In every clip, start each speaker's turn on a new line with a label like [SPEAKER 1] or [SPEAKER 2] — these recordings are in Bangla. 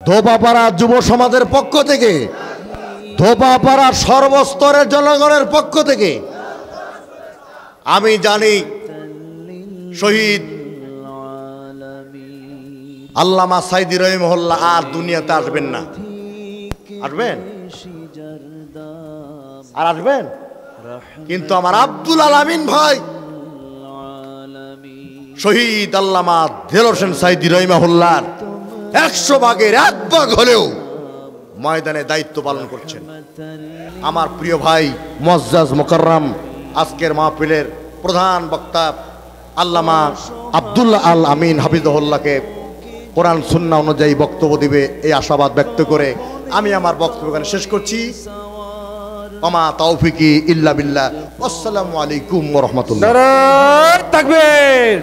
[SPEAKER 1] ধোপাপাড়া যুব সমাজের পক্ষ থেকে, ধোপাপাড়া সর্বস্তরের জনগণের পক্ষ থেকে আমি জানি শহীদ আল্লামা সাইদি রহিমাহুল্লাহ আর দুনিয়াতে আসবেন না। আসবেন? আর আসবেন? কিন্তু আমার আব্দুল আলামিন ভাই শহীদ আল্লামা দেলোয়ার হোসেন সাইদি রহিমাহুল্লাহর 100 ভাগের 1 ভাগ হলেও ময়দানে দায়িত্ব পালন করছেন। আমার প্রিয় ভাই মুআজ্জাজ মুকাররম আজকের মাহফিলের প্রধান বক্তা আল্লামা আব্দুল্লাহ আল আমিন হাফিজাহুল্লাহকে কোরআন সুন্নাহ অনুযায়ী বক্তব্য দিবে এই আশাবাদ ব্যক্ত করে আমি আমার বক্তব্য এখানে শেষ করছি। ওমা তাওফিকি ইল্লা বিল্লাহ। আসসালামু আলাইকুম ওয়া রাহমাতুল্লাহ।
[SPEAKER 2] নারায়ে তাকবীর,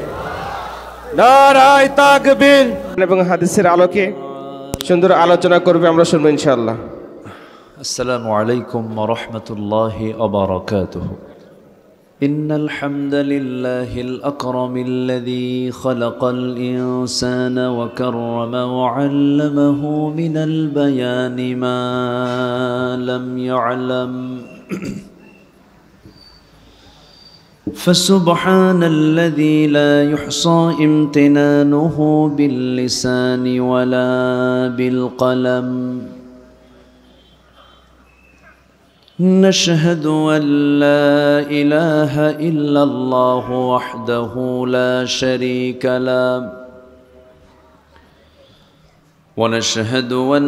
[SPEAKER 2] নারায়ে তাকবীর। এবং হাদিসের আলোকে সুন্দর আলোচনা করবে, আমরা শুনবো ইনশাআল্লাহ।
[SPEAKER 3] আসসালামু আলাইকুম ওয়া রাহমাতুল্লাহি ওয়া বারাকাতুহু। ইন্নাল হামদালিল্লাহিল আকরামিল্লাযী খালাকাল ইনসানা ওয়া কাররামা ওয়া 'আল্লামাহু মিনাল বায়ানি মা লাম ইয়া'লাম। فسبحان الذي لا يحصى امتنانه باللسان ولا بالقلم. نشهد أن لا إله إلا الله وحده لا شريك له، ونشهد أن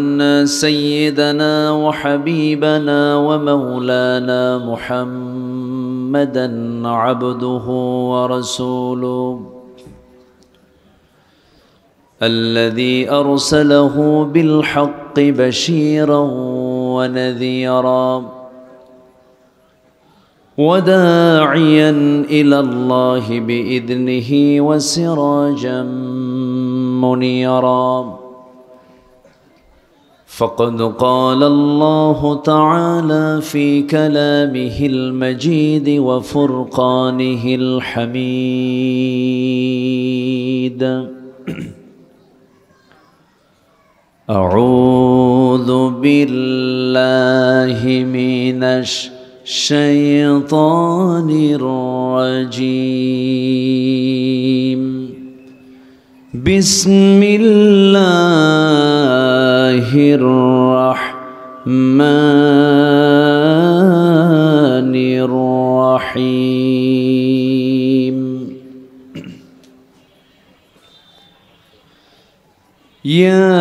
[SPEAKER 3] سيدنا وحبيبنا ومولانا محمدًا عبده ورسوله الذي أرسله بالحق بشيرا ونذيرا وداعيا إلى الله بإذنه وسراجا منيرا. فقد قال الله تعالى في كلامه المجيد وفرقانه الحميد: أعوذ بالله من الشيطان الرجيم. بسم الله الرحمن الرحيم. يا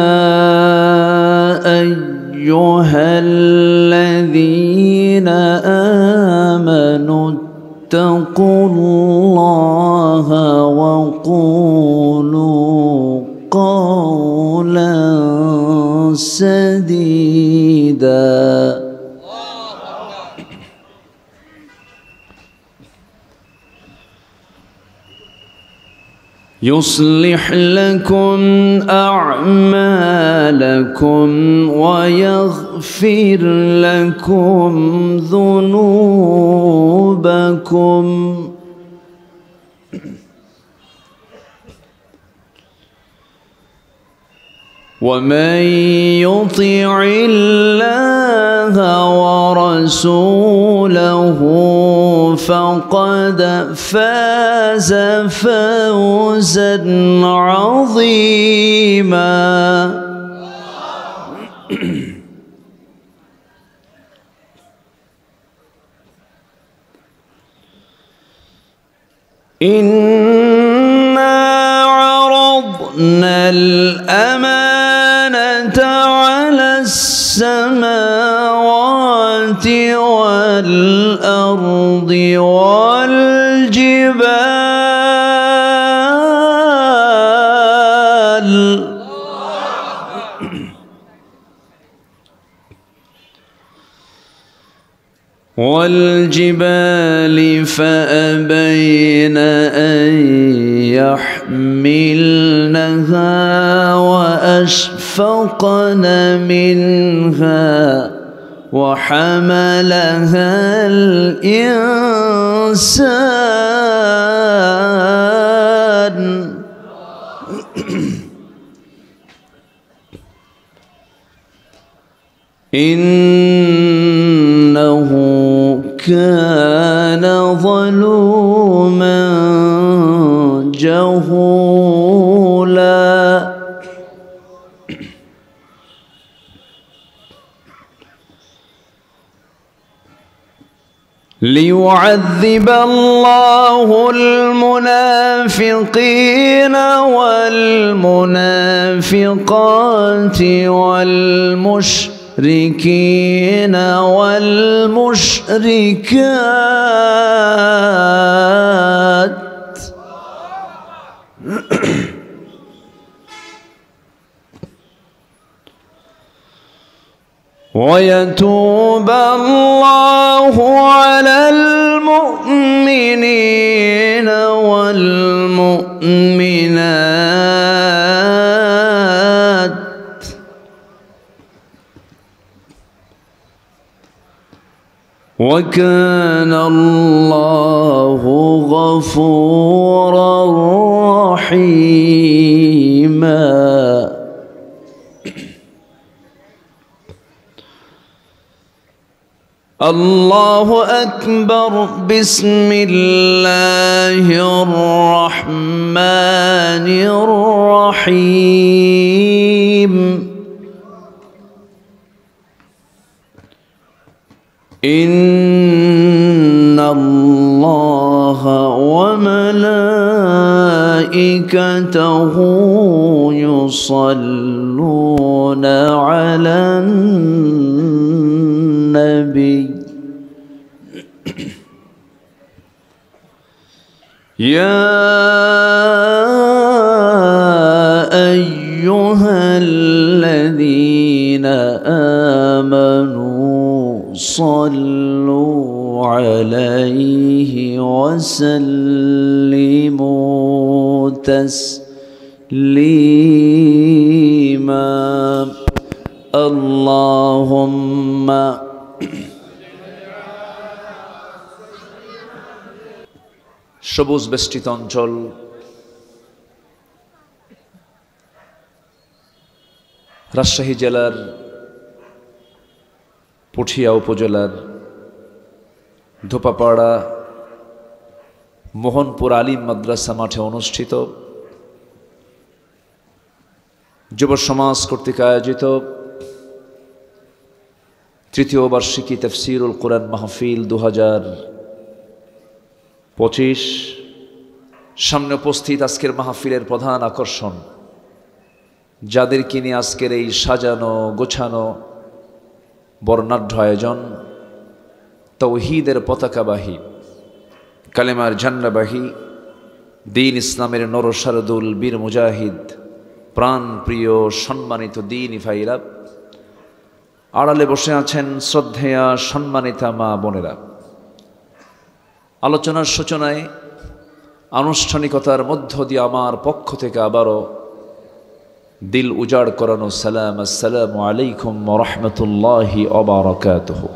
[SPEAKER 3] أيها الذين آمنوا اتقوا الله وقولوا قولا سديدا. يصلح لكم أعمالكم ويغفر لكم ذنوبكم ومن يطع الله ورسوله فقد فاز فوزا عظيما. إنا عرضنا الأمانة على السماوات والأرض والجبال فأبين أن يحملنها وأشفقن منها وحملها الإنسان إنه كان ظلوما جهولا ليعذب الله المنافقين والمنافقات والمشركين والمشركات ويتوب الله على المؤمنين والمؤمنات وكان الله غفورا رحيما الله أكبر بسم الله الرحمن الرحيم إن الله وملائكته يصلون على النبي يا أيها الذين آمنوا صلوا عليه وسلموا تسليما اللهم
[SPEAKER 4] সবুজ বেষ্টিত অঞ্চল রাজশাহী জেলার পুঠিয়া উপজেলার ধোপাপাড়া মোহনপুর আলিম মাদ্রাসা মাঠে অনুষ্ঠিত যুব সমাজ কর্তৃক আয়োজিত তৃতীয় বার্ষিকী তাফসীরুল কোরআন মাহফিল 2025 সামনে উপস্থিত আজকের মাহফিলের প্রধান আকর্ষণ যাদেরকে নিয়ে আজকের এই সাজানো গোছানো বর্ণাঢ্য আয়োজন তাওহীদের পতাকাবাহী কালেমার ঝান্ডাবাহী দ্বীন ইসলামের নরসারদুল বীর মুজাহিদ প্রাণ প্রিয় সম্মানিত দ্বীনী ভাইরা, আড়ালে বসে আছেন শ্রদ্ধেয়া সম্মানিতা মা বোনেরা। আলোচনার সূচনায় আনুষ্ঠানিকতার মধ্য দিয়ে আমার পক্ষ থেকে আবারও দিল উজাড় করানো সালাম, আসসালামু আলাইকুম ওয়া রাহমাতুল্লাহি ওয়া বারাকাতুহু।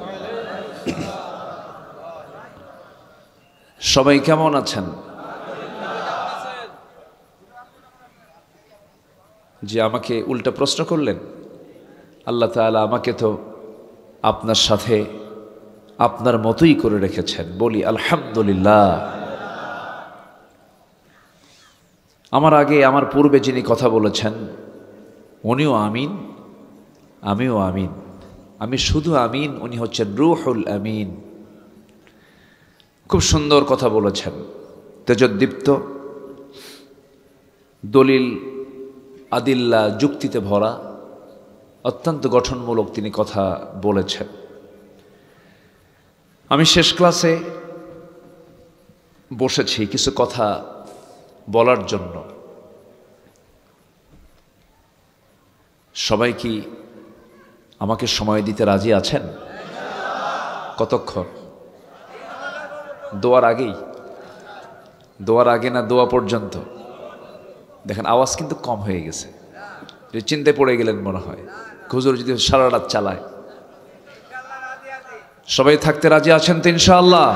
[SPEAKER 4] সবাই কেমন আছেন? যে আমাকে উল্টা প্রশ্ন করলেন, আল্লাহ তাআলা আমাকে তো আপনার সাথে আপনার মতোই করে রেখেছেন, বলি আলহামদুলিল্লাহ। আমার আগে আমার পূর্বে যিনি কথা বলেছেন উনিও আমিন, আমিও আমিন। আমি শুধু আমিন, উনি হচ্ছেন রূহুল আমিন। খুব সুন্দর কথা বলেছেন, তেজোদ্দীপ্ত, দলিল আদিল্লা যুক্তিতে ভরা, অত্যন্ত গঠনমূলক তিনি কথা বলেছেন। আমি শেষ ক্লাসে বসেছি কিছু কথা বলার জন্য। সবাই কি আমাকে সময় দিতে রাজি আছেন? কতক্ষণ? দোয়ার আগেই? দোয়ার আগে না দোয়া পর্যন্ত? দেখেন আওয়াজ কিন্তু কম হয়ে গেছে, চিন্তায় পড়ে গেলেন মনে হয়। হুজুর যদি সারা রাত চালায়। সবাই থাকতে রাজি আছেন তো ইনশাআল্লাহ?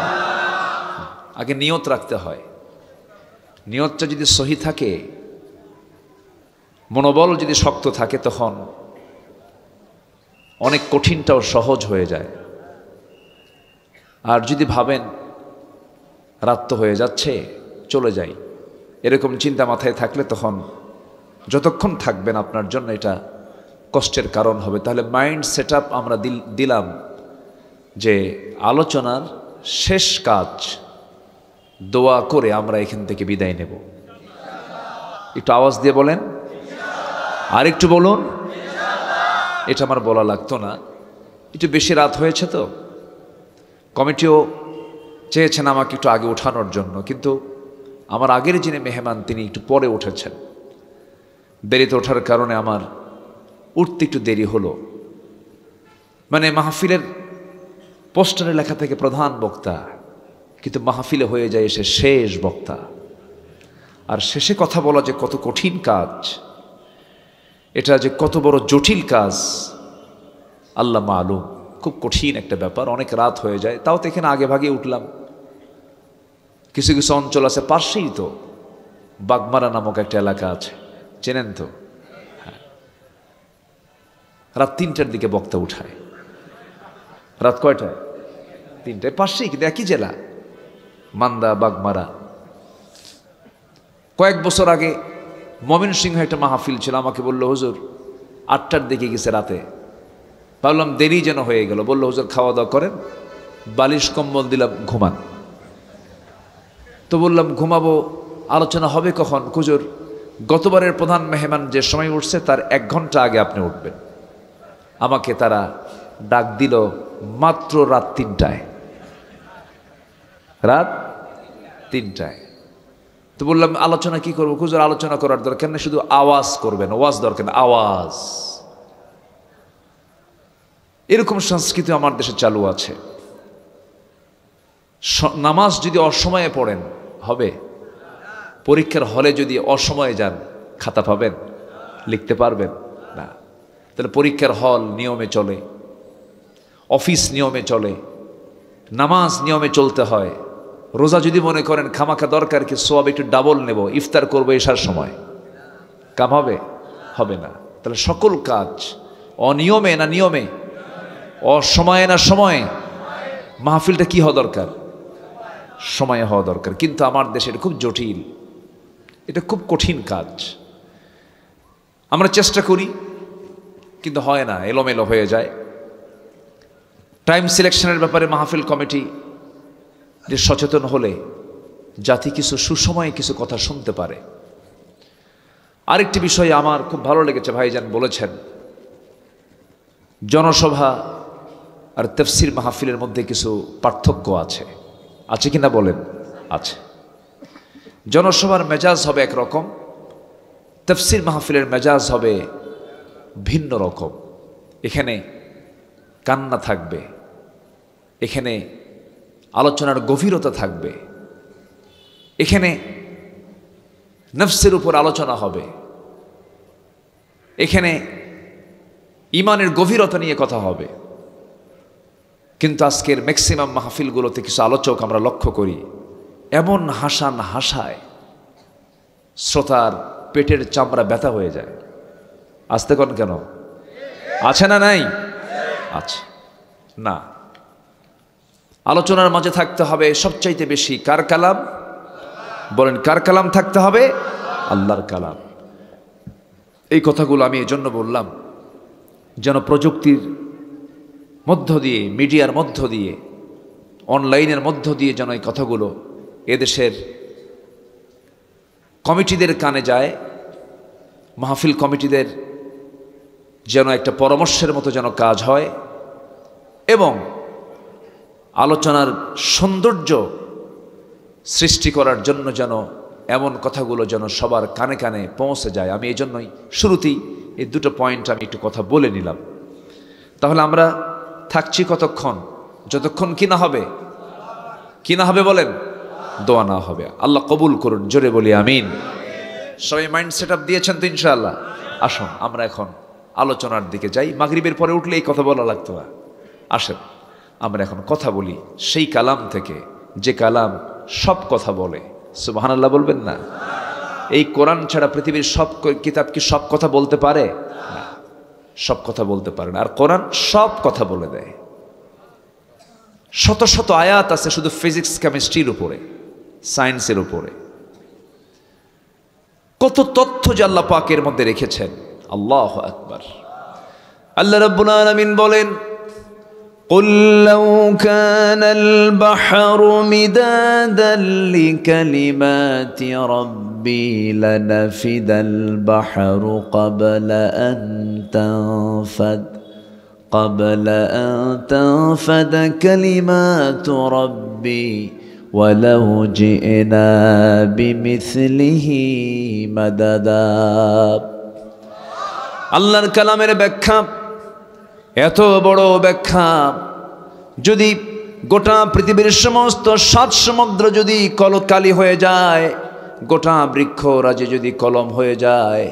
[SPEAKER 4] আগে নিয়ত রাখতে হয়। নিয়তটা যদি সহি থাকে, মনোবল যদি শক্ত থাকে, তখন অনেক কঠিনটাও সহজ হয়ে যায়। আর যদি ভাবেন রাত তো হয়ে যাচ্ছে, চলে যাই, এরকম চিন্তা মাথায় থাকলে তখন যতক্ষণ থাকবেন আপনার জন্য এটা কষ্টের কারণ হবে। তাহলে মাইন্ড সেট আপ আমরা দিলাম যে আলোচনার শেষ কাজ দোয়া করে আমরা এখান থেকে বিদায় নেব। একটু আওয়াজ দিয়ে বলেন, আর একটু বলুন। এটা আমার বলা লাগতো না, একটু বেশি রাত হয়েছে তো, কমিটিও চেয়েছেন আমাকে একটু আগে ওঠানোর জন্য, কিন্তু আমার আগের যিনি মেহমান তিনি একটু পরে উঠেছেন। দেরিতে ওঠার কারণে আমার উঠতে একটু দেরি হলো। মানে মাহফিলের পোস্টারে লেখা থেকে প্রধান বক্তা, কিন্তু মাহফিলে হয়ে যায় এসে শেষ বক্তা। আর শেষে কথা বলা যে কত কঠিন কাজ, এটা যে কত বড় জটিল কাজ আল্লাহ মালুম। খুব কঠিন একটা ব্যাপার, অনেক রাত হয়ে যায়। তাও তো এখানে আগে ভাগে উঠলাম। কিছু কিছু অঞ্চল আছে পাশেই তো, বাগমারা নামক একটা এলাকা আছে, চেনেন তো? হ্যাঁ, রাত 3টার দিকে বক্তা উঠায়। রাত কয়টায়? 3টায়। পাশেই, কিন্তু একই জেলা, মান্দা বাগমারা। কয়েক বছর আগে ময়মনসিংহ একটা মাহফিল ছিল, আমাকে বললো হুজুর 8টার দিকে গেছে রাতে। ভাবলাম দেরি যেন হয়ে গেল। বললো হুজুর খাওয়া দাওয়া করেন, বালিশ কম্বল দিলাম, ঘুমান। তো বললাম ঘুমাবো, আলোচনা হবে কখন? হুজুর গতবারের প্রধান মেহমান যে সময় উঠছে তার 1 ঘন্টা আগে আপনি উঠবেন। আমাকে তারা ডাক দিল মাত্র রাত 3টায়। রাত 3টায়। তো বললাম আলোচনা কি করবো? হুজুর আলোচনা করার দরকার নেই, শুধু আওয়াজ করবেন, ওয়াজ দরকার নেই, আওয়াজ। এরকম সংস্কৃতি আমার দেশে চালু আছে। নামাজ যদি অসময়ে পড়েন হবে? পরীক্ষার হলে যদি অসময়ে যান খাতা পাবেন? লিখতে পারবেন না। তাহলে পরীক্ষার হল নিয়মে চলে, অফিস নিয়মে চলে, নামাজ নিয়মে চলতে হয়। রোজা যদি মনে করেন খামাখা দরকার কি সওয়াব একটু ডাবল নেব, ইফতার করবো এশার সময়, কাম হবে? হবে না। তাহলে সকল কাজ অনিয়মে না নিয়মে, অসময়ে না সময়ে। মাহফিলটা কি হওয়া দরকার? সময়ে হওয়া দরকার। কিন্তু আমার দেশের খুব জটিল, এটা খুব কঠিন কাজ। আমরা চেষ্টা করি কিন্তু হয় না, এলোমেলো হয়ে যায়। টাইম সিলেকশনের ব্যাপারে মাহফিল কমিটি যে সচেতন হলে জাতি কিছু সুসময়ে কিছু কথা শুনতে পারে। আরেকটি বিষয় আমার খুব ভালো লেগেছে, ভাইজান বলেছেন জনসভা আর তাফসীর মাহফিলের মধ্যে কিছু পার্থক্য আছে। আছে কিনা বলেন? আছে। জনসভার মেজাজ হবে একরকম, তাফসীর মাহফিলের মেজাজ হবে ভিন্ন রকম। এখানে কান্না থাকবে, এখানে আলোচনার গভীরতা থাকবে, এখানে নফসের উপর আলোচনা হবে, এখানে ইমানের গভীরতা নিয়ে কথা হবে। কিন্তু আজকের ম্যাক্সিমাম মাহফিলগুলোতে কিছু আলোচক আমরা লক্ষ্য করি এমন হাসান হাসায় শ্রোতার পেটের চামড়া ব্যথা হয়ে যায়। আসতে কোন কেন? আছে না নাই? আছে না। আলোচনার মাঝে থাকতে হবে সবচাইতে বেশি কার কালাম? বলেন কার কালাম থাকতে হবে? আল্লাহর কালাম। এই কথাগুলো আমি এজন্য বললাম যেন প্রযুক্তির মধ্য দিয়ে, মিডিয়ার মধ্য দিয়ে, অনলাইনের মধ্য দিয়ে যেন এই কথাগুলো এদেশের কমিটিদের কানে যায়, মাহফিল কমিটিদের যেন একটা পরামর্শের মতো যেন কাজ হয়, এবং আলোচনার সৌন্দর্য সৃষ্টি করার জন্য যেন এমন কথাগুলো যেন সবার কানে কানে পৌঁছে যায়। আমি এই জন্যই শুরুতেই এই দুটো পয়েন্ট আমি একটু কথা বলে নিলাম। তাহলে আমরা থাকছি কতক্ষণ? যতক্ষণ কি না হবে, কি না হবে বলেন? দোয়া না হবে। আল্লাহ কবুল করুন, জোরে বলি আমিন। সবাই মাইন্ড সেট আপ দিয়েছেন তো ইনশাআল্লাহ? আসুন আমরা এখন আলোচনার দিকে যাই। মাগরিবের পরে উঠলে এই কথা বলা লাগতো না। আসেন আমরা এখন কথা বলি সেই কালাম থেকে যে কালাম সব কথা বলে। সুবহানাল্লাহ বলবেন না? এই কোরআন ছাড়া পৃথিবীর সব কিতাব কি সব কথা বলতে পারে? না। সব কথা বলতে পারে না। আর কোরআন সব কথা বলে দেয়। শত শত আয়াত আছে শুধু ফিজিক্স কেমিস্ট্রির উপরে, সায়েন্সের উপরে। কত তথ্য যে আল্লাহ পাকের মধ্যে রেখেছেন, আল্লাহু আকবার। আল্লাহ রাব্বুল আলামিন বলেন,
[SPEAKER 3] قل لو كان البحر مدادا لكلمات ربي لنفد البحر قبل أن تنفد كلمات ربي ولو جئنا بمثله مددا।
[SPEAKER 4] আল্লাহর কালামের ব্যাখ্যা, এত বড় ব্যাখ্যা, যদি গোটা পৃথিবীর সমস্ত 7 সমুদ্র যদি কলকালি হয়ে যায়, গোটা বৃক্ষরাজি যদি কলম হয়ে যায়,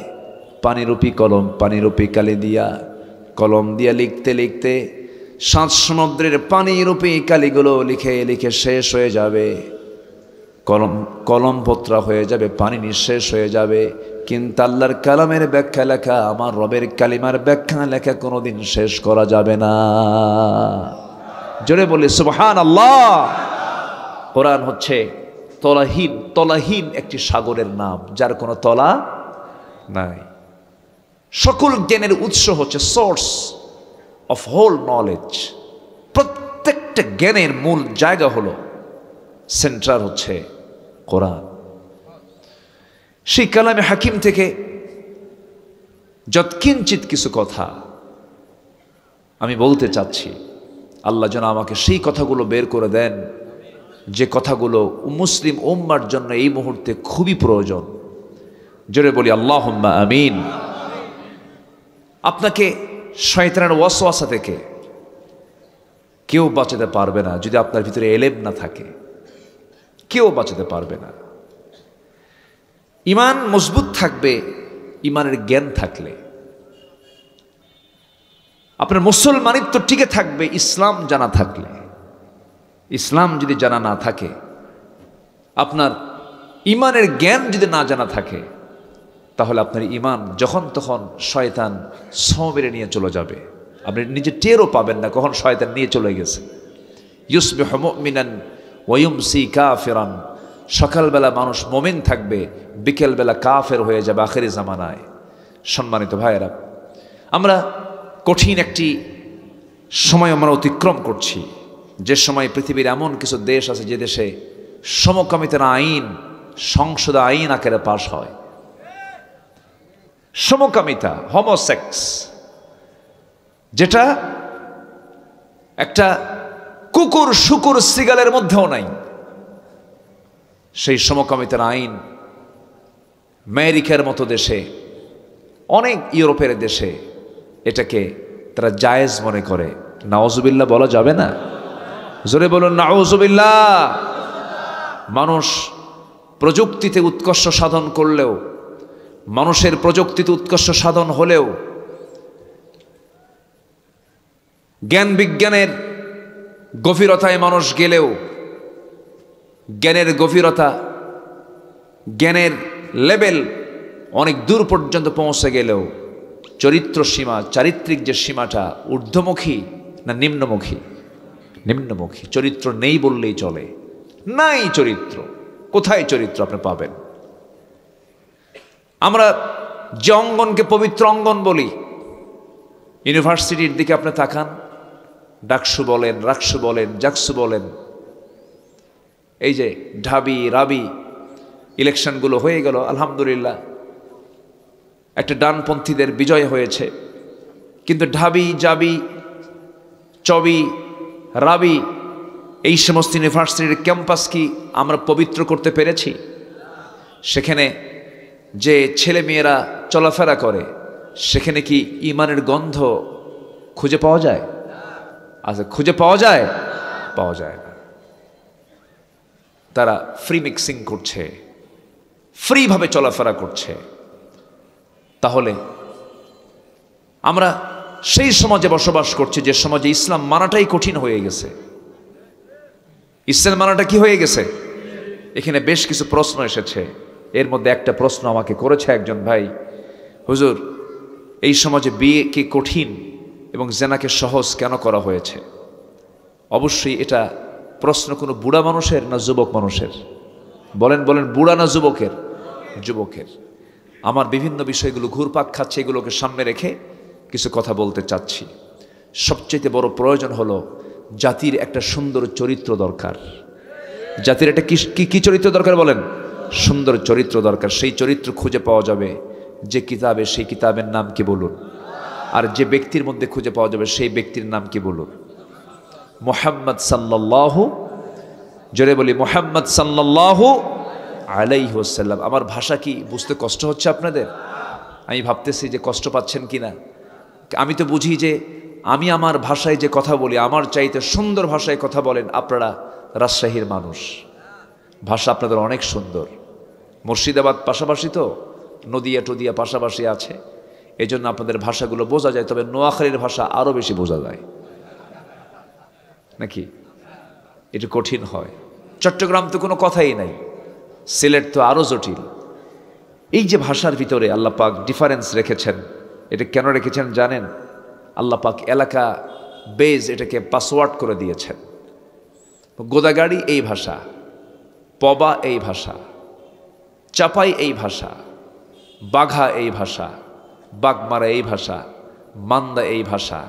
[SPEAKER 4] পানিরূপী কলম, পানিরূপী কালি দিয়া, কলম দিয়া লিখতে লিখতে 7 সমুদ্রের পানিরূপী কালিগুলো লিখে লিখে শেষ হয়ে যাবে, কলম পত্রা হয়ে যাবে, পানি নিঃশেষ হয়ে যাবে। কিন্তু আল্লাহর কালামের ব্যাখ্যা লেখা, আমার রবের কালিমার ব্যাখ্যা লেখা কোনোদিন শেষ করা যাবে না। জোরে বলি সুবহানাল্লাহ। কোরআন হচ্ছে তলাহীন একটি সাগরের নাম, যার কোনো তলা নাই। সকল জ্ঞানের উৎস হচ্ছে সোর্স অফ হোল নলেজ। প্রত্যেকটা জ্ঞানের মূল জায়গা হলো, সেন্টার হচ্ছে কোরআন। সেই কালামে হাকিম থেকে যৎকিঞ্চিত কিছু কথা আমি বলতে চাচ্ছি, আল্লাহ যেন আমাকে সেই কথাগুলো বের করে দেন, যে কথাগুলো মুসলিম উম্মার জন্য এই মুহূর্তে খুবই প্রয়োজন। জোরে বলি আল্লাহুম্মা আমিন। আপনাকে শয়তানের ওয়াসওয়াসা থেকে কেউ বাঁচাতে পারবে না যদি আপনার ভিতরে এলেম না থাকে, কেউ বাঁচাতে পারবে না। ঈমান মজবুত থাকবে ঈমানের জ্ঞান থাকলে। আপনার মুসলমানিত্ব টিকে থাকবে ইসলাম জানা থাকলে। ইসলাম যদি জানা না থাকে, আপনার ঈমানের জ্ঞান যদি না জানা থাকে, তাহলে আপনার ঈমান যখন তখন শয়তান মেরে নিয়ে চলে যাবে। আপনি নিজে টেরও পাবেন না কখন শয়তান নিয়ে চলে গেছে। ইউসবিহু মুমিনান ওয়া ইউমসি কাফিরান। সকালবেলা মানুষ মুমিন থাকবে, বিকেলবেলা কাফের হয়ে যাবে আখেরি জামানায়। সম্মানিত ভাইয়েরা, আমরা কঠিন একটি সময় আমরা অতিক্রম করছি, যে সময় পৃথিবীর এমন কিছু দেশ আছে যে দেশে সমকামিতার আইন, সংসদ আইন আকারে পাশ হয়। সমকামিতা, হোমোসেক্স, যেটা একটা কুকুর শুকুর সিগালের মধ্যেও নাই, সেই সমকামিতার আইন আমেরিকার মতো দেশে, অনেক ইউরোপের দেশে এটাকে তারা জায়েজ মনে করে। নাউজুবিল্লাহ বলা যাবে না? জোরে বলুন নাউজুবিল্লাহ। মানুষ প্রযুক্তিতে উৎকর্ষ সাধন করলেও, মানুষের প্রযুক্তিতে উৎকর্ষ সাধন হলেও, জ্ঞান বিজ্ঞানের গভীরতায় মানুষ গেলেও, জ্ঞানের গভীরতা, জ্ঞানের লেভেল অনেক দূর পর্যন্ত পৌঁছে গেলেও চরিত্র সীমা, চারিত্রিক যে সীমাটা ঊর্ধ্বমুখী না নিম্নমুখী? নিম্নমুখী। চরিত্র নেই বললেই চলে, নাই চরিত্র। কোথায় চরিত্র আপনি পাবেন? আমরা যে অঙ্গনকে পবিত্র অঙ্গন বলি, ইউনিভার্সিটির দিকে আপনি তাকান, ডাকসু বলেন, রাকসু বলেন, জাকসু বলেন, এই যে ঢাবি রাবি ইলেকশনগুলো হয়ে গেল, আলহামদুলিল্লাহ একটা ডানপন্থীদের বিজয় হয়েছে। কিন্তু ঢাবি জাবি চবি রাবি এই সমস্ত ইউনিভার্সিটির ক্যাম্পাস কি আমরা পবিত্র করতে পেরেছি? সেখানে যে ছেলে মেয়েরা চলাফেরা করে, সেখানে কি ঈমানের গন্ধ খুঁজে পাওয়া যায়? আচ্ছা, খুঁজে পাওয়া যায়? পাওয়া যায় না। তারা ফ্রি মিক্সিং করছে, ফ্রিভাবে চলাফেরা করছে। তাহলে আমরা সেই সমাজে বসবাস করছি যে সমাজে ইসলাম মানাটাই কঠিন হয়ে গেছে। ইসলাম মানাটা কি হয়ে গেছে? এখানে বেশ কিছু প্রশ্ন এসেছে। এর মধ্যে একটা প্রশ্ন আমাকে করেছে একজন ভাই, হুজুর এই সমাজে বিয়ে কি কঠিন এবং জেনাকে সহজ কেন করা হয়েছে? অবশ্যই এটা প্রশ্ন কোনো বুড়া মানুষের না যুবক মানুষের? বলেন বলেন, বুড়া না যুবকের? যুবকের। আমার বিভিন্ন বিষয়গুলো ঘুরপাক খাচ্ছে, এগুলোকে সামনে রেখে কিছু কথা বলতে চাচ্ছি। সবচেয়ে বড় প্রয়োজন হলো জাতির একটা সুন্দর চরিত্র দরকার। জাতির একটা কি চরিত্র দরকার বলেন? সুন্দর চরিত্র দরকার। সেই চরিত্র খুঁজে পাওয়া যাবে যে কিতাবে, সেই কিতাবের নাম কি বলুন? আর যে ব্যক্তির মধ্যে খুঁজে পাওয়া যাবে সেই ব্যক্তির নাম কি বলুন? মুহাম্মদ সাল্লাল্লাহু, জোরে বলি মুহাম্মদ সাল্লাল্লাহু আলাইহি ওয়াসাল্লাম। আমার ভাষা কি বুঝতে কষ্ট হচ্ছে আপনাদের? আমি ভাবতেছি যে কষ্ট পাচ্ছেন কিনা। আমি তো বুঝি যে আমি আমার ভাষায় যে কথা বলি, আমার চাইতে সুন্দর ভাষায় কথা বলেন আপনারা। রাজশাহীর মানুষ, ভাষা আপনাদের অনেক সুন্দর। মুর্শিদাবাদ পাশাপাশি তো, নদিয়া টদিয়া পাশাপাশি আছে, এই জন্য আপনাদের ভাষাগুলো বোঝা যায়। তবে নোয়াখালীর ভাষা আরও বেশি বোঝা যায় নাকি? এটা কঠিন হয়। চট্টগ্রাম তো কোনো কথাই নাই, সিলেট তো আরও জটিল। এই যে ভাষার ভিতরে আল্লাহ পাক ডিফারেন্স রেখেছেন, এটা কেন রেখেছেন জানেন? আল্লাহ পাক এলাকা বেজ এটাকে পাসওয়ার্ড করে দিয়েছেন। গোদাগাড়ি এই ভাষা, পবা এই ভাষা, চাপাই এই ভাষা, বাঘা এই ভাষা, বাগমারা এই ভাষা, মান্দা এই ভাষা,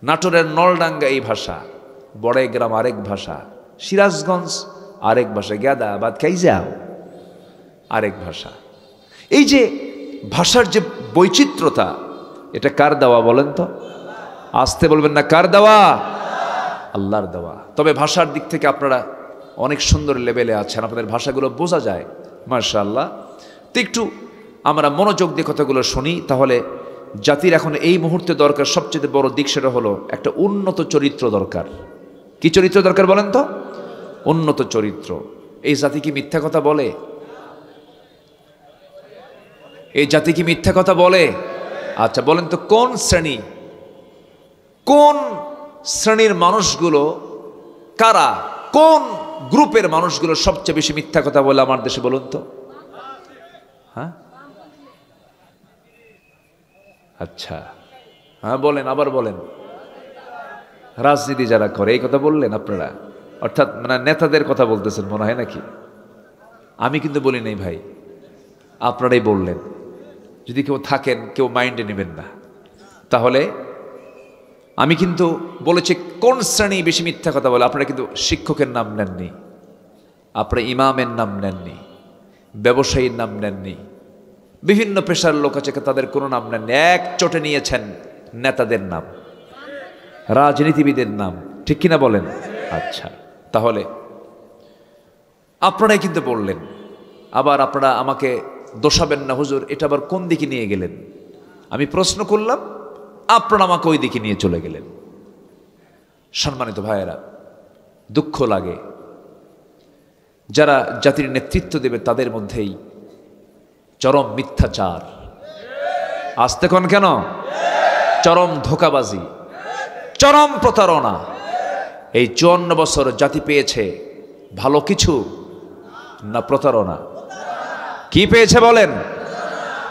[SPEAKER 4] নাটোরের নলডাঙ্গা এই ভাষা, বড়াইগ্রাম আরেক ভাষা, সিরাজগঞ্জ আরেক ভাষা, গ্যাদাবাদ কাইজাও আরেক ভাষা। এই যে ভাষার যে বৈচিত্র্যতা, এটা কার দেওয়া বলেন তো? আসতে বলবেন না, কার দেওয়া? আল্লাহর দেওয়া। তবে ভাষার দিক থেকে আপনারা অনেক সুন্দর লেভেলে আছেন, আপনাদের ভাষাগুলো বোঝা যায় মাশাআল্লাহ। তো একটু আমরা মনোযোগ দিয়ে কথাগুলো শুনি, তাহলে জাতির এখন এই মুহূর্তে দরকার সবচেয়ে বড় দিক, সেটা হলো একটা উন্নত চরিত্র দরকার। কি চরিত্র দরকার বলেন তো? উন্নত চরিত্র। এই জাতি কি মিথ্যা কথা বলে? এই জাতি কি মিথ্যা কথা বলে? আচ্ছা বলেন তো, কোন শ্রেণীর মানুষগুলো কারা, কোন গ্রুপের মানুষগুলো সবচেয়ে বেশি মিথ্যা কথা বলে আমার দেশে বলুন তো? হ্যাঁ আচ্ছা, হ্যাঁ বলেন, আবার বলেন। রাজনীতি যারা করে, এই কথা বললেন আপনারা, অর্থাৎ মানে নেতাদের কথা বলতেছেন মনে হয় নাকি? আমি কিন্তু বলি নাই ভাই, আপনারাই বললেন। যদি কেউ থাকেন, কেউ মাইন্ডে নেবেন না। তাহলে আমি কিন্তু বলেছি কোন শ্রেণী বেশি মিথ্যা কথা বলে। আপনারা কিন্তু শিক্ষকের নাম নেননি, আপনারা ইমামের নাম নেননি, ব্যবসায়ীর নাম নেননি, বিভিন্ন পেশার লোক আছে তাদের কোনো নাম নেননি। এক চোটে নিয়েছেন নেতাদের নাম, রাজনীতিবিদের নাম, ঠিক কিনা বলেন? আচ্ছা, তাহলে আপনারাই কিন্তু বললেন। আবার আপনারা আমাকে দোষাবেন না, হুজুর এটা আবার কোন দিকে নিয়ে গেলেন? আমি প্রশ্ন করলাম, আপনারা আমাকে ওই দিকে নিয়ে চলে গেলেন। সম্মানিত ভাইয়েরা, দুঃখ লাগে যারা জাতির নেতৃত্ব দেবে তাদের মধ্যেই চরম মিথ্যাচার। আসতে কোন কেন? চরম ধোঁকাবাজি, চরম প্রতারণা। এই 54 বছর জাতি পেয়েছে ভালো কিছু না প্রতারণা? কি পেয়েছে বলেন?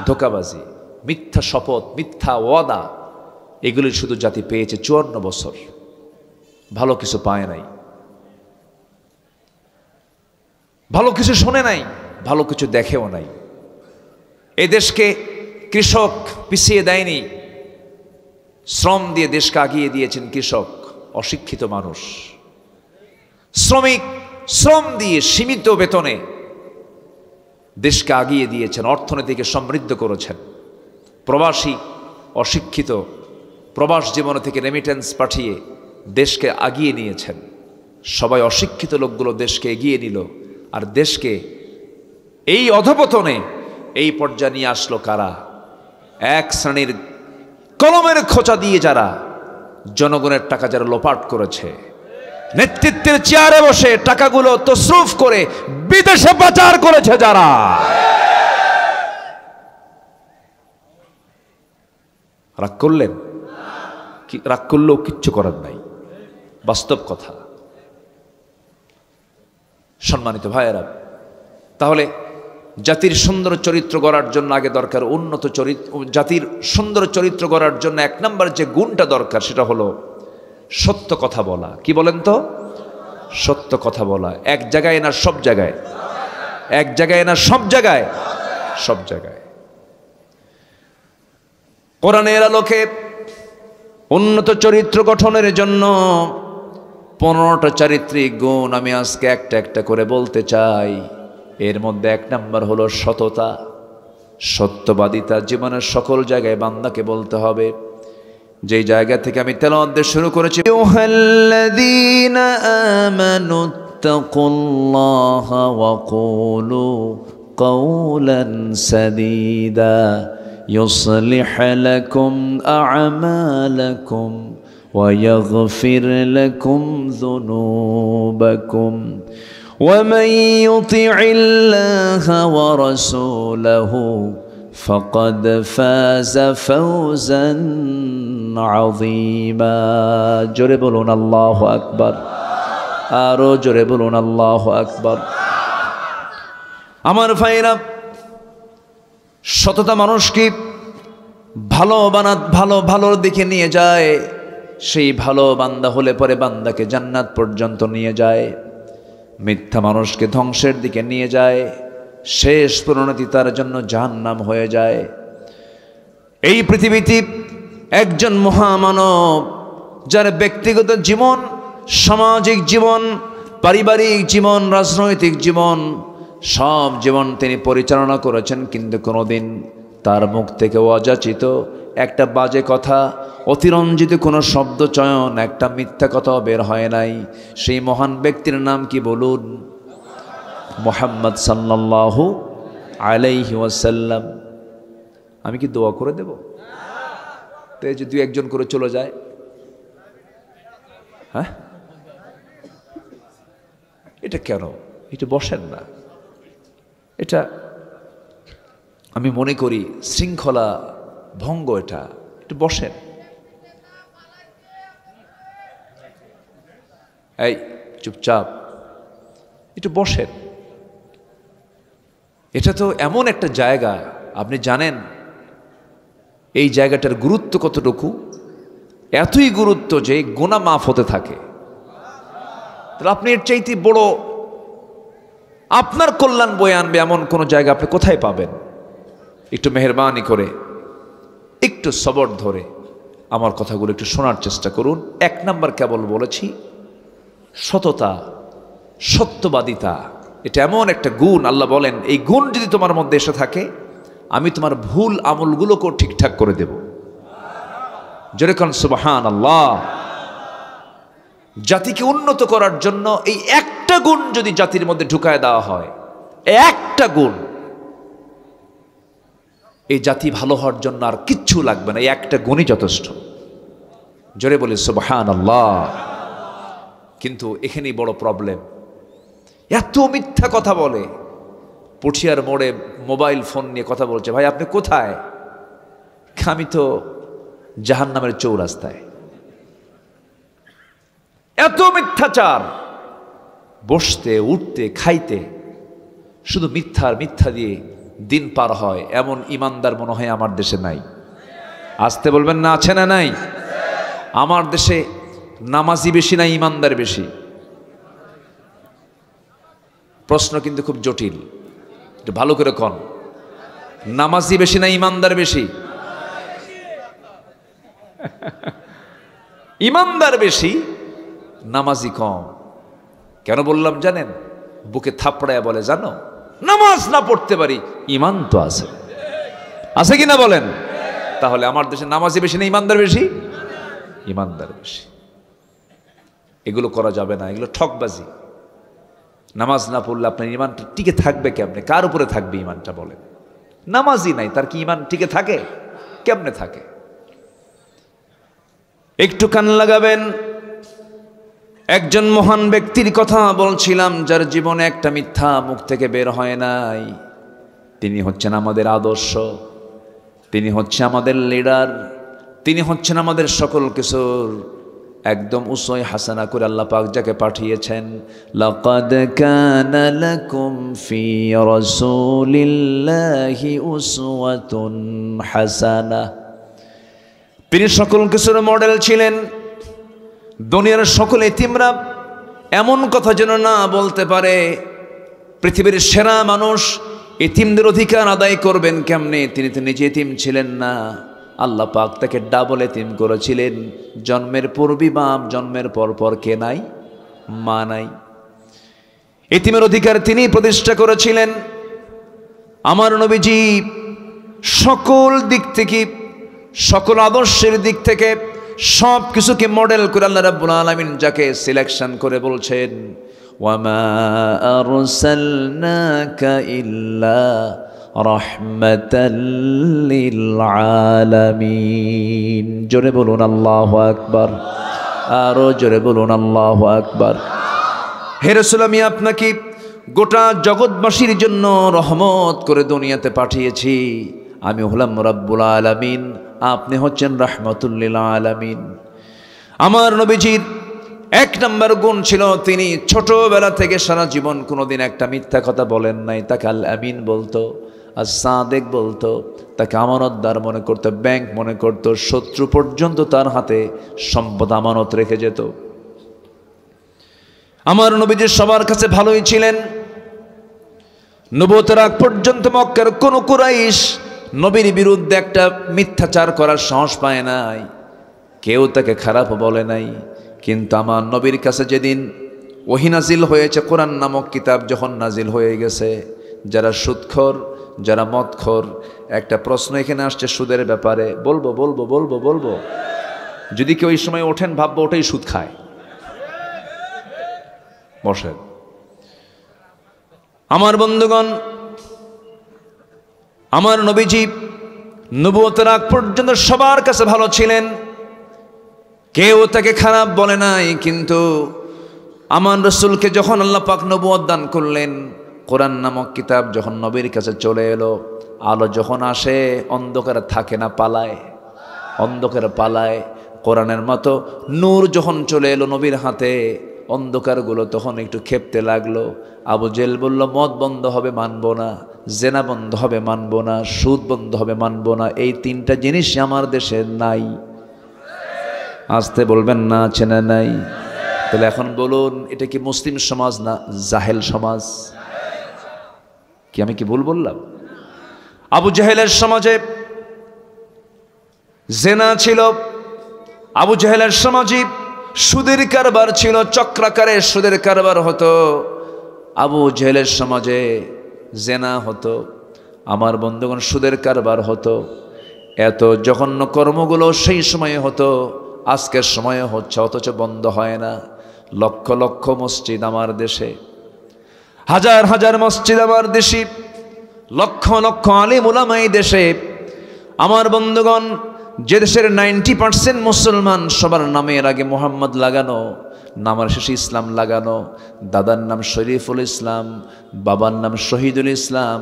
[SPEAKER 4] ধোঁকাবাজি, মিথ্যা শপথ, মিথ্যা ওয়াদা, এগুলি শুধু জাতি পেয়েছে 54 বছর, ভালো কিছু পায় নাই, ভালো কিছু শোনে নাই, ভালো কিছু দেখেও নাই। এই দেশকে কৃষক পিছিয়ে দেয়নি, শ্রম দিয়ে দেশকে আগিয়ে দিয়েছেন কৃষক, অশিক্ষিত মানুষ। শ্রমিক শ্রম দিয়ে সীমিত বেতনে দেশকে আগিয়ে দিয়েছেন, অর্থনীতিকে সমৃদ্ধ করেছেন। প্রবাসী অশিক্ষিত প্রবাস জীবন থেকে রেমিটেন্স পাঠিয়ে দেশকে আগিয়ে নিয়েছেন। সবাই অশিক্ষিত লোকগুলো দেশকে এগিয়ে নিল, আর দেশকে এই অধপতনে এই পর্যায়ে নিয়ে আসলো কারা? এক শ্রেণীর কলমের খোঁচা দিয়ে যারা জনগণের টাকা যারা লোপাট করেছে, নেতৃত্বের চেয়ারে বসে টাকাগুলো তসরুফ করে বিদেশে পাচার করেছে যারা। রাগ করলেন? রাগ করলেও কিচ্ছু করার নাই, বাস্তব কথা। সম্মানিত ভাইয়েরা, তাহলে জাতির সুন্দর চরিত্র গড়ার জন্য আগে দরকার উন্নত চরিত্র। জাতির সুন্দর চরিত্র গড়ার জন্য এক নম্বর যে গুণটা দরকার সেটা হলো সত্য কথা বলা। কি বলেন তো? সত্য কথা বলা। এক জায়গায় না সব জায়গায়? এক জায়গায় না সব জায়গায়? সব জায়গায়। কোরআনের আলোকে উন্নত চরিত্র গঠনের জন্য 15টা চারিত্রিক গুণ আমি আজকে একটা একটা করে বলতে চাই। এর মধ্যে এক নাম্বার হলো সততা, সত্যবাদিতা। জীবনের সকল জায়গায় বান্দাকে বলতে হবে। যেই জায়গা থেকে আমি তেলাওয়াত দিয়ে শুরু করেছি, আইয়ুহাল্লাযীনা আমানুত্তাকুল্লাহা ওয়া কুলু কাওলান সাদীদা ইউসলিহ লাকুম আ'মালাকুম ওয়া ইয়াগফির লাকুম যুনুবাকুম ومن يطع الله ورسوله فقد فاز فوزا عظيما জোরে বলুন আল্লাহু আকবার। আরো জোরে বলুন আল্লাহু আকবার। আমার ভাইরা, সততা মানুষকে ভালোর দিকে নিয়ে যায়। সেই ভালো বান্দা হলে পরে বান্দাকে জান্নাত পর্যন্ত নিয়ে যায়। মিথ্যা মানুষকে ধ্বংসের দিকে নিয়ে যায়। শেষ পরিণতি তার জন্য জাহান্নাম হয়ে যায়। এই পৃথিবীতে একজন মহামানব, যার ব্যক্তিগত জীবন, সামাজিক জীবন, পারিবারিক জীবন, রাজনৈতিক জীবন, সব জীবন তিনি পরিচালনা করেছেন, কিন্তু কোনোদিন তার মুখ থেকে অযাচিত একটা বাজে কথা, অতিরঞ্জিত কোনো শব্দ চয়ন, একটা মিথ্যা কথাও বের হয় নাই। সেই মহান ব্যক্তির নাম কি বলুন? মুহাম্মদ সাল্লাল্লাহু আলাইহি ওয়াসাল্লাম। আমি কি দোয়া করে দেব? তো এই যে 2-1 করে চলে যায়, হ্যাঁ, এটা কেন? এটা বসেন না। এটা আমি মনে করি শৃঙ্খলা ভঙ্গ। এটা একটু বসেন। এই চুপচাপ একটু বসেন। এটা তো এমন একটা জায়গা, আপনি জানেন এই জায়গাটার গুরুত্ব কতটুকু? এতই গুরুত্ব যে গুনাহ মাফ হতে থাকে। তাহলে আপনি এর চাইতে বড় আপনার কল্যাণ বয়ে আনবে এমন কোনো জায়গা আপনি কোথায় পাবেন? একটু মেহেরবানি করে, একটু সবর ধরে আমার কথাগুলো একটু শোনার চেষ্টা করুন। 1 নাম্বার কেবল বলেছি সততা, সত্যবাদিতা। এটা এমন একটা গুণ, আল্লাহ বলেন এই গুণ যদি তোমার মধ্যে এসে থাকে, আমি তোমার ভুল আমলগুলোকেও ঠিকঠাক করে দেব। যেরকম সুবহানাল্লাহ। জাতিকে উন্নত করার জন্য এই একটা গুণ যদি জাতির মধ্যে ঢুকায় দেওয়া হয়, একটা গুণ, এই জাতি ভালো হওয়ার জন্য আর কিচ্ছু লাগবে না। এই একটা গুণই যথেষ্ট। জোরে বলি সুবহানাল্লাহ। কিন্তু এখানেই বড় প্রবলেম। এত মিথ্যা কথা বলে। পুঠিয়ার মোড়ে মোবাইল ফোন নিয়ে কথা বলছে, ভাই আপনি কোথায়? আমি তো জাহান্নামের চৌরাস্তায়। এত মিথ্যাচার, বসতে উঠতে খাইতে শুধু মিথ্যা দিয়ে দিন পার হয়, এমন ইমানদার মনে হয় আমার দেশে নাই। আসতে বলবেন না, আছে না নাই? আমার দেশে নামাজি বেশি না ইমানদার বেশি? প্রশ্ন কিন্তু খুব জটিল, একটু ভালো করে কন। নামাজি বেশি না ইমানদার বেশি? ইমানদার বেশি, নামাজি কম। কেন বললাম জানেন? বুকে থাপড়ায় বলে, জানো নামাজ না পড়তে পারি, ইমান তো আছে। আছে কিনা বলেন? তাহলে আমার দেশে নামাজি বেশি না ইমানদার বেশি? ইমানদার বেশি। এগুলো করা যাবে না, এগুলো ঠকবাজি। নামাজ না পড়লে আপনার ইমানটা টিকে থাকবে কেমনে? কার উপরে থাকবে ইমানটা বলেন? নামাজি নাই, তার কি ইমান টিকে থাকে? কেমনে থাকে? একটু কান লাগাবেন। একজন মহান ব্যক্তির কথা বলছিলাম, যার জীবনে একটা মিথ্যা মুখ থেকে বের হয় নাই। তিনি হচ্ছেন আমাদের আদর্শ, তিনি হচ্ছে আমাদের লিডার, তিনি হচ্ছেন আমাদের সকল কিছুর একদম উসওয়া হাসানা করে আল্লাহ পাক যাকে পাঠিয়েছেন, লাকাদ কানা লাকুম ফি রাসূলিল্লাহি উসওয়াতুন হাসানাহ। তিনি সকল কিছুর মডেল ছিলেন। দুনিয়ার সকল এতিমরা এমন কথা যেন না বলতে পারে পৃথিবীর সেরা মানুষ এতিমদের অধিকার আদায় করবেন কেমনে, তিনি তো নিজে এতিম ছিলেন না। আল্লাহ পাক তাকে ডাবল এতিম করেছিলেন। জন্মের পূর্বে বাপ, জন্মের পর কে নাই? মা নাই। এতিমের অধিকার তিনি প্রতিষ্ঠা করেছিলেন। আমার নবীজি সকল দিক থেকে, সকল আদর্শের দিক থেকে সব কিছুকে মডেল করে আল্লাহ রাব্বুল আলামিন যাকে সিলেকশন করে বলছেন, ওয়ামা আরসালনাকা ইল্লা রাহমাতাল লিল আলামিন। জোরে বলুন আল্লাহু আকবার, আরো জোরে বলুন আল্লাহু আকবার। হে রাসূল, আমি আপনাকে গোটা জগৎবাসীর জন্য রহমত করে দুনিয়াতে পাঠিয়েছি। আমি হলাম রাব্বুল আলামিন, আপনি হচ্ছেন রাহমাতুল লিল আলামিন। আমার নবীজির এক নম্বর গুণ ছিল, তিনি ছোটবেলা থেকে সারা জীবন কোনোদিন একটা মিথ্যা কথা বলেন নাই। তাকে আল আমিন বলতো, আর সাদেক বলতো, তাকে আমানতদার মনে করতো, ব্যাংক মনে করতো। শত্রু পর্যন্ত তার হাতে সম্পদ আমানত রেখে যেত। আমার নবীজি সবার কাছে ভালোই ছিলেন। নবুয়তের আগ পর্যন্ত মক্কার কোন কুরাইশ নবীর বিরুদ্ধে একটা মিথ্যাচার করার সাহস পায় নাই, কেউ তাকে খারাপ বলে নাই। কিন্তু আমার নবীর কাছে যেদিন ওহী নাজিল হয়েছে, কোরআন নামক কিতাব যখন নাজিল হয়ে গেছে, যারা সুদখোর, যারা মদখোর, একটা প্রশ্ন এখানে আসছে সুদের ব্যাপারে, বলবো। যদি কেউ এই সময় ওঠেন ভাববো ওটাই সুদ খায়। বসেন। আমার বন্ধুগণ, আমার নবীজি নবুয়তের আগ পর্যন্ত সবার কাছে ভালো ছিলেন, কেউ তাকে খারাপ বলে নাই। কিন্তু আমার রাসূলকে যখন আল্লাহ পাক নবুয়ত দান করলেন, কোরআন নামক কিতাব যখন নবীর কাছে চলে এলো, আলো যখন আসে অন্ধকার থাকে না, পালায়, অন্ধকার পালায়। কোরআনের মতো নূর যখন চলে এলো নবীর হাতে, অন্ধকারগুলো তখন একটু খেপতে লাগলো। আবু জেল বলল, মদ বন্ধ হবে মানবো না, জেনা বন্ধ হবে মানবো না, সুদ বন্ধ হবে মানবো না। এই তিনটা জিনিস আমার দেশে নাই। আসতে বলবেন না, আছে না নাই? তাহলে এখন বলুন, এটা কি মুসলিম সমাজ না জাহেল সমাজ? কি আমি কি ভুল বললাম? আবু জাহেলের সমাজে জেনা ছিল, আবু জাহেলের সমাজে সুদের কারবার ছিল, চক্রাকারে সুদের কারবার হতো। আবু জাহেলের সমাজে জেনা হতো, আমার বন্ধুগণ সুদের কারবার হতো। এত জঘন্য কর্মগুলো সেই সময়ে হতো, আজকের সময়ে হচ্ছে, অথচ বন্ধ হয় না। লক্ষ লক্ষ মসজিদ আমার দেশে, হাজার হাজার মসজিদ আমার দেশে, লক্ষ লক্ষ আলিম উলামা এই দেশে। আমার বন্ধুগণ, যে দেশের 90% মুসলমান, সবার নামের আগে মোহাম্মদ লাগানো, নামের শেষে ইসলাম লাগানো। দাদার নাম শরীফুল ইসলাম, বাবার নাম শহীদুল ইসলাম,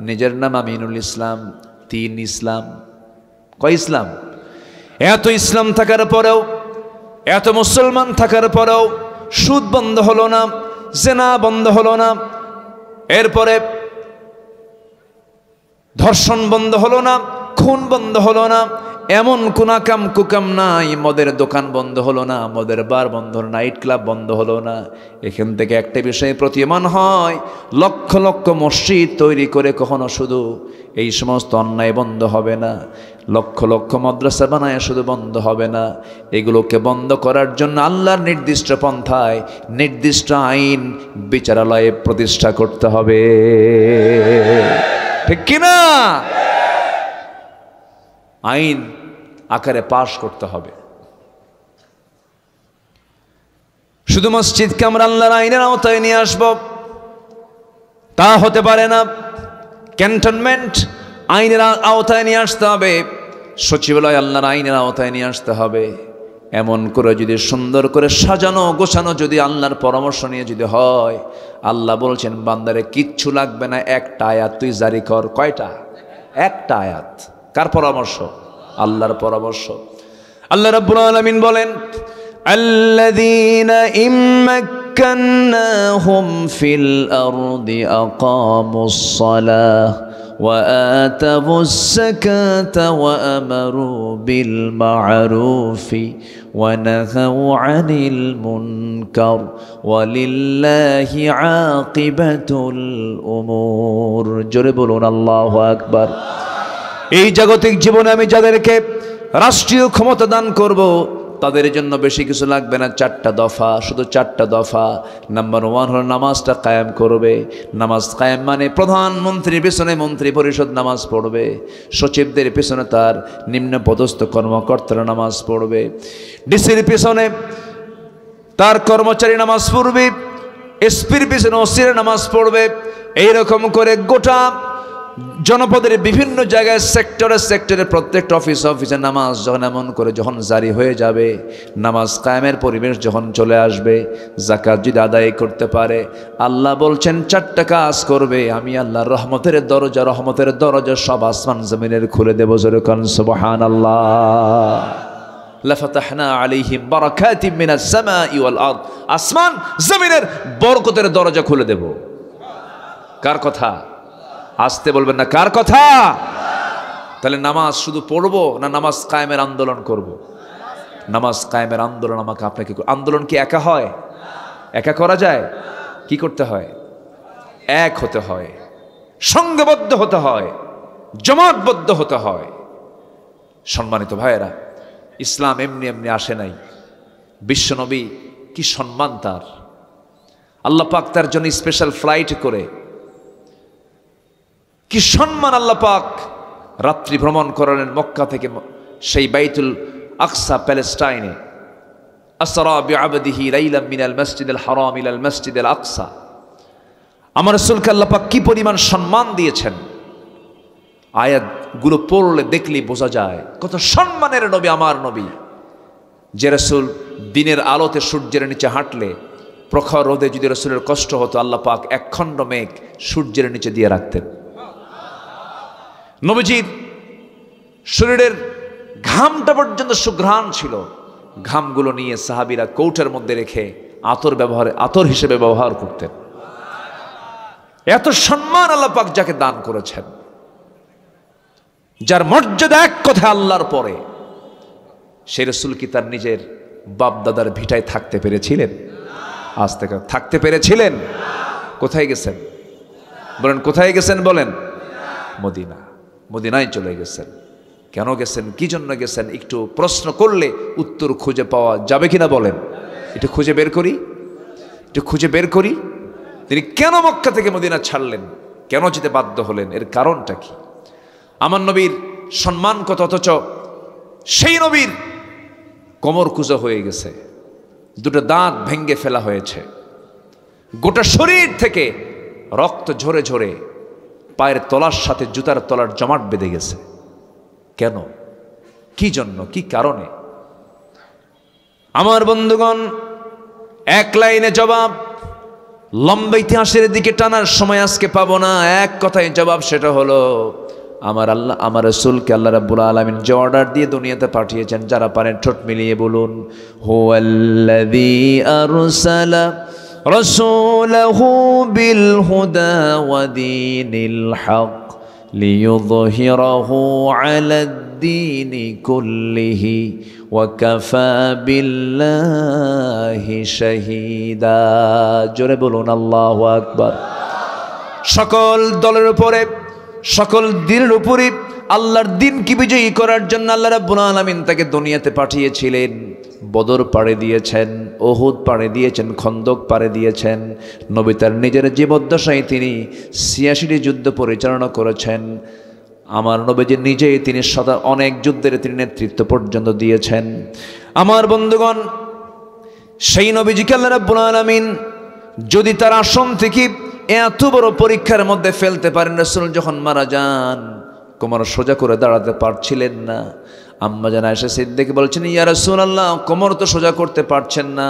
[SPEAKER 4] নিজের নাম আমিনুল ইসলাম। 3 ইসলাম। কয় ইসলাম? এত ইসলাম থাকার পরেও, এত মুসলমান থাকার পরেও সুদ বন্ধ হলো না, জেনা বন্ধ হলো না, এরপরে ধর্ষণ বন্ধ হলো না, খুন বন্ধ হলো না, এমন কোন কাম কুকাম নাই। মদের দোকান বন্ধ হলো না, মদের বার বন্ধ হলো, নাইট ক্লাব বন্ধ হলো না। এখান থেকে একটা বিষয় প্রতীয়মান হয়, লক্ষ লক্ষ মসজিদ তৈরি করে কখনো শুধু এই সমস্ত অন্যায় বন্ধ হবে না, লক্ষ লক্ষ মাদ্রাসা বানায় শুধু বন্ধ হবে না। এগুলোকে বন্ধ করার জন্য আল্লাহর নির্দিষ্ট পন্থায় নির্দিষ্ট আইন বিচারালয়ে প্রতিষ্ঠা করতে হবে, ঠিক কিনা? আইন আকারে পাশ করতে হবে। শুধু মসজিদকে আমরা আল্লাহর আইনের আওতায় নিয়ে আসব তা হতে পারে না। ক্যান্টনমেন্ট আইনের আওতায় নিয়ে আসতে হবে, সচিবালয় আল্লাহর আইনের আওতায় নিয়ে আসতে হবে। এমন করে যদি সুন্দর করে সাজানো গোছানো যদি আল্লাহর পরামর্শ নিয়ে যদি হয়, আল্লাহ বলছেন বান্দারে কিচ্ছু লাগবে না, একটা আয়াত তুই জারি কর। কয়টা? একটা আয়াত। কার পরামর্শ? আল্লাহর পরামর্শ। আল্লাহ রাব্বুল আলামিন বলেন,
[SPEAKER 3] الذين إن مكناهم في الأرض أقاموا الصلاة وآتوا الزكاة وأمروا بالمعروف ونهوا عن المنكر ولله عاقبة الأمور জোরে বলুন আল্লাহু আকবার। এই জাগতিক জীবনে আমি যাদেরকে রাষ্ট্রীয় ক্ষমতা দান করব তাদের জন্য বেশি কিছু লাগবে না, 4টা দফা, শুধু 4টা দফা। নাম্বার 1 হলো নামাজটা কায়েম করবে। নামাজ কায়েম মানে প্রধানমন্ত্রীর পেছনে মন্ত্রী পরিষদ নামাজ পড়বে, সচিবদের পেছনে তার নিম্ন পদস্থ কর্মকর্তারা নামাজ পড়বে, ডিসির পেছনে তার কর্মচারী নামাজ পড়বে, এসপির পেছনে ওসিরা নামাজ পড়বে। এইরকম করে গোটা জনপদের বিভিন্ন জায়গায় সেক্টরে প্রত্যেকটা অফিসে নামাজ যখন এমন করে যখন জারি হয়ে যাবে, নামাজ কায়েমের পরিবেশ যখন চলে আসবে, যাকাত যদি আদায় করতে পারে, আল্লাহ বলছেন 4টা কাজ করবে, আমি আল্লাহর রহমতের দরজা সব আসমান জমিনের খুলে দেব। জোরে কোন সুবহানাল্লাহ। লাফাতাহনা আলাইহিম বারাকাতিম মিনাস সামাই ওয়াল আরদ, আসমান জমিনের বরকতের দরজা খুলে দেব। কার কথা? আসতে বলবেন না, কার কথা? তাহলে নামাজ শুধু পড়বো না নামাজ কায়েমের আন্দোলন করব? নামাজ কায়েমের আন্দোলন আমাকে আপনাকে, আন্দোলন কি একা হয়? একা করা যায়? কি করতে হয়? এক হতে হয়, সংঘবদ্ধ হতে হয়, জমাতবদ্ধ হতে হয়। সম্মানিত ভাইয়েরা, ইসলাম এমনি এমনি আসে নাই। বিশ্বনবী কি সম্মান তার! আল্লাহ পাক তার জন্য স্পেশাল ফ্লাইট করে কি সম্মান আল্লাহ পাক রাত্রি ভ্রমণ করালেন মক্কা থেকে সেই বাইতুল আকসা প্যালেস্টাইনে। আসরা বিআবদিহি লাইলাম মিনাল মসজিদিল হারাম ইলাল মসজিদিল আকসা। আমার রাসূলকে আল্লাহ পাক কি পরিমাণ সম্মান দিয়েছেন, আয়াতগুলো পড়লে দেখলেই বোঝা যায় কত সম্মানের নবী আমার নবী। যে রাসূল দিনের আলোতে সূর্যের নিচে হাঁটলে প্রখর রোদে যদি রাসূলের কষ্ট হতো, আল্লাহ পাক একখণ্ড মেঘ সূর্যের নিচে দিয়ে রাখতেন। নবীজির শরীরের ঘামটা পর্যন্ত সুঘ্রাণ ছিল, ঘামগুলো নিয়ে সাহাবীরা কৌটার মধ্যে রেখে আতর হিসেবে ব্যবহার করতেন। এত সম্মান আল্লাহ পাক যাকে দান করেছেন, যার মর্যাদা এক কথা আল্লাহর পরে, সেই রাসূল কি তার নিজের বাপ দাদার ভিটায় থাকতে পেরেছিলেন? আজ থেকে থাকতে পেরেছিলেন? কোথায় গেছেন বলেন? কোথায় গেছেন বলেন? মদিনায় চলে গেছেন। কেন গেছেন, কি জন্য গেছেন, একটু প্রশ্ন করলে উত্তর খুঁজে পাওয়া যাবে কিনা বলেন? একটু খুঁজে বের করি। তিনি কেন মক্কা থেকে মদিনা ছাড়লেন, কেন যেতে বাধ্য হলেন, এর কারণটা কি? আমার নবীর সম্মান কত, অথচ সেই নবীর কোমর কুঁজো হয়ে গেছে, 2টা দাঁত ভেঙে ফেলা হয়েছে, গোটা শরীর থেকে রক্ত ঝরে ঝরে পায়ের তলার সাথে জুতার তলার জমাট বেঁধে গেছে। কেন, কি জন্য, কি কারণে? আমার বন্ধুগণ, এক লাইনে জবাব, লম্বা ইতিহাসের দিকে টানার সময় আজকে পাবো না। এক কথায় জবাব, সেটা হলো আমার রাসূলকে আল্লাহ রাব্বুল আলামিন যে অর্ডার দিয়ে দুনিয়াতে পাঠিয়েছেন, যারা পারেন ঠোঁট মিলিয়ে বলুন, হুয়াল্লাযী আরসালা রাসূলাহু বিল হুদা ওয়া দীনিল হক লিইয়ুযহিরাহু আলাদ-দীনি কুল্লিহি ওয়া কাফা বিল্লাহি শাহীদা। জোরে বলুন আল্লাহু আকবার। সকল দলের উপরে, সকল দিনের উপরে আল্লাহর দিনকে বিজয়ী করার জন্য আল্লাহ রাব্বুল আলামিন তাকে দুনিয়াতে পাঠিয়েছিলেন। বদর পাড়ে দিয়েছেন, উহুদ পাড়ে দিয়েছেন, খন্দক পাড়ে দিয়েছেন। নবী তার নিজের জীবদ্দশায় তিনি ৮৬টি যুদ্ধ পরিচালনা করেছেন। আমার নবীজি নিজেই তিনি অনেক যুদ্ধের তিনি নেতৃত্ব পর্যন্ত দিয়েছেন। আমার বন্ধুগণ, সেই নবীজিকে আল্লাহ রাব্বুল আলামিন যদি তার আসন থেকে এত বড় পরীক্ষার মধ্যে ফেলতে পারেন, রাসূল যখন মারা যান কোমর সোজা করে দাঁড়াতে পারছিলেন না। আম্মা জান আয়েশা সিদ্দিকা বলছেন, ইয়া রাসূলুল্লাহ, কোমর তো সোজা করতে পারছেন না।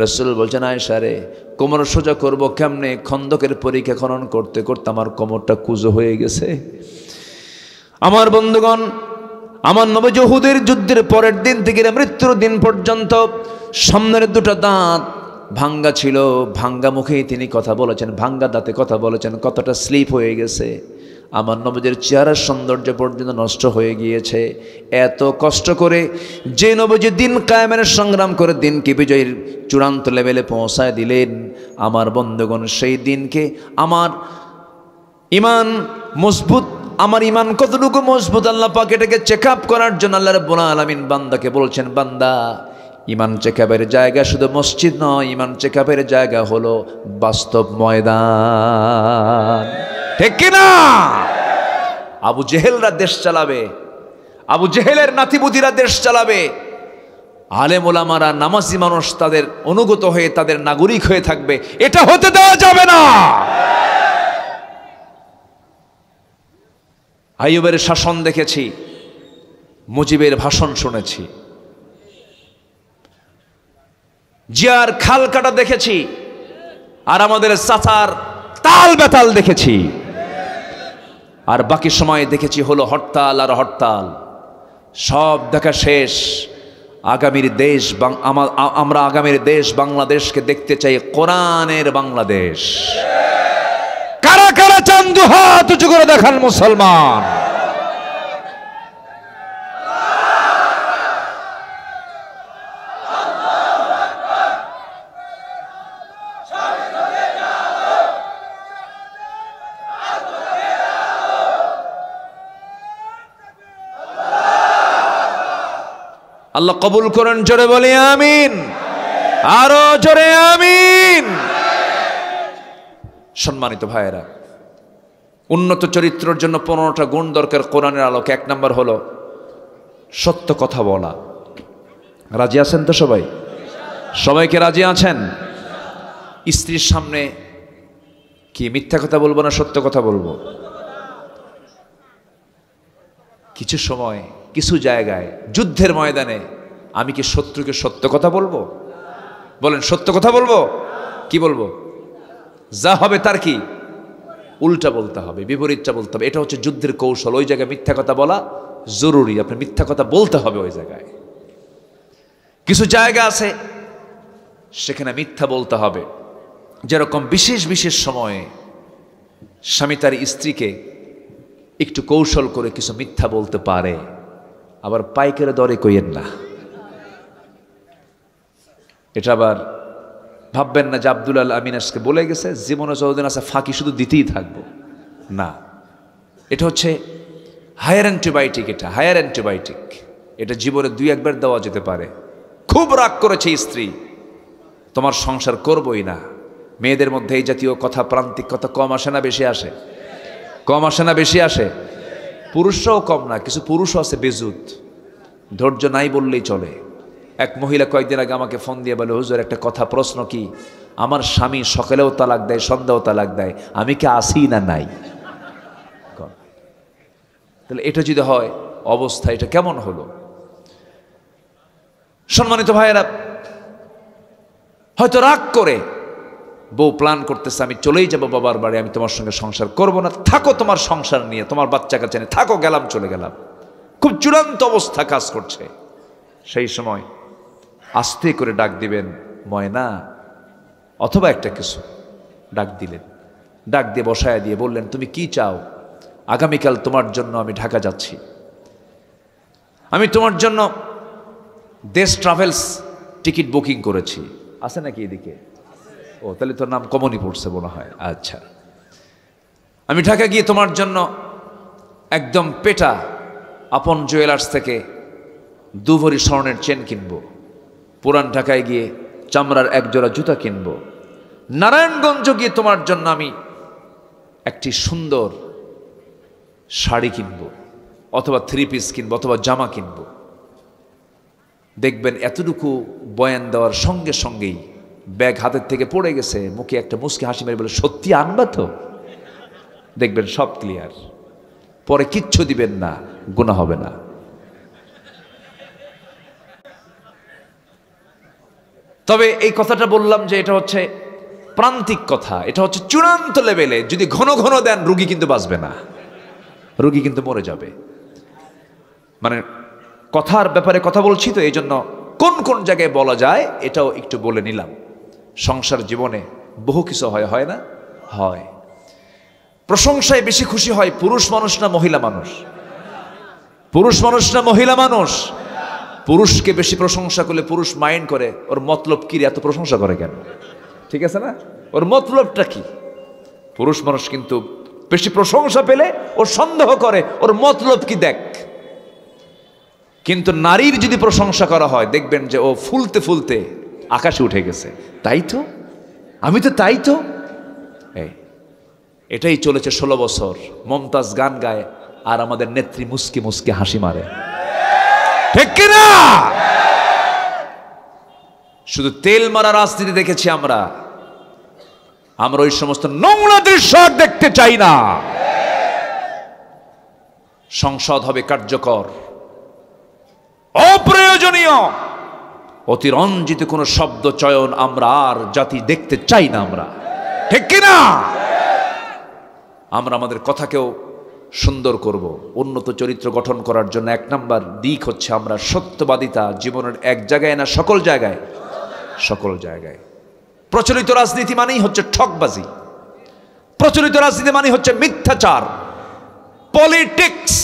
[SPEAKER 3] রাসূল বলছেন, আয়েশা রে, কোমর সোজা করব কেমনে? খন্দকের পরীক্ষা খনন করতে করতে আমার কোমরটা কুঁজো হয়ে গেছে। আমার বন্ধুগণ,
[SPEAKER 4] আমার নবী উহুদের যুদ্ধের পরের দিন থেকে মৃত্যুর দিন পর্যন্ত সামনের দুটো দাঁত ভাঙ্গা ছিল, ভাঙ্গা মুখেই তিনি কথা বলেছেন, ভাঙ্গা দাঁতে কথা বলেছেন, কতটা স্লিপ হয়ে গেছে, আমার নবীদের চেহারার সৌন্দর্য পর্যন্ত নষ্ট হয়ে গিয়েছে। এত কষ্ট করে যে নবী দিন কায়েমের সংগ্রাম করে দিনকে বিজয়ের চূড়ান্ত লেভেলে পৌঁছায় দিলেন, আমার বন্ধুগণ সেই দিনকে আমার ইমান মজবুত, আমার ইমান কতটুকু মজবুত আল্লাহ পাক এটাকে চেক আপ করার জন্য আল্লাহ রাব্বুল আলামিন বান্দাকে বলছেন, বান্দা ইমান চেকআপের জায়গা শুধু মসজিদ নয়, ইমান চেকআপের জায়গা হলো বাস্তব ময়দান। ঠিক কিনা? আবু জেহেলরা দেশ চালাবে, আবু জেহেলের নাতিপুতিরা দেশ চালাবে, আলেম ওলামারা নামাজি মানুষ তাদের অনুগত হয়ে তাদের নাগরিক হয়ে থাকবে, এটা হতে দেওয়া যাবে না। আইয়ুবের শাসন দেখেছি, মুজিবের ভাষণ শুনেছি, জিয়ার খাল কাটা দেখেছি, আর আমাদের চাচার তাল বেতাল দেখেছি, আর বাকি সময় দেখেছি হলো হরতাল আর হরতাল। সব দেখা শেষ। আগামীর দেশ আমরা আগামীর দেশ বাংলাদেশকে দেখতে চাই কোরআনের বাংলাদেশ। কারা কারা চান দুহাত উঁচু করে দেখান মুসলমান। আল্লাহ কবুল করেন, জোরে বলি আমিন, আরো জোরে আমিন। সম্মানিত ভাইয়েরা, উন্নত চরিত্রের জন্য 15টা গুণ দরকার কোরআনের আলোকে। 1 নম্বর হলো সত্য কথা বলা। রাজি আছেন তো সবাই? সবাইকে রাজি আছেন? স্ত্রীর সামনে কি মিথ্যা কথা বলবো না সত্য কথা বলবো? কিছু সময় কিছু জায়গায় যুদ্ধের ময়দানে আমি কি শত্রুকে সত্য কথা বলবো? বলেন, সত্য কথা বলবো? কি বলবো? যা হবে তার কি উল্টা বলতে হবে, বিপরীতটা বলতে হবে। এটা হচ্ছে যুদ্ধের কৌশল। ওই জায়গায় মিথ্যা কথা বলা জরুরি, আপনি মিথ্যা কথা বলতে হবে ওই জায়গায়। কিছু জায়গা আছে সেখানে মিথ্যা বলতে হবে। যেরকম বিশেষ বিশেষ সময়ে স্বামী তার স্ত্রীকে একটু কৌশল করে কিছু মিথ্যা বলতে পারে, আবার পাইকারি দরে কইয়েন না। এটা আবার ভাববেন না যে আব্দুল আল আমিন আজকে বলে গেছে জীবনে যতদিন আছে ফাঁকি শুধু দিতেই থাকবো, না। এটা হচ্ছে হায়ার অ্যান্টিবায়োটিক। এটা হায়ার অ্যান্টিবায়োটিক। এটা জীবনে 2-1 বার দেওয়া যেতে পারে। খুব রাগ করেছে স্ত্রী, তোমার সংসার করবই না। মেয়েদের মধ্যে এই জাতীয় কথা, প্রান্তিক কথা কম আসে না বেশি আসে? কম আসে না বেশি আসে? পুরুষরাও কম না, কিছু পুরুষও আছে বেজুত, ধৈর্য নাই বললেই চলে। এক মহিলা কয়েকদিন আগে আমাকে ফোন দিয়ে বলে, হুজুর একটা কথা, প্রশ্ন কি, আমার স্বামী সকালেও তালাক দেয়, সন্ধ্যাও তালাক দেয়, আমি কি আসি না নাই? তাহলে এটা যদি হয় অবস্থা এটা কেমন হলো? সম্মানিত ভাইয়েরা, হয়তো রাগ করে বউ প্ল্যান করতেছে আমি চলেই যাব বাবার বাড়ি, আমি তোমার সঙ্গে সংসার করব না, থাকো তোমার সংসার নিয়ে, তোমার বাচ্চা কাচ্চা নিয়ে থাকো, গেলাম চলে গেলাম। খুব চূড়ান্ত অবস্থা কাজ করছে। সেই সময় আস্তে করে ডাক দিবেন, ময়না, অথবা একটা কিছু ডাক দিলেন, ডাক দিয়ে বসায় দিয়ে বললেন, তুমি কি চাও? আগামীকাল তোমার জন্য আমি ঢাকা যাচ্ছি, আমি তোমার জন্য দেশ ট্রাভেলস টিকিট বুকিং করেছি। আছে নাকি এদিকে? ও, তাহলে তোর নাম কমনই পড়ছে মনে হয়। আচ্ছা, আমি ঢাকা গিয়ে তোমার জন্য একদম পেটা আপন জুয়েলার্স থেকে 2 ভরি স্বর্ণের চেন কিনবো, পুরান ঢাকায় গিয়ে চামড়ার 1 জোড়া জুতা কিনবো, নারায়ণগঞ্জ গিয়ে তোমার জন্য আমি একটি সুন্দর শাড়ি কিনবো, অথবা 3 পিস কিনবো, অথবা জামা কিনবো। দেখবেন এতটুকু বয়ান দেওয়ার সঙ্গে সঙ্গেই ব্যাগ হাতের থেকে পড়ে গেছে, মুখে একটা মুচকি হাসি মেরে বলে, সত্যি আনবা তো? দেখবেন সব ক্লিয়ার। পরে কিচ্ছু দিবেন না, গুনাহ হবে না। তবে এই কথাটা বললাম যে এটা হচ্ছে প্রান্তিক কথা, এটা হচ্ছে চূড়ান্ত লেভেলে। যদি ঘন ঘন দেন রুগী কিন্তু বাঁচবে না, রুগী কিন্তু মরে যাবে। মানে কথার ব্যাপারে কথা বলছি তো, এই জন্য কোন কোন জায়গায় বলা যায় এটাও একটু বলে নিলাম। সংসার জীবনে বহু কিছু হয় না? হয়। প্রশংসায় বেশি খুশি হয় পুরুষ মানুষ না মহিলা মানুষ? পুরুষ মানুষ না মহিলা মানুষ? পুরুষকে বেশি প্রশংসা করলে পুরুষ মাইন্ড করে, ওর মতলব কি রে, এত প্রশংসা করে কেন? ঠিক আছে না? ওর মতলবটা কি? পুরুষ মানুষ কিন্তু বেশি প্রশংসা পেলে ওর সন্দেহ করে, ওর মতলব কি দেখ। কিন্তু নারীর যদি প্রশংসা করা হয় দেখবেন যে ও ফুলতে ফুলতে আকাশে উঠে গেছে। তাই তো, আমি তো তাই তো। এটাই চলেছে 16 বছর। মমতাজ গান গায় আর আমাদের নেত্রী মুস্কি মুস্কি হাসি মারে, ঠিক কিনা? শুধু তেল মারা রাজনীতি দেখেছি আমরা ওই সমস্ত নোংরা দৃশ্য দেখতে চাই না। সংসদ হবে কার্যকর, অপ্রয়োজনীয় অতিরঞ্জিত কোনো শব্দ চয়ন আমরা আর জাতি দেখতে চাই না আমরা, ঠিক কিনা? আমরা আমাদের কথাকেও সুন্দর করব। উন্নত চরিত্র গঠন করার জন্য 1 নাম্বার দিক হচ্ছে আমরা সত্যবাদিতা জীবনের এক জায়গায় না সকল জায়গায়, সকল জায়গায়। প্রচলিত রাজনীতি মানেই হচ্ছে ঠকবাজি, প্রচলিত রাজনীতি মানে হচ্ছে মিথ্যাচার, পলিটিক্স।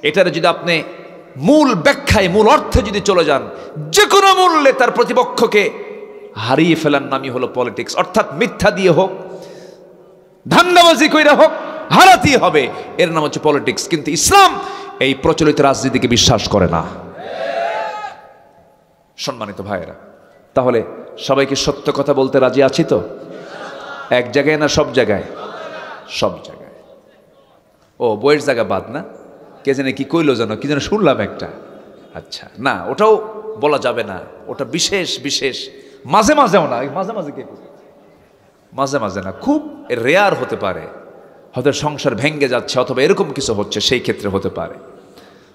[SPEAKER 4] এটার যদি আপনি মূল ব্যাখ্যায় মূল অর্থে যদি চলে যান, যে কোনো মূল্যে তার প্রতিপক্ষকে হারিয়ে ফেলার নামই হলো পলিটিক্স। অর্থাৎ মিথ্যা দিয়ে হোক, ধান্দাবাজি কইরা হোক, হারাতেই হবে, এর নাম হচ্ছে পলিটিক্স। কিন্তু ইসলাম এই প্রচলিত রাজনীতিকে বিশ্বাস করে না। সম্মানিত ভাইয়েরা, তাহলে সবাইকে সত্য কথা বলতে রাজি আছি তো? এক জায়গায় না সব জায়গায়? সব জায়গায়। ও বইয়ের জায়গা বাদ না? কে জানে কি কইলো জানো, কি যেন শুনলাম একটা। আচ্ছা, না ওটাও বলা যাবে না, ওটা বিশেষ বিশেষ, মাঝে মাঝেও না। মাঝে মাঝে কে, মাঝে মাঝে না, খুব রেয়ার হতে পারে। হয়তো সংসার ভেঙ্গে যাচ্ছে অথবা এরকম কিছু হচ্ছে, সেই ক্ষেত্রে হতে পারে।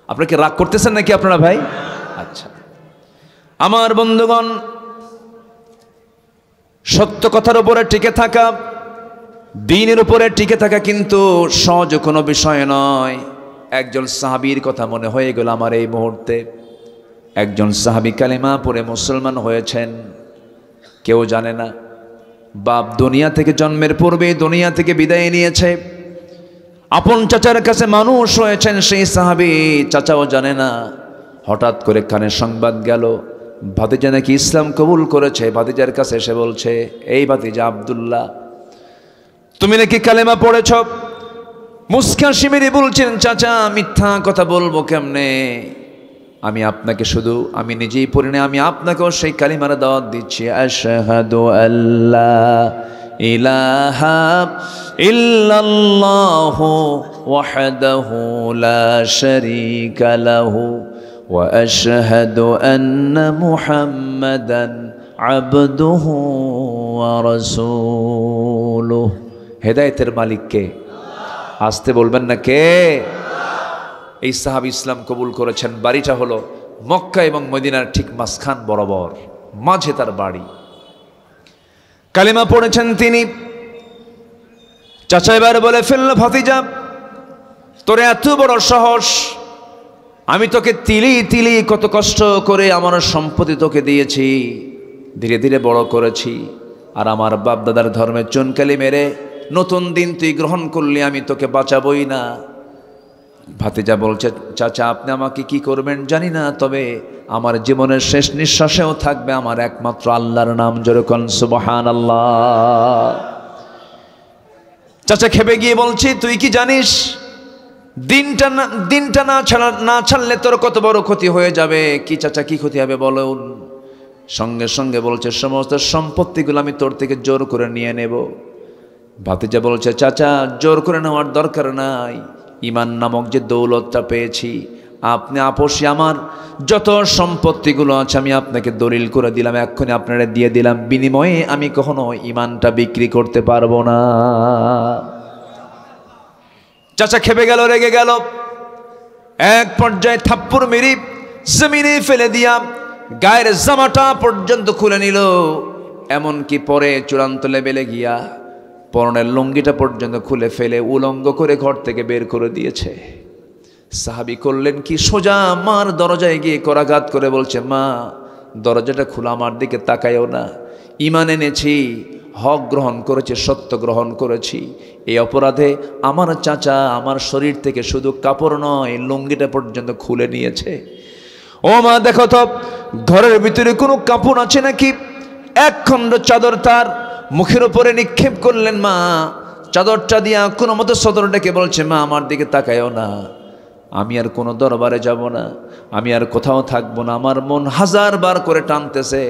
[SPEAKER 4] আপনারা কি রাগ করতেছেন নাকি আপনারা ভাই? আচ্ছা আমার বন্ধুগণ, সত্য কথার উপরে টিকে থাকা, দ্বীনের উপরে টিকে থাকা কিন্তু সহজ কোনো বিষয় নয়। একজন সাহাবীর কথা মনে হয়ে গেল আমার এই মুহূর্তে। একজন সাহাবী কালেমা পড়ে মুসলমান হয়েছেন, কেউ জানে না। বাপ দুনিয়া থেকে জন্মের পূর্বে দুনিয়া থেকে বিদায় নিয়েছে। আপন চাচার কাছে মানুষ হয়েছেন সেই সাহাবী, চাচাও জানে না। হঠাৎ করে কানে সংবাদ গেল ভাতিজা নাকি ইসলাম কবুল করেছে। ভাতিজার কাছে এসে বলছে, এই ভাতিজা আব্দুল্লাহ, তুমি নাকি কালেমা পড়েছ? মুস্কান শিমিরি বলছেন, চাচা মিথ্যা কথা বলবো কেমনে? আমি আপনাকে শুধু, আমি নিজেই পড়ি না, আমি আপনাকেও সেই কালিমার দাওয়াত দিচ্ছি। আশহাদু আল্লা ইলাহা ইল্লাল্লাহু ওয়াহদাহু লা শারীকা লাহু ওয়া আশহাদু আন্না মুহাম্মাদান আবদুহু ওয়া রাসূলুহু। হেদায়েতের মালিক কে? আসতে বলবেন না কে? এই সাহাবী ইসলাম কবুল করেছেন। বাড়িটা হলো মক্কা এবং মদিনার ঠিক মাঝখান বরাবর, মাঝে তার বাড়ি। কালেমা পড়েছেন তিনি। চাচা এবার বলে ফেলল, ভাতিজা তোর এত বড় সাহস, আমি তোকে তিলি তিলি কত কষ্ট করে আমার সম্পত্তি তোকে দিয়েছি, ধীরে ধীরে বড় করেছি, আর আমার বাপ দাদার ধর্মে চুনকালি মেরে নতুন দিন তুই গ্রহণ করলি, আমি তোকে বাঁচাবই না। ভাতিজা বলছে, চাচা আপনি আমাকে কি করবেন জানি না, তবে আমার জীবনের শেষ নিঃশ্বাসেও থাকবে আমার একমাত্র আল্লাহর নাম। যেরকম সুবহানাল্লাহ। চাচা খেপে গিয়ে বলছি, তুই কি জানিস দিনটা না ছাড়লে তোর কত বড় ক্ষতি হয়ে যাবে? কি চাচা, কি ক্ষতি হবে বলুন? সঙ্গে সঙ্গে বলছে, সমস্ত সম্পত্তিগুলো আমি তোর থেকে জোর করে নিয়ে নেব। ভাতিজা বলছে, চাচা জোর করে নেওয়ার দরকার নাই, ঈমান নামক যে দৌলতটা পেয়েছি, আপনি আপোষে আমার যত সম্পত্তিগুলো আছে আমি আপনাকে দলিল করে দিলাম, এক্ষুনি আপনারা দিয়ে দিলাম, বিনিময়ে আমি কখনো ঈমানটা বিক্রি করতে পারবো না। চাচা খেপে গেল, রেগে গেল। এক পর্যায়ে থাপ্পড় মেরে জমিনে ফেলে দিয়া গায়ের জামাটা পর্যন্ত খুলে নিল, এমনকি পরে চূড়ান্ত লেভেলে গিয়া পরনের লুঙ্গিটা পর্যন্ত খুলে ফেলে উলঙ্গ করে ঘর থেকে বের করে দিয়েছে। সাহাবী করলেন কি, সোজা মার দরজায় গিয়ে করাঘাত করে বলছে, মা দরজাটা খোলা, আমার দিকে তাকায়ও না। ঈমান এনেছি, হক গ্রহণ করেছি, সত্য গ্রহণ করেছি, এই অপরাধে আমার চাচা আমার শরীর থেকে শুধু কাপড় নয় লুঙ্গিটা পর্যন্ত খুলে নিয়েছে। ও মা দেখো তো ঘরের ভিতরে কোনো কাপড় আছে নাকি? এক খণ্ড চাদর তার মুখের উপরে নিক্ষেপ করলেন। মা চাদরটা দিয়া কোনো মতো সদর ডেকে বলছে, মা আমার দিকে তাকায়ও না, আমি আর কোনো দরবারে যাব না, আমি আর কোথাও থাকবো না। আমার মন হাজার বার করে টানতেছে,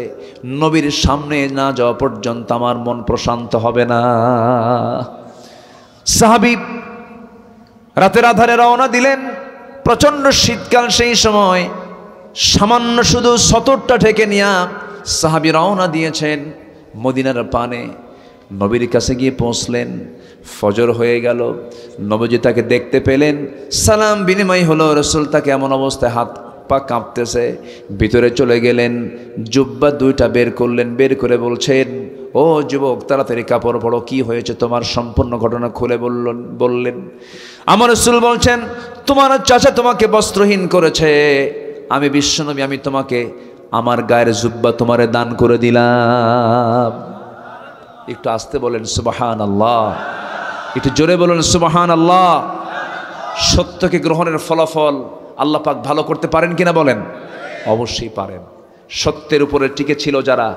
[SPEAKER 4] নবীর সামনে না যাওয়া পর্যন্ত আমার মন প্রশান্ত হবে না। সাহাবী রাতের আধারে রওনা দিলেন। প্রচণ্ড শীতকাল সেই সময়, সামান্য শুধু সতরটা ঢেকে নিয়া সাহাবী রওনা দিয়েছেন মদিনার পানে। নবীর কাছে গিয়ে পৌঁছলেন, ফজর হয়ে গেল। নবীজি তাকে দেখতে পেলেন, সালাম বিনিময় হলো। রসুল তাকে এমন অবস্থায় হাত পা কাঁপতেছে, ভিতরে চলে গেলেন, জুব্বা দুইটা বের করলেন, বের করে বলছেন, ও যুবক তাড়াতাড়ি কাপড় পরো, কি হয়েছে তোমার? সম্পূর্ণ ঘটনা খুলে বললেন। আমার রসুল বলছেন, তোমার চাচা তোমাকে বস্ত্রহীন করেছে, আমি বিশ্বনবী, আমি তোমাকে আমার গায়ের জুব্বা তোমারে দান করে দিলাম। একটু আস্তে বলেন সুবহানাল্লাহ, একটু জোরে বলেন সুবহানাল্লাহ। সত্যকে গ্রহণের ফলাফল আল্লাহ পাক ভালো করতে পারেন কিনা বলেন? অবশ্যই পারেন। সত্যের উপরে টিকে ছিল যারা,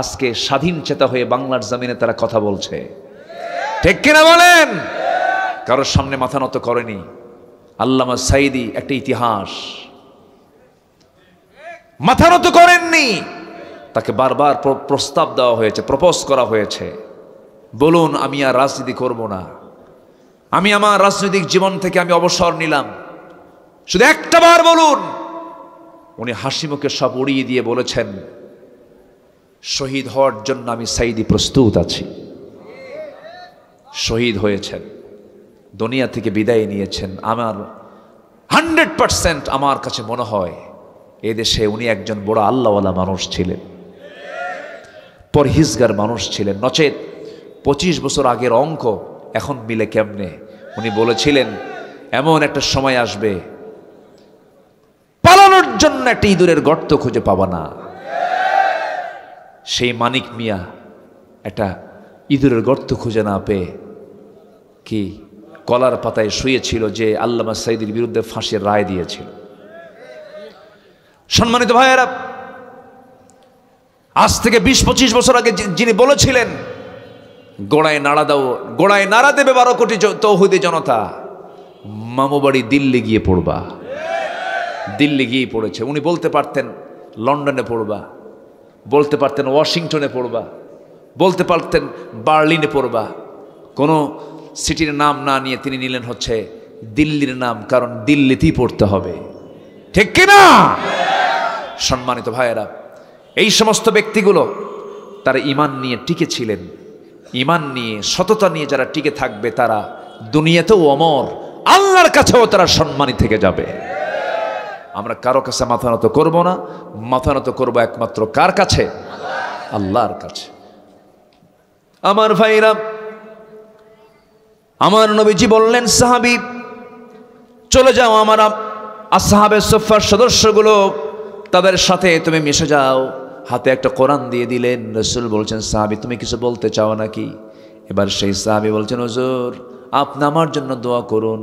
[SPEAKER 4] আজকে স্বাধীন চেতা হয়ে বাংলার জমিনে তারা কথা বলছে, ঠিক কিনা বলেন? কারোর সামনে মাথা নত করেনি। আল্লামা সাঈদী একটা ইতিহাস, মাথা নত করেননি। তাকে বারবার প্রস্তাব দেওয়া হয়েছে, প্রপোজ করা হয়েছে, বলুন আমি আর রাজনীতি করব না, আমি আমার রাজনৈতিক জীবন থেকে আমি অবসর নিলাম, শুধু একটা বার বলুন। উনি হাসি মুখে সব উড়িয়ে দিয়ে বলেছেন, শহীদ হওয়ার জন্য আমি সাঈদী প্রস্তুত আছি। শহীদ হয়েছেন, দুনিয়া থেকে বিদায় নিয়েছেন। আমার 100% আমার কাছে মনে হয় এদেশে উনি একজন বড় আল্লাহওয়ালা মানুষ ছিলেন, পরহেজগার মানুষ ছিলেন। নচেত 25 বছর আগের অঙ্ক এখন মিলে কেমনে? উনি বলেছিলেন, এমন একটা সময় আসবে পালানোর জন্য একটা ইঁদুরের গর্ত খুঁজে পাবা না। সেই মানিক মিয়া একটা ইঁদুরের গর্ত খুঁজে না পেয়ে কি কলার পাতায় শুয়েছিল, যে আল্লামা সাঈদীর বিরুদ্ধে ফাঁসির রায় দিয়েছিল। সম্মানিত ভাইয়েরা, আজ থেকে 20-25 বছর আগে যিনি বলেছিলেন, গোড়ায় নাড়া দাও, গোড়ায় নাড়া দেবে 12 কোটি তৌহিদি জনতা, মামু বাড়ি দিল্লি গিয়ে পড়বা। দিল্লি গিয়ে পড়েছে। উনি বলতে পারতেন লন্ডনে পড়বা, বলতে পারতেন ওয়াশিংটনে পড়বা, বলতে পারতেন বার্লিনে পড়বা। কোনো সিটির নাম না নিয়ে তিনি নিলেন হচ্ছে দিল্লির নাম, কারণ দিল্লিতেই পড়তে হবে, ঠিক কিনা? সম্মানিত ভাইয়েরা, এই সমস্ত ব্যক্তিগুলো তারা ঈমান নিয়ে টিকে ছিলেন। ঈমান নিয়ে, সততা নিয়ে যারা টিকে থাকবে তারা দুনিয়াতেও অমর, আল্লাহর কাছেও তারা সম্মানী থেকে যাবে। আমরা কারো কাছে মাথা নত করবো না, মাথা নত করবো একমাত্র কার কাছে? আল্লাহর কাছে। আমার ভাইরা, আমার নবীজি বললেন, সাহাবী চলে যাও, আমার আসহাবে সুফফার সদস্যগুলো, তাদের সাথে তুমি মিশে যাও। হাতে একটা কোরআন দিয়ে দিলেন। রাসূল বলছেন, সাহাবী তুমি কিছু বলতে চাও নাকি? এবার সেই সাহাবী বলছেন, হুজুর আপনি আমার জন্য দোয়া করুন,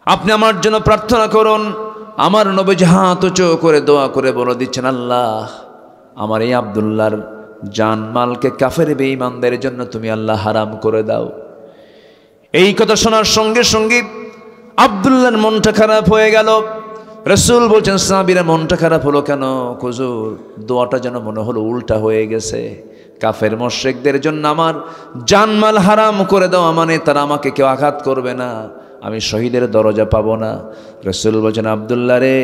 [SPEAKER 4] আপনি আমার জন্য প্রার্থনা করুন। আমার নবীজি হাত উঁচু করে দোয়া করে বলে দিচ্ছেন, আল্লাহ আমার এই আব্দুল্লাহর জান মালকে কাফের বেঈমানদের জন্য তুমি আল্লাহ হারাম করে দাও। এই কথা শোনার সঙ্গে সঙ্গে আব্দুল্লাহর মনটা খারাপ হয়ে গেল। রাসূল বলছেন, সাহাবীরা মনটা খারাপ হলো কেন? হুজুর দোয়াটা যেন মনে হলো উল্টা হয়ে গেছে। কাফের মুশরিকদের জন্য আমার জানমাল হারাম করে দাও, মানে তারা আমাকে কেউ আঘাত করবে না, আমি শহীদের দরজা পাবো না। রাসূল বলছেন, আব্দুল্লাহ রে,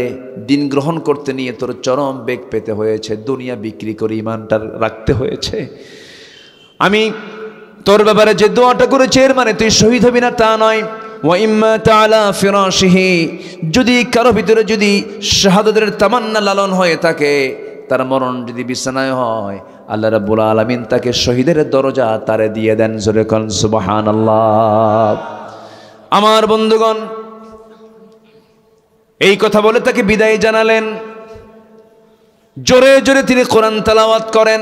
[SPEAKER 4] দিন গ্রহণ করতে নিয়ে তোর চরম বেগ পেতে হয়েছে, দুনিয়া বিক্রি করে ঈমানটা রাখতে হয়েছে। আমি তোর ব্যাপারে যে দোয়াটা করেছি এর মানে তুই শহীদ হবি না তা নয়। ওয়া ইম্মা তাআলা ফিরাশিহি, যদি কারো ভিতরে যদি শাহাদাতের তামান্না লালন হয়ে থাকে, তার মরণ যদি বিছানায় হয়, আল্লাহ রাব্বুল আলামিন তাকে শহীদের দরজা তারে দিয়ে দেন। জোরে কোন সুবহানাল্লাহ। আমার বন্ধুগণ, এই কথা বলে তাকে বিদায় জানালেন। জোরে জোরে তিনি কোরআন তেলাওয়াত করেন।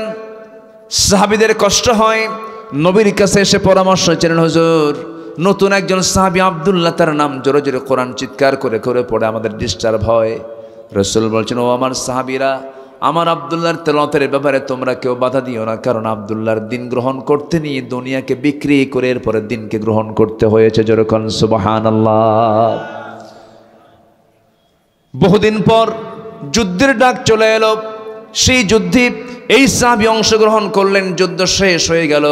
[SPEAKER 4] সাহাবীদের কষ্ট হয়, নবীর কাছে এসে পরামর্শ চাইলেন, হুজুর নতুন একজন সাহাবী আব্দুল্লাহ, তার নাম জোরে জোরে কোরআন চিৎকার করে করে পড়ে, আমাদের ডিস্টার্ব হয়। রাসূল বলছেন, ও আমার সাহাবীরা, আমার আব্দুল্লাহর তেলাওয়াতের ব্যাপারে তোমরা কেউ বাধা দিও না, কারণ আব্দুল্লাহর দিন গ্রহণ করতে নিয়ে দুনিয়াকে বিক্রি করে এরপরে দিনকে গ্রহণ করতে হয়েছে। জোরে কোন সুবহানাল্লাহ। বহুদিন পর যুদ্ধের ডাক চলে এলো। সেই যুদ্ধে এই সাহাবী অংশগ্রহণ করলেন। যুদ্ধ শেষ হয়ে গেল,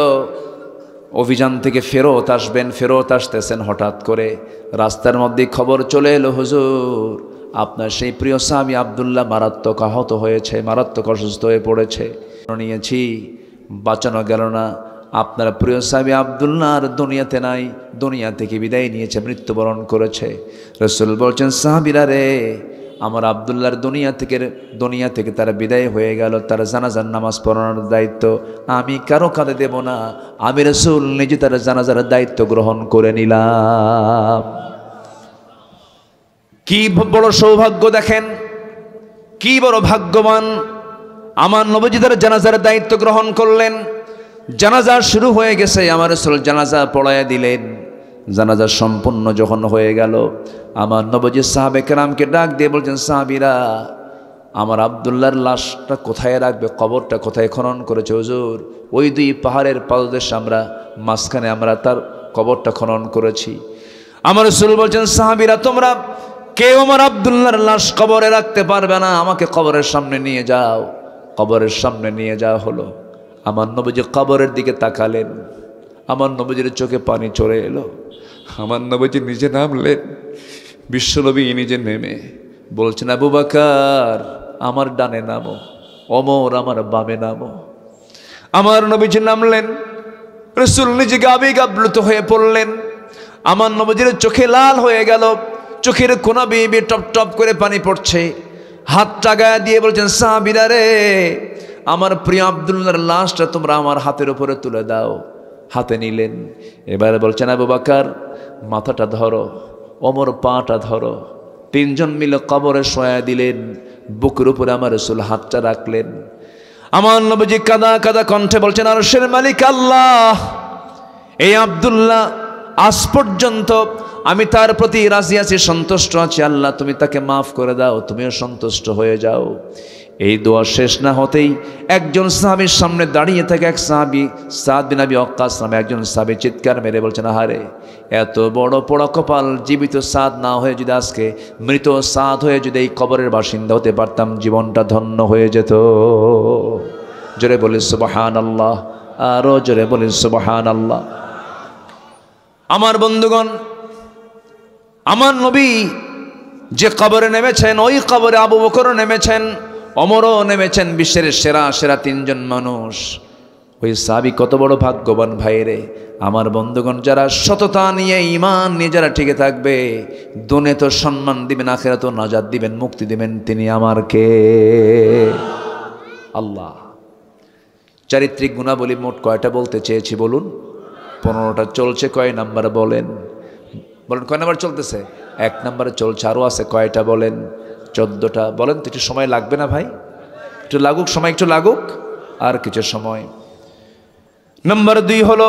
[SPEAKER 4] অভিযান থেকে ফেরত আসবেন, ফেরত আসতেছেন, হঠাৎ করে রাস্তার মধ্যে খবর চলে এলো, হুজুর আপনার সেই প্রিয় সাহাবী আব্দুল্লাহ মারাত্মক আহত হয়েছে, মারাত্মক অসুস্থ হয়ে পড়েছে, নিয়েছি বাঁচানো গেল না। আপনার প্রিয় সাহাবী আব্দুল্লাহ আর দুনিয়াতে নাই, দুনিয়া থেকে বিদায় নিয়েছে, মৃত্যুবরণ করেছে। রাসূল বলছেন, সাহাবীরা রে, আমার আব্দুল্লাহর দুনিয়া থেকে তারা বিদায় হয়ে গেল, তার জানাজার নামাজ পড়ানোর দায়িত্ব আমি কারো কাঁধে দেব না, আমি রাসূল নিজে তার জানাজার দায়িত্ব গ্রহণ করে নিলাম। কি বড় সৌভাগ্য দেখেন, কি বড় ভাগ্যবান। আমার নবীজি তার জানাজার দায়িত্ব গ্রহণ করলেন। জানাজা শুরু হয়ে গেছে, আমার রাসূল জানাজা পড়ায়া দিলেন। জানাজা সম্পূর্ণ যখন হয়ে গেল, আমার নবীজি সাহাবে কেরামকে ডাক দিয়ে বলছেন, সাহাবীরা, আমার আব্দুল্লাহর লাশটা কোথায় রাখবে, কবরটা কোথায় খনন করেছে হুজুর? ওই দুই পাহাড়ের পাদদেশে আমরা মাঝখানে আমরা তার কবরটা খনন করেছি। আমার রাসূল বলছেন, সাহাবীরা, তোমরা কেউ আমার আব্দুল্লাহর লাশ কবরে রাখতে পারবে না, আমাকে কবরের সামনে নিয়ে যাও। কবরের সামনে নিয়ে যাওয়া হলো। আমার নবীজি কবরের দিকে তাকালেন, আমার নবীজির চোখে পানি চলে এলো। আমার নবীজি নিজে নামলেন, বিশ্বনবী নিজে নেমে বলছেন, আবু বকর আমার ডানে নামো, ওমর আমার বামে নামো। আমার নবীজি নামলেন, রাসূল নিজে আবেগে আপ্লুত হয়ে পড়লেন। আমার নবীজির চোখে লাল হয়ে গেল, চোখের কোনা বেয়ে টপ টপ করে পানি পড়ছে। হাতটা গায়ে দিয়ে বলছেন, সাহাবীরা রে, আমার প্রিয় আব্দুল্লাহর লাশটা তোমরা আমার হাতের উপরে তুলে দাও। হাতে নিলেন। এবারে বলছেন, আবু বকর মাথাটা ধরো, ওমর পাটা ধরো। তিনজন মিলে কবরে শোয়া দিলেন। বুকের উপরে আমার রাসূল হাতটা রাখলেন। আমার নবীজি কাদা কাদা কণ্ঠে বলছেন, আরশের মালিক আল্লাহ, এই আব্দুল্লাহ আজ পর্যন্ত আমি তার প্রতি রাজি আছি, সন্তুষ্ট আছি। আল্লাহ তুমি তাকে মাফ করে দাও, তুমিও সন্তুষ্ট হয়ে যাও। এই দোয়া শেষ না হতেই একজন সাহাবীর সামনে দাঁড়িয়ে থাকে এক সাহাবী, সাদ বিন আবি ওয়াক্কাস নামে একজন সাহাবী চিৎকার মেরে বলছেন, আহারে, এত বড় পোড়া কপাল, জীবিত সাদ না হয়ে যদি আজকে মৃত সাদ হয়ে যদি এই কবরের বাসিন্দা হতে পারতাম, জীবনটা ধন্য হয়ে যেত। জোরে বলি সুবহানাল্লাহ, আরো জোরে বলি সুবহানাল্লাহ। আমার বন্ধুগণ, আমার নবী যে কবরে নেমেছেন, ওই কবরে আবু বকরও নেমেছেন, ওমরও নেমেছেন, বিশ্বের সেরা সেরা তিনজন মানুষ। ওই সাহাবী কত বড় ভাগ্যবান ভাইরে। আমার বন্ধুগণ, যারা সততা নিয়ে, ঈমান নিয়ে যারা টিকে থাকবে, দুনিয়া তো সম্মান দিবেন, আখিরাত তো নাজাত দিবেন, মুক্তি দিবেন, তিনি আমার কে? আল্লাহ। চারিত্রিক গুণাবলী মোট কয়টা বলতে চেয়েছি বলুন? 15টা চলছে। কয় নাম্বার বলেন? বলেন কয় নাম্বার চলতেছে? 1 নম্বরে চলছে। আরও আছে কয়টা বলেন? 14টা। বলেন তো, একটু সময় লাগবে না ভাই? একটু লাগুক সময়, একটু লাগুক, আর কিছু সময়। নাম্বার 2 হলো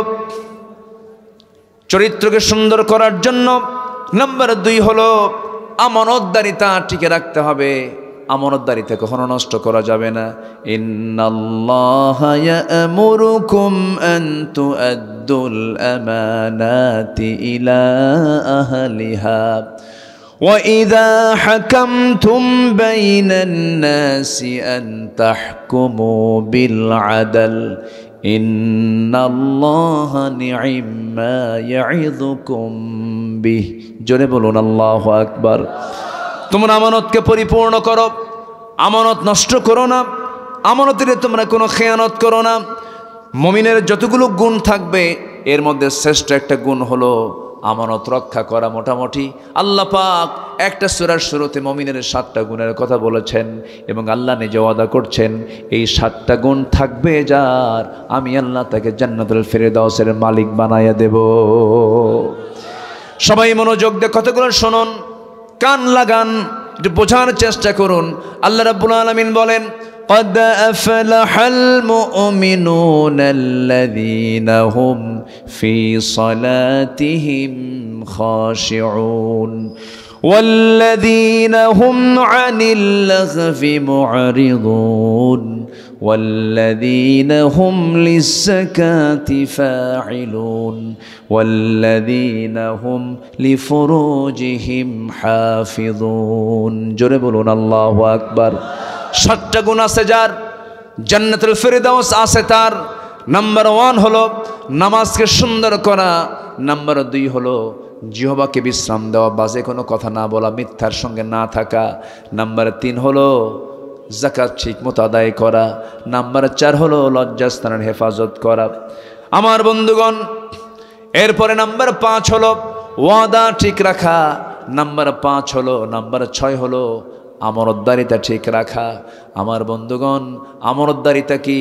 [SPEAKER 4] চরিত্রকে সুন্দর করার জন্য। নাম্বার 2 হলো আমানতদারিতা টিকে রাখতে হবে। আমানতদারিতা কখনো নষ্ট করা যাবে না। ইন্নাল্লাহা ইয়া'মুরুকুম আন তু'আদ্দুল আমানাতি ইলা আহলিহা ওয়া ইযা হাকামতুম বাইনান নাসি আন তাহকুমু বিল আদল ইন্নাল্লাহা নি'মা ইয়া'ইযুকুম বিহ। জোরে বলুন আল্লাহু আকবার। তোমরা আমানতকে পরিপূর্ণ করো, আমানত নষ্ট করো না, আমানতের তোমরা কোনো খেয়ানত করো না। মুমিনের যতগুলো গুণ থাকবে, এর মধ্যে শ্রেষ্ঠ একটা গুণ হলো আমানত রক্ষা করা। মোটামুটি আল্লাহ পাক একটা সূরার শুরুতে মুমিনের 7টা গুণের কথা বলেছেন, এবং আল্লাহ নিজে ওয়াদা করছেন, এই 7টা গুণ থাকবে যার, আমি আল্লাহ তাকে জান্নাতুল ফিরদাউসের মালিক বানায়া দেব। সবাই মনোযোগ দিয়ে কতগুলো শুনুন, কান লাগান, একটু বোঝার চেষ্টা করুন। আল্লাহ রাব্বুল আলামিন বলেন, قد أفلح المؤمنون الذين هم في صلاتهم خاشعون والذين هم عن اللغو معرضون والذين هم للزكاة فاعلون والذين هم لفروجهم حافظون জোরে বলুন আল্লাহু আকবার। 7টা গুণ আছে যার, জান্নাতুল ফেরদাউস আছে তার। নাম্বার 1 হলো নামাজকে সুন্দর করা, নাম্বার 2 হলো জিহ্বাকে বিশ্রাম দেওয়া, বাজে কোনো কথা না বলা, মিথ্যার সঙ্গে না থাকা, নাম্বার 3 হলো যাকাত ঠিকমতো আদায় করা, নাম্বার 4 হলো লজ্জাস্থানের হেফাজত করা। আমার বন্ধুগণ, এরপরে নাম্বার 5 হলো ওয়াদা ঠিক রাখা, নাম্বার 5 হলো নাম্বার 6 হলো আমানতদারিতা ঠিক রাখা। আমার বন্ধুগণ, আমানতদারিতা কি?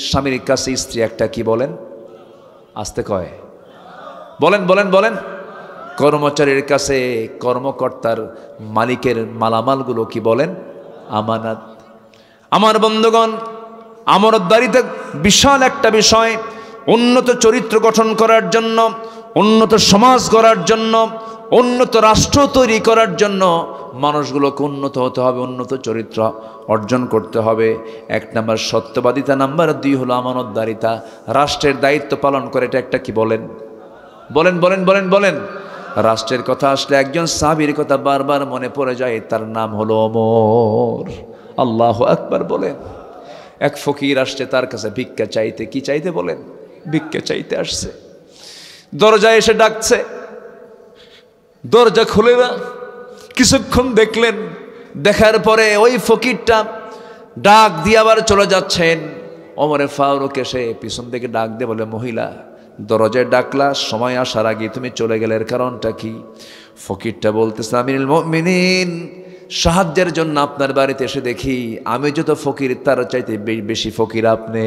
[SPEAKER 4] স্বামীর কাছে স্ত্রী একটা কি বলেন? আসতে কয় বলেন বলেন বলেন। কর্মচারীর কাছে কর্মকর্তার মালিকের মালামালগুলো কি বলেন? আমানত। আমার বন্ধুগণ, আমানতদারিতা বিশাল একটা বিষয়। উন্নত চরিত্র গঠন করার জন্য, উন্নত সমাজ গড়ার জন্য, উন্নত রাষ্ট্র তৈরি করার জন্য মানুষগুলোকে উন্নত হতে হবে, উন্নত চরিত্র অর্জন করতে হবে। 1 নাম্বার সত্যবাদিতা, নাম্বার 2 হলো আমানতদারিতা। রাষ্ট্রের দায়িত্ব পালন করে, এটা একটা কি বলেন? বলেন বলেন বলেন বলেন। রাষ্ট্রের কথা আসলে একজন সাহাবীর কথা বারবার মনে পড়ে যায়, তার নাম হলো ওমর। আল্লাহু আকবার বলেন। এক ফকির আসছে তার কাছে ভিক্ষা চাইতে। কি চাইতে বলেন? ভিক্ষা চাইতে আসছে। দরজায় এসে ডাকছে, দরজা খুলে না। কিছুক্ষণ দেখলেন, দেখার পরে ওই ফকিরটা ডাক দিয়ে আবার চলে যাচ্ছেন। ওমরে ফারুক এসে পিছন থেকে ডাক দিয়ে বলে, মহিলা দরজায় ডাকলা, সময় আসার আগে তুমি চলে গেলে, এর কারণটা কি? ফকিরটা বলতেছে, আমিরুল মুমিনিন, সাহায্যের জন্য আপনার বাড়িতে এসে দেখি আমি যত ফকির তার চাইতে বেশি ফকির আপনি।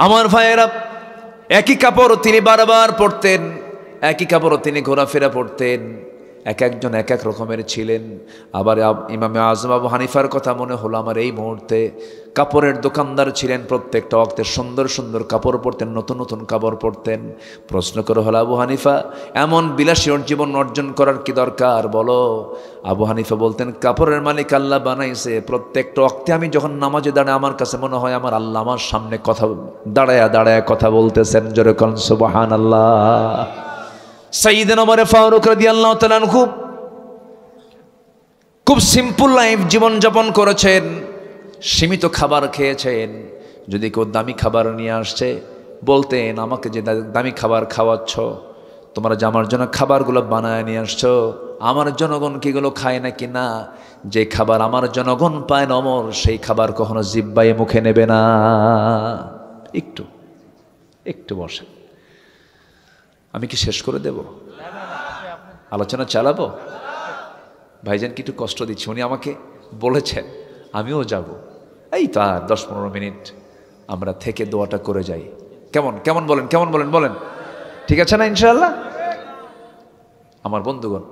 [SPEAKER 4] আমার ভাইয়েরা, একই কাপড় তিনি বারবার পরতেন, একই কাপড় তিনি ঘোরাফেরা পড়তেন, এক একজন এক এক রকমের ছিলেন। আবার ইমামে আজম আবু হানিফার কথা মনে হলো আমার এই মুহূর্তে। কাপড়ের দোকানদার ছিলেন, প্রত্যেকটা ওয়াক্তে সুন্দর সুন্দর কাপড় পরতেন, নতুন নতুন কাপড় পরতেন। প্রশ্ন করে হলো, আবু হানিফা, এমন বিলাসী জীবন অর্জন করার কি দরকার বলো? আবু হানিফা বলতেন, কাপড়ের মালিক আল্লাহ বানাইছে, প্রত্যেকটা ওয়াক্তে আমি যখন নামাজে দাঁড়াই আমার কাছে মনে হয় আমার আল্লাহ আমার সামনে কথা দাঁড়ায়া দাঁড়ায়া কথা বলতেছেন। জোরে কোন সুবহানাল্লাহ। সাইয়েদনা ওমর ফারুক রাদিয়াল্লাহু তাআলা খুব সিম্পল লাইফ জীবন যাপন করেছেন, সীমিত খাবার খেয়েছেন। যদি কেউ দামি খাবার নিয়ে আসছে বলতেন, আমাকে যে দামি খাবার খাওয়াচ্ছ, তোমরা যে আমার জন্য খাবারগুলো বানায় নিয়ে আসছো, আমার জনগণ কি এগুলো খায় নাকি? না, যে খাবার আমার জনগণ পায় না ওমর, সেই খাবার কখনো জিহ্বায় মুখে নেবে না। একটু একটু বসেন, আমি কি শেষ করে দেব? আলোচনা চালাবো? ভাইজান কি একটু কষ্ট দিচ্ছি, উনি আমাকে বলেছেন আমিও যাব। এই তো আর 10-15 মিনিট আমরা থেকে দোয়াটা করে যাই। কেমন কেমন বলেন, কেমন বলেন বলেন, ঠিক আছে না ইনশাআল্লাহ? আমার বন্ধুগণ,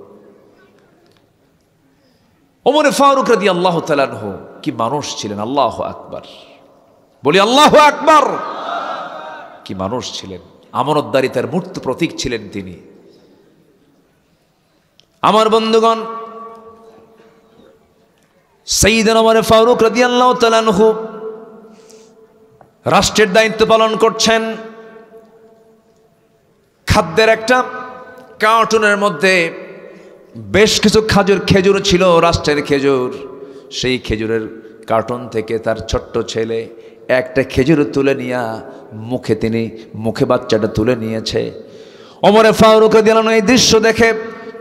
[SPEAKER 4] ওমর ফারুক রাদিয়াল্লাহু তাআলা আনহু কি মানুষ ছিলেন! আল্লাহু আকবার বলি, আল্লাহু আকবার। কি মানুষ ছিলেন! আমানতদারিতার মূর্ত প্রতীক ছিলেন তিনি। আমার বন্ধুগণ, সাইয়েদনা ওমর ফারুক রাদিয়াল্লাহু তাআলা আনহু রাষ্ট্রের দায়িত্ব পালন করছেন। খাদ্যের একটা কার্টুনের মধ্যে বেশ কিছু খেজুর ছিল, রাষ্ট্রের খেজুর। সেই খেজুরের কার্টুন থেকে তার ছোট্ট ছেলে একটা খেজুর তুলে নিয়ে মুখে বাচ্চাটা তুলে নিয়েছে। ওমর ফারুক রাদিয়াল্লাহু আনহু এই দৃশ্য দেখে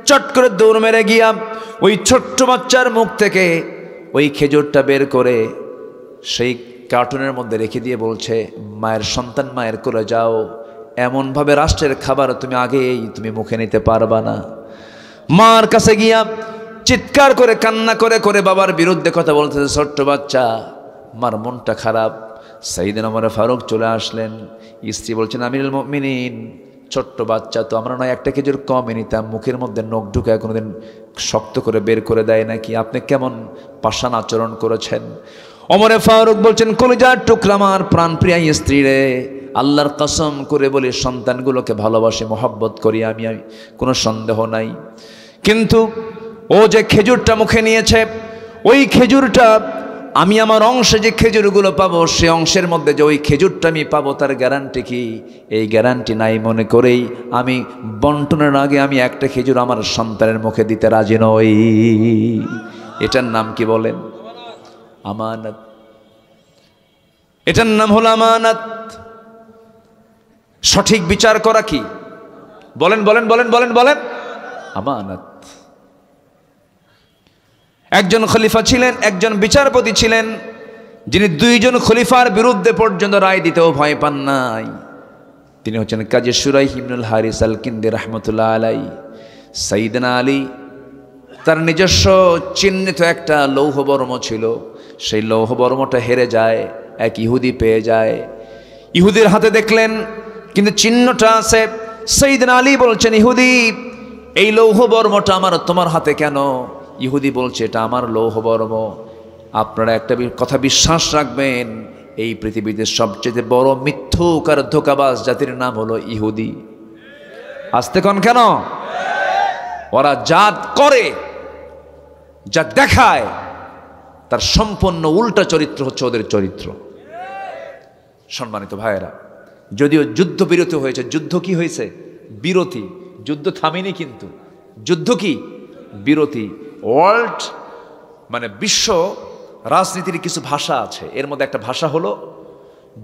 [SPEAKER 4] চট করে দৌড় মেরে গিয়া ওই ছোট্ট বাচ্চার মুখ থেকে ওই খেজুরটা বের করে সেই কার্টুনের মধ্যে রেখে দিয়ে বলছে, মায়ের সন্তান মায়ের কোলে যাও, এমনভাবে রাষ্ট্রের খাবার তুমি মুখে নিতে পারবা না। মার কাছে গিয়া চিৎকার করে কান্না করে করে বাবার বিরুদ্ধে কথা বলতেছে ছোট্ট বাচ্চা। মার মনটা খারাপ। সাইয়েদনা ওমর ফারুক চলে আসলেন। স্ত্রী বলছেন, আমিরুল মুমিনিন, ছোট্ট বাচ্চা তো, আমরা নয় একটা খেজুর কমে নিতাম, মুখের মধ্যে নখ ঢুকায় কোনোদিন শক্ত করে বের করে দেয় নাকি? আপনি কেমন পাষাণ আচরণ করেছেন। ওমরে ফারুক বলছেন, কলিজার টুকরা আমার প্রাণপ্রিয়া স্ত্রী রে, আল্লাহর কসম করে বলি সন্তানগুলোকে ভালোবাসি, মহব্বত করি আমি, কোনো সন্দেহ নাই। কিন্তু ও যে খেজুরটা মুখে নিয়েছে, ওই খেজুরটা আমি আমার অংশে যে খেজুরগুলো পাবো, সে অংশের মধ্যে যে ওই খেজুরটা আমি পাবো, তার গ্যারান্টি কি? এই গ্যারান্টি নাই মনে করেই আমি বন্টনের আগে আমি একটা খেজুর আমার সন্তানের মুখে দিতে রাজি নই। এটার নাম কি বলেন? আমানত। এটার নাম হলো আমানত। সঠিক বিচার করা কি? বলেন বলেন বলেন বলেন বলেন। আমানত। একজন খলিফা ছিলেন, একজন বিচারপতি ছিলেন, যিনি দুইজন খলিফার বিরুদ্ধে পর্যন্ত রায় দিতেও ভয় পান নাই। তিনি হচ্ছেন কাজী শুরাইহ ইবনুল হারিস আল কিন্দি রাহমাতুল্লাহ আলাই। সাইয়েদনা আলী তার নিজস্ব চিহ্নিত একটা লৌহবর্ম ছিল, সেই লৌহবর্মটা হেরে যায়, এক ইহুদি পেয়ে যায়। ইহুদির হাতে দেখলেন কিন্তু চিহ্নটা আছে। সাইয়েদনা আলী বলছেন, ইহুদি এই লৌহবর্মটা আমার, তোমার হাতে কেন? ইহুদি বলছে, এটা আমার লৌহবর্ম। আপনারা একটা কথা বিশ্বাস রাখবেন, এই পৃথিবীতে সবচেয়ে বড় মিথ্যুক আর ধোঁকাবাজ জাতির নাম হলো ইহুদি। আসতে কন কেন? ওরা যা করে, যা দেখায়, তার সম্পূর্ণ উল্টা চরিত্র হচ্ছে ওদের চরিত্র। সম্মানিত ভাইয়েরা, যদিও যুদ্ধ বিরতি হয়েছে, যুদ্ধ কি হয়েছে? বিরতি। যুদ্ধ থামেনি, কিন্তু যুদ্ধ কি? বিরতি। ওয়ার্ল্ড মানে বিশ্ব রাজনীতির কিছু ভাষা আছে, এর মধ্যে একটা ভাষা হলো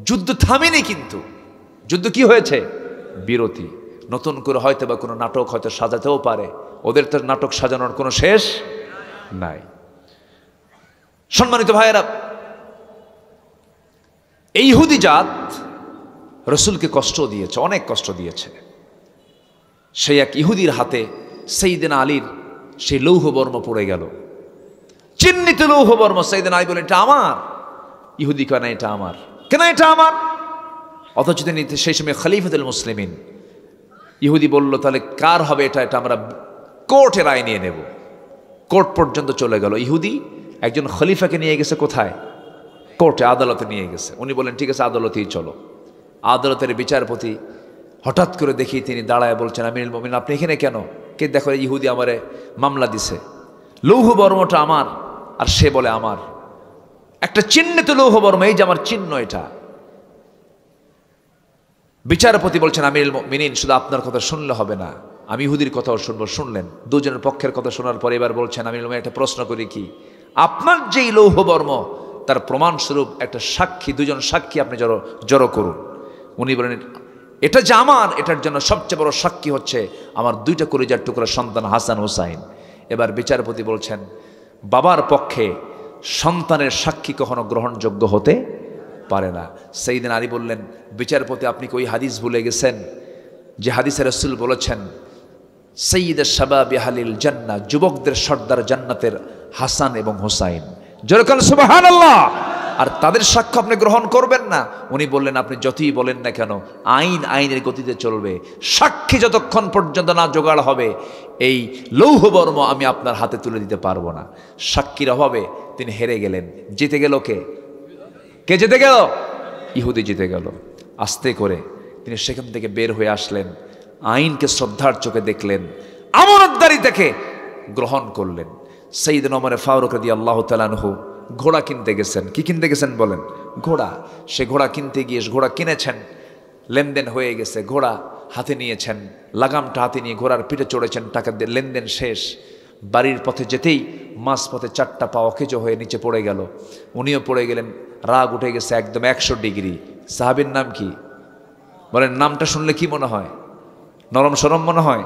[SPEAKER 4] যুদ্ধ থামেনি, কিন্তু যুদ্ধ কি হয়েছে? বিরতি। নতুন করে হয়তো বা কোনো নাটক হয়তো সাজাতেও পারে, ওদের তো নাটক সাজানোর কোনো শেষ নাই। সম্মানিত ভাইয়েরা, এই ইহুদি জাত রসুলকে কষ্ট দিয়েছে, অনেক কষ্ট দিয়েছে। সেই এক ইহুদির হাতে সাইয়েদনা আলীর সেই লৌহবর্ম পড়ে গেল, চিহ্নিত লৌহবর্ম। সাইয়েদনা আলী বলেন, এটা আমার। ইহুদি কেন এটা আমার? কেন এটা আমার? অথচ তিনি সেই সময় খলিফাতুল মুসলিমিন। ইহুদি বলল, তাহলে কার হবে এটা? এটা আমরা কোর্টে রায় নিয়ে নেব। কোর্ট পর্যন্ত চলে গেল। ইহুদি একজন খলিফাকে নিয়ে গেছে কোথায়? কোর্টে, আদালতে নিয়ে গেছে। উনি বলেন, ঠিক আছে, আদালতেই চলো। আদালতের বিচারপতি হঠাৎ করে দেখি তিনি দাঁড়ায় বলছেন, আমিরুল মুমিনিন, আপনি এখানে কেন? কে? দেখো, ইহুদি আমারে মামলা দিছে, লৌহবর্মটা আমার, আর সে বলে আমার। একটা চিহ্নিত লৌহবর্ম, এই যে আমার চিহ্ন এটা। বিচারপতি বলছেন, আমিরুল মুমিনিন, শুধু আপনার কথা শুনলে হবে না, আমি ইহুদির কথাও শুনবো। শুনলেন দুজনের পক্ষের কথা শোনার পর এবার বলছেন, আমিরুল মুমিনিন, একটা প্রশ্ন করি কি? আপনার যেই লৌহবর্ম, তার প্রমাণস্বরূপ একটা সাক্ষী, দুজন সাক্ষী আপনি জড়ো করুন। উনি বলেন, এটা যে আমার, এটার জন্য সবচেয়ে বড় সাক্ষী হচ্ছে আমার দুইটা কলিজার টুকরা সন্তান হাসান হুসাইন। এবার বিচারপতি বলছেন, বাবার পক্ষে সন্তানের সাক্ষী কখনো গ্রহণযোগ্য হতে পারে না। সাইয়েদনা আলী বললেন, বিচারপতি, আপনি কি ওই হাদিস ভুলে গেছেন যে হাদিসে রাসূল বলেছেন, সাইয়্যিদুশ শাবাবি আহলিল জান্নাহ, যুবকদের সর্দার জান্নাতের হাসান এবং হুসাইন। যেরকম সুবহানাল্লাহ। আর তাদের সাক্ষ্য আপনি গ্রহণ করবেন না? উনি বললেন, আপনি যতই বলেন না কেন, আইনের গতিতে চলবে। সাক্ষী যতক্ষণ পর্যন্ত না জোগাড় হবে, এই লৌহবর্ম আমি আপনার হাতে তুলে দিতে পারবো না। সাক্ষীর অভাবে তিনি হেরে গেলেন। জিতে গেল কে? কে জিতে গেল? ইহুদি জিতে গেল। আস্তে করে তিনি সেখান থেকে বের হয়ে আসলেন, আইনকে শ্রদ্ধার চোখে দেখলেন, আমানতদারিতাকে গ্রহণ করলেন। সাইয়েদনা ওমর ফারুক রাদিয়াল্লাহু তাআলা আনহু ঘোড়া কিনতে গেছেন। কি কিনতে গেছেন বলেন? ঘোড়া। সে ঘোড়া কিনতে গিয়ে ঘোড়া কিনেছেন, লেনদেন হয়ে গেছে, ঘোড়া হাতে নিয়েছেন, লাগামটা হাতে নিয়ে ঘোড়ার পিঠে চড়েছেন, টাকা দিয়ে লেনদেন শেষ। বাড়ির পথে যেতেই মাঝ পথে চারটা পা অকেজ হয়ে নিচে পড়ে গেল। উনিও পড়ে গেলেন, রাগ উঠে গেছে একদম 100 ডিগ্রি। সাহাবীর নাম কি বলেন? নামটা শুনলে কি মনে হয়? নরম সরম মনে হয়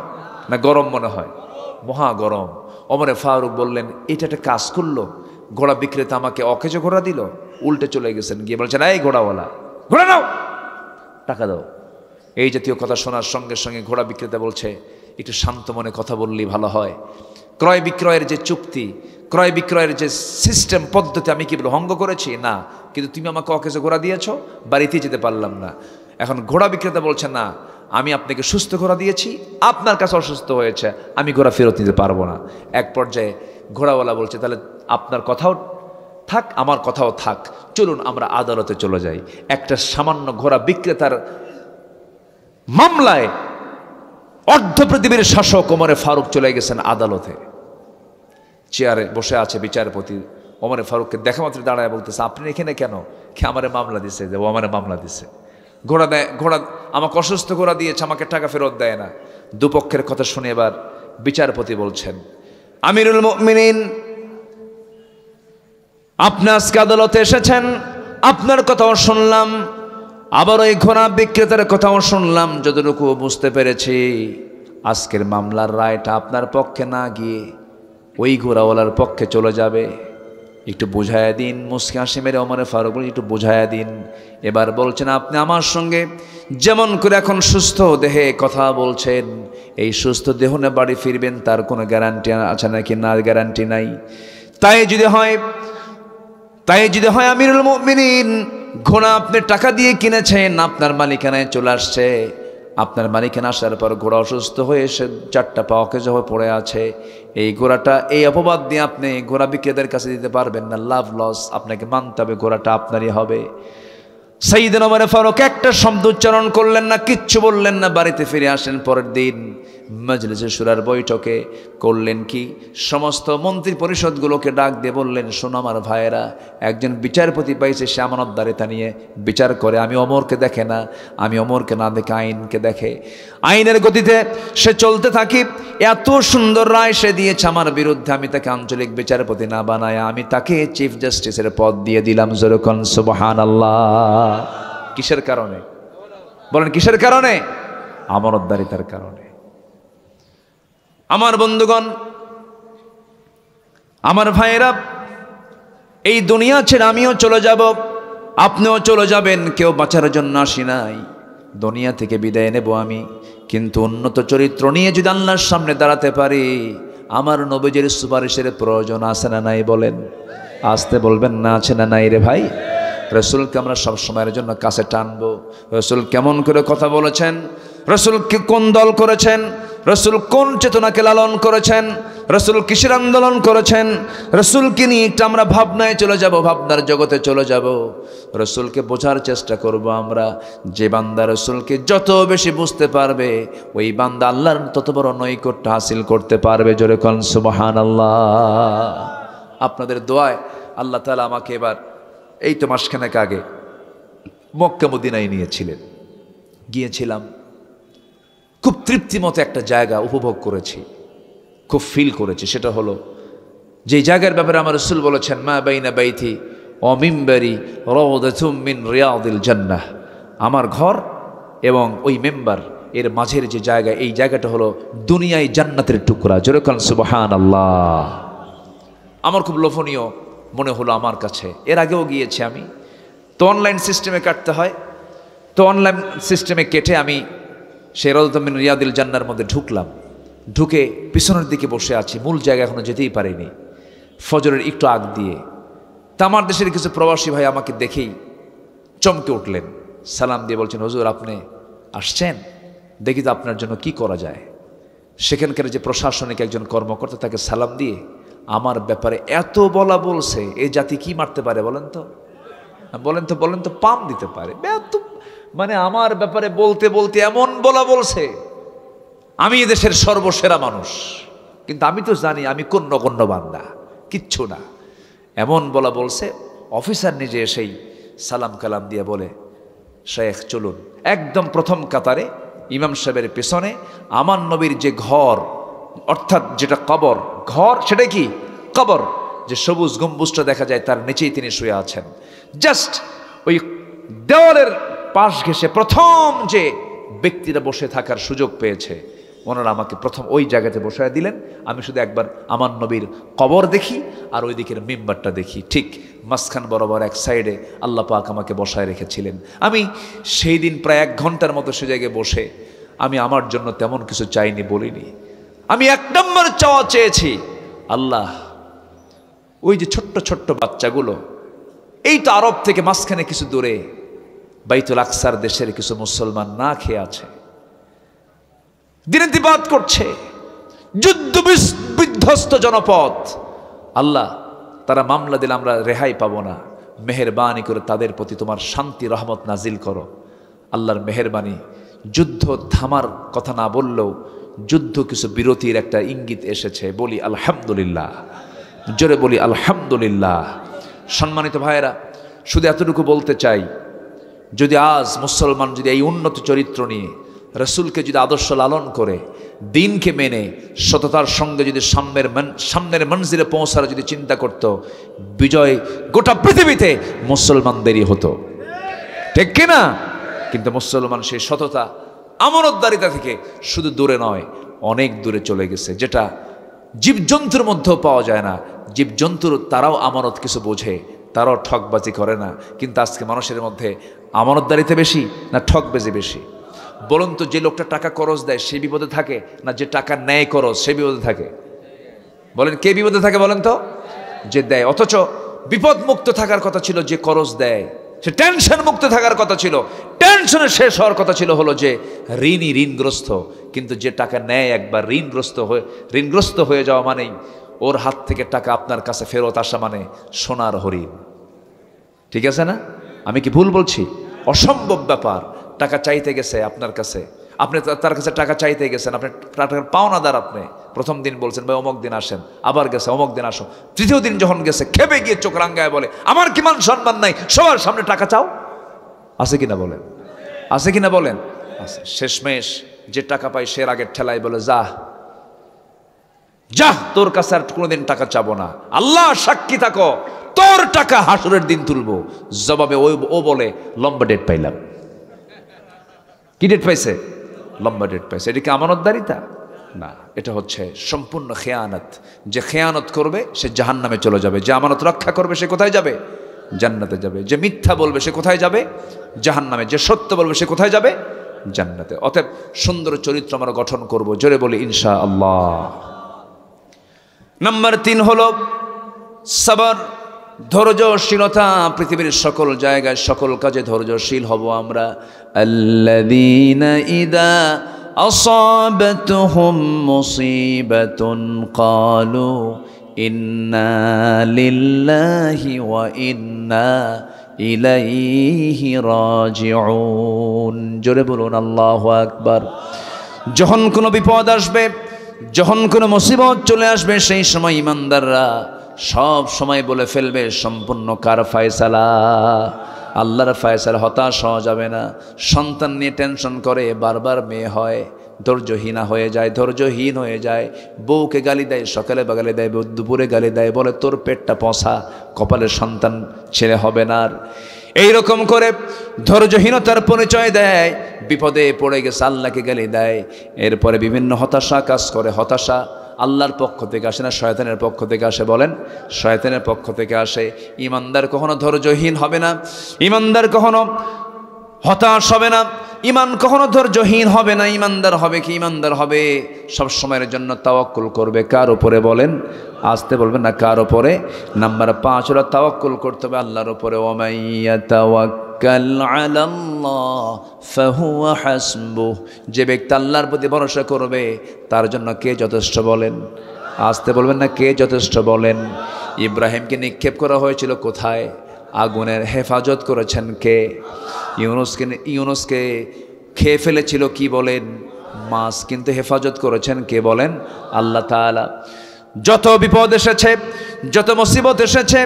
[SPEAKER 4] না গরম মনে হয়? মহা গরম। ওমরে ফারুক বললেন, এটা একটা কাজ করলো, ঘোড়া বিক্রেতা আমাকে অকেজ ঘোড়া দিল। উল্টে চলে গেছেন, গিয়ে বলছেন, এই ঘোড়াওয়ালা, ঘোড়া নাও, টাকা দাও। এই জাতীয় কথা শোনার সঙ্গে সঙ্গে ঘোড়া বিক্রেতা বলছে, একটু শান্ত মনে কথা বললেই ভালো হয়। ক্রয় বিক্রয়ের যে চুক্তি, ক্রয় বিক্রয়ের যে সিস্টেম পদ্ধতি, আমি কি ভঙ্গ করেছি? না, কিন্তু তুমি আমাকে অকেজে ঘোড়া দিয়েছ, বাড়িতেই যেতে পারলাম না। এখন ঘোড়া বিক্রেতা বলছে, না, আমি আপনাকে সুস্থ ঘোড়া দিয়েছি, আপনার কাছে অসুস্থ হয়েছে, আমি ঘোড়া ফেরত নিতে পারবো না। এক পর্যায়ে ঘোড়াওয়ালা বলছে, তাহলে আপনার কথাও থাক, আমার কথাও থাক, চলুন আমরা আদালতে চলে যাই। একটা সামান্য ঘোড়া বিক্রেতার মামলায় অর্ধ পৃথিবীর শাসক ওমরে ফারুক চলে গেছেন আদালতে। চেয়ারে বসে আছে বিচারপতি, ওমরে ফারুককে দেখা মাত্র দাঁড়ায় বলতেছে, আপনি এখানে কেন? কে আমারে মামলা দিছে? যে ও আমারে মামলা দিছে, ঘোড়া দেয়, ঘোড়া আমাকে অসুস্থ ঘোড়া দিয়েছে, আমাকে টাকা ফেরত দেয় না। দুপক্ষের কথা শুনে এবার বিচারপতি বলছেন, আমিরুল মুমিনিন, আপনি আজকে আদালতে এসেছেন, আপনার কথাও শুনলাম, আবার ওই ঘোড়া বিক্রেতার কথাও শুনলাম। যতটুকু বুঝতে পেরেছি, আজকের মামলার রায়টা আপনার পক্ষে না গিয়ে ওই ঘোড়াওয়ালার পক্ষে চলে যাবে। একটু বুঝাইয়া দিন। মুসকি হাসি মেরে ওমরে ফারুক বলে, একটু বুঝাইয়া দিন। এবার বলছেন, আপনি আমার সঙ্গে যেমন করে এখন সুস্থ দেহে কথা বলছেন, এই সুস্থ দেহ নিয়ে বাড়ি ফিরবেন, তার কোনো গ্যারান্টি আছে নাকি? না, গ্যারান্টি নাই। তাই যদি হয় আমিরুল মুমিনিন, ঘোড়া আপনি টাকা দিয়ে কিনেছেন, আপনার মালিকানায় চলে আসছে, আপনার মালিকানা আসার পর ঘোড়া অসুস্থ হয়ে এসে 4টা পা অকেজ হয়ে পড়ে আছে, এই ঘোড়াটা এই অপবাদ দিয়ে আপনি ঘোড়া বিক্রেতার কাছে দিতে পারবেন না, লাভ লস, আপনাকে মানতে হবে, ঘোড়াটা আপনারই হবে। সাইয়েদনা ওমর ফারুক একটা শব্দ উচ্চারণ করলেন না, কিচ্ছু বললেন না, বাড়িতে ফিরে আসেন। পরের দিন মজলিসে শুরার বৈঠকে করলেন কি, সমস্ত মন্ত্রী পরিষদগুলোকে ডাক দিয়ে বললেন, শোনো আমার ভাইয়েরা, একজন বিচারপতি পাইছে, সে আমানতদারিতা নিয়ে বিচার করে, আমি ওমরকে দেখে না, আমি ওমরকে না দেখে আইনকে দেখে, আইনের গতিতে সে চলতে থাকি, এত সুন্দর রায় সে দিয়েছে আমার বিরুদ্ধে, আমি তাকে আঞ্চলিক বিচারপতি না বানায় আমি তাকে চিফ জাস্টিসের পদ দিয়ে দিলাম। যেরকম সুবহানাল্লাহ। কিসের কারণে বলেন? কিসের কারণে? আমানতদারিতার কারণে। আমার বন্ধুগণ, আমার ভাইয়েরা, এই দুনিয়া ছেড়ে আমিও চলে যাব, আপনিও চলে যাবেন, কেউ বাঁচার জন্য আসি নাই, দুনিয়া থেকে বিদায় নেব আমি। কিন্তু উন্নত চরিত্র নিয়ে যদি আল্লাহর সামনে দাঁড়াতে পারি, আমার নবীজির সুপারিশের প্রয়োজন আছে না নাই? বলেন, আসতে বলবেন না, আছে না নাই? রে ভাই, রসুলকে আমরা সব সময়ের জন্য কাছে টানবো। রসুল কেমন করে কথা বলেছেন, রসুলকে কোন দল করেছেন, রসুল কোন চেতনাকে লালন করেছেন, রসুল কিসের আন্দোলন করেছেন, রসুলকে নিয়ে একটা আমরা ভাবনায় চলে যাব, ভাবনার জগতে চলে যাব। রসুলকে বোঝার চেষ্টা করব আমরা। যে বান্দা রসুলকে যত বেশি বুঝতে পারবে, ওই বান্দা আল্লাহর তত বড় নৈকট্য হাসিল করতে পারবে। জোরে কোন সুবহানাল্লাহ। আপনাদের দোয়ায় আল্লাহ তাআলা আমাকে এবার এই তো মাসখানেক আগে মক্কা মদিনায় নিয়েছিলেন, গিয়েছিলাম, খুব তৃপ্তিমতো একটা জায়গা উপভোগ করেছি, খুব ফিল করেছি। সেটা হলো যে জায়গার ব্যাপারে আমার রাসূল বলেছেন, মা বাইনা বাইতি ওয়া মিম্বারি রাওদাতুম মিন রিয়াদিল জান্নাহ, আমার ঘর এবং ওই মেম্বার এর মাঝের যে জায়গা, এই জায়গাটা হলো দুনিয়ায় জান্নাতের টুকরা। জোরে কোন সুবহানাল্লাহ। আমার খুব লোভনীয় মনে হলো আমার কাছে। এর আগেও গিয়েছি আমি, তো অনলাইন সিস্টেমে কাটতে হয়, তো অনলাইন সিস্টেমে কেটে আমি সেই রাওদাতুম মিন রিয়াদিল জান্নাহর মধ্যে ঢুকলাম। ঢুকে পিছনের দিকে বসে আছি, মূল জায়গা এখনো যেতেই পারিনি, ফজরের একটু আগ দিয়ে। তা আমার দেশের কিছু প্রবাসী ভাই আমাকে দেখেই চমকে উঠলেন, সালাম দিয়ে বলছেন, হুজুর আপনি আসছেন, দেখি তো আপনার জন্য কি করা যায়। সেখানকার যে প্রশাসনিক একজন কর্মকর্তা, তাকে সালাম দিয়ে আমার ব্যাপারে এত বলা বলছে, এই জাতি কি মারতে পারে বলেন তো? বলেন তো পাম দিতে পারে? মানে আমার ব্যাপারে বলতে বলতে এমন বলা বলছে, আমি এদেশের সর্বসেরা মানুষ, কিন্তু আমি তো জানি আমি কোন নগণ্য বান্দা, কিচ্ছু না। এমন বলা বলছে, অফিসার নিজে এসেই সালাম কালাম দিয়ে বলে, শেখ চলুন। একদম প্রথম কাতারে ইমাম সাহেবের পেছনে আমার নবীর যে ঘর, অর্থাৎ যেটা কবর ঘর, সেটা কি কবর, যে সবুজ গম্বুজটা দেখা যায়, তার নিচেই তিনি শুয়ে আছেন। জাস্ট ওই দেওয়ালের পাশ ঘেঁষে প্রথম যে ব্যক্তিরা বসে থাকার সুযোগ পেয়েছে, ওনারা আমাকে প্রথম ওই জায়গাতে বসায় দিলেন। আমি শুধু একবার আমার নবীর কবর দেখি আর ওই দিকের মিম্বারটা দেখি, ঠিক মাঝখান বরাবর এক সাইডে আল্লাহ পাক আমাকে বসায় রেখেছিলেন। আমি সেই দিন প্রায় 1 ঘন্টার মতো সে জায়গায় বসে আমি আমার জন্য তেমন কিছু চাইনি, বলিনি। আমি 1 নম্বর চাওয়া চেয়েছি, আল্লাহ ওই যে ছোট্ট ছোট্ট বাচ্চাগুলো, এই তো আরব থেকে মাঝখানে কিছু দূরে বাইতুল আকসার দেশের কিছু মুসলমান না খেয়ে আছে, দিনাতিবাদ করছে, যুদ্ধ বিধ্বস্ত জনপদ। আল্লাহ, তারা মামলা দিলে আমরা রেহাই পাবো না, মেহেরবানি করে তাদের প্রতি তোমার শান্তি রহমত নাজিল করো। আল্লাহর মেহেরবানি, যুদ্ধ থামার কথা না বললেও যুদ্ধ কিছু বিরতির একটা ইঙ্গিত এসেছে। বলি আলহামদুলিল্লাহ, জোরে বলি আলহামদুলিল্লাহ। সম্মানিত ভাইয়েরা, শুধু এতটুকু বলতে চাই, যদি আজ মুসলমান যদি এই উন্নত চরিত্র নিয়ে রসুলকে যদি আদর্শ লালন করে, দিনকে মেনে সততার সঙ্গে যদি সামনের মঞ্জিলে পৌঁছার যদি চিন্তা করত, বিজয় গোটা পৃথিবীতে মুসলমানদেরই হতো, ঠিক কিনা? কিন্তু মুসলমান সেই সততা আমানতদারিতা থেকে শুধু দূরে নয়, অনেক দূরে চলে গেছে, যেটা জীবজন্তুর মধ্যেও পাওয়া যায় না। জীবজন্তুর তারাও আমানত কিছু বোঝে, তারাও ঠকবাজি করে না। কিন্তু আজকে মানুষের মধ্যে আমানতদারিতে বেশি না ঠকবাজি বেশি? বলুন তো, যে লোকটা টাকা করজ দেয় সে বিপদে থাকে, না যে টাকা নেয় করজ সে বিপদে থাকে? বলেন, কে বিপদে থাকে বলেন তো? যে দেয়। অথচ বিপদ মুক্ত থাকার কথা ছিল যে করজ দেয়, সে টেনশন মুক্ত থাকার কথা ছিল, টেনশনে শেষ হওয়ার কথা ছিল হলো যে ঋণগ্রস্ত। কিন্তু যে টাকা নেয় একবার ঋণগ্রস্ত হয়ে যাওয়া মানেই ওর হাত থেকে টাকা আপনার কাছে ফেরত আসা মানে সোনার হরিণ। ঠিক আছে না? আমি কি ভুল বলছি? অসম্ভব ব্যাপার। টাকা চাইতে গেছে আপনার কাছে, আপনি তার কাছে টাকা চাইতে গেছেন, আপনি টাকার পাওনাদার। আপনি প্রথম দিন বলছেন ভাই অমুক দিন আসেন, আবার গেছে অমুক দিন আসো। তৃতীয় দিন যখন গেছে খেপে গিয়ে চোখ রাঙ্গায় বলে আমার কি মান সম্মান নাই, সবার সামনে টাকা চাও। আছে কিনা বলেন? আছে কিনা বলেন? আছে। শেষমেশ যে টাকা পাই সে আগের ঠেলায় বলে যা যা, তোর কাছে আর কোনোদিন টাকা চাবো না, আল্লাহ সাক্ষী থাকো, তোর টাকা হাসুরের দিন তুলবো। জবাবে ও বলে লম্বা ডেট পাইলাম। কি ডেট পাইছে? লম্বা ডেট পাইছে। এটা কি আমানতদারিতা? না, এটা হচ্ছে সম্পূর্ণ খেয়ানত। যে খেয়ানত করবে সে জাহান্নামে চলে যাবে, যে আমানত রক্ষা করবে সে কোথায় যাবে? জান্নাতে যাবে। যে মিথ্যা বলবে সে কোথায় যাবে? জাহান্নামে। যে সত্য বলবে সে কোথায় যাবে? জান্নাতে। অতএব সুন্দর চরিত্র আমরা গঠন করব, জোরে বলি ইনশাআল্লাহ। নাম্বার 3 হলো সবর, ধৈর্যশীলতা। পৃথিবীর সকল জায়গায় সকল কাজে ধৈর্যশীল হব আমরা। আল্লাযীনা ইযা আসাবাতহুম মুসিবাতুন ক্বালু ইন্না লিল্লাহি ওয়া ইন্না ইলাইহি রাজিউন। জোরে বলুন আল্লাহু আকবার। যখন কোনো বিপদ আসবে, যখন কোনো মুসিবত চলে আসবে, সেই সময় ইমানদাররা সব সময় বলে ফেলবে সম্পূর্ণ কার ফয়সালা? আল্লাহর ফয়সালা। হতাশ হওয়া যাবে না। সন্তান নিয়ে টেনশন করে, বারবার মেয়ে হয়, ধৈর্যহীন হয়ে যায়। বউকে গালি দেয়, সকালে বা গালি দেয়, দুপুরে গালি দেয়, বলে তোর পেটটা পচা, কপালে সন্তান ছেলে হবে না। আর এইরকম করে ধৈর্যহীনতার পরিচয় দেয়, বিপদে পড়ে গেছে আল্লাহকে গালি দেয়। এরপরে বিভিন্ন হতাশা কাজ করে। হতাশা আল্লাহর পক্ষ থেকে আসে না, শয়তানের পক্ষ থেকে আসে? বলেন, শয়তানের পক্ষ থেকে আসে। ইমানদার কখনো ধৈর্যহীন হবে না, ইমানদার কখনো হতাশ হবে না, ইমান কখনো ধৈর্যহীন হবে না। ইমানদার হবে কি? ইমানদার হবে সব সময়ের জন্য তাওয়াক্কুল করবে। কার উপরে বলেন? আসতে বলবেন না, কার উপরে? নাম্বার 5 হলো তাওয়াক্কুল করতে হবে আল্লাহর উপরে। ওয়ামাইয়া তাওয়াক্কাল আলাল্লাহ ফাহুয়া হাসবুহ। যে ব্যক্তি আল্লাহর প্রতি ভরসা করবে তার জন্য কে যথেষ্ট বলেন? আসতে বলবেন না, কে যথেষ্ট বলেন? ইব্রাহিমকে নিক্ষেপ করা হয়েছিল কোথায়? আগুনের। হেফাজত করেছেন কে? ইউনুসকে খেয়ে ফেলেছিল কি বলেন? মাছ। কিন্তু হেফাজত করেছেন কে বলেন? আল্লাহ তাআলা। যত বিপদ এসেছে, যত মুসিবত এসেছে,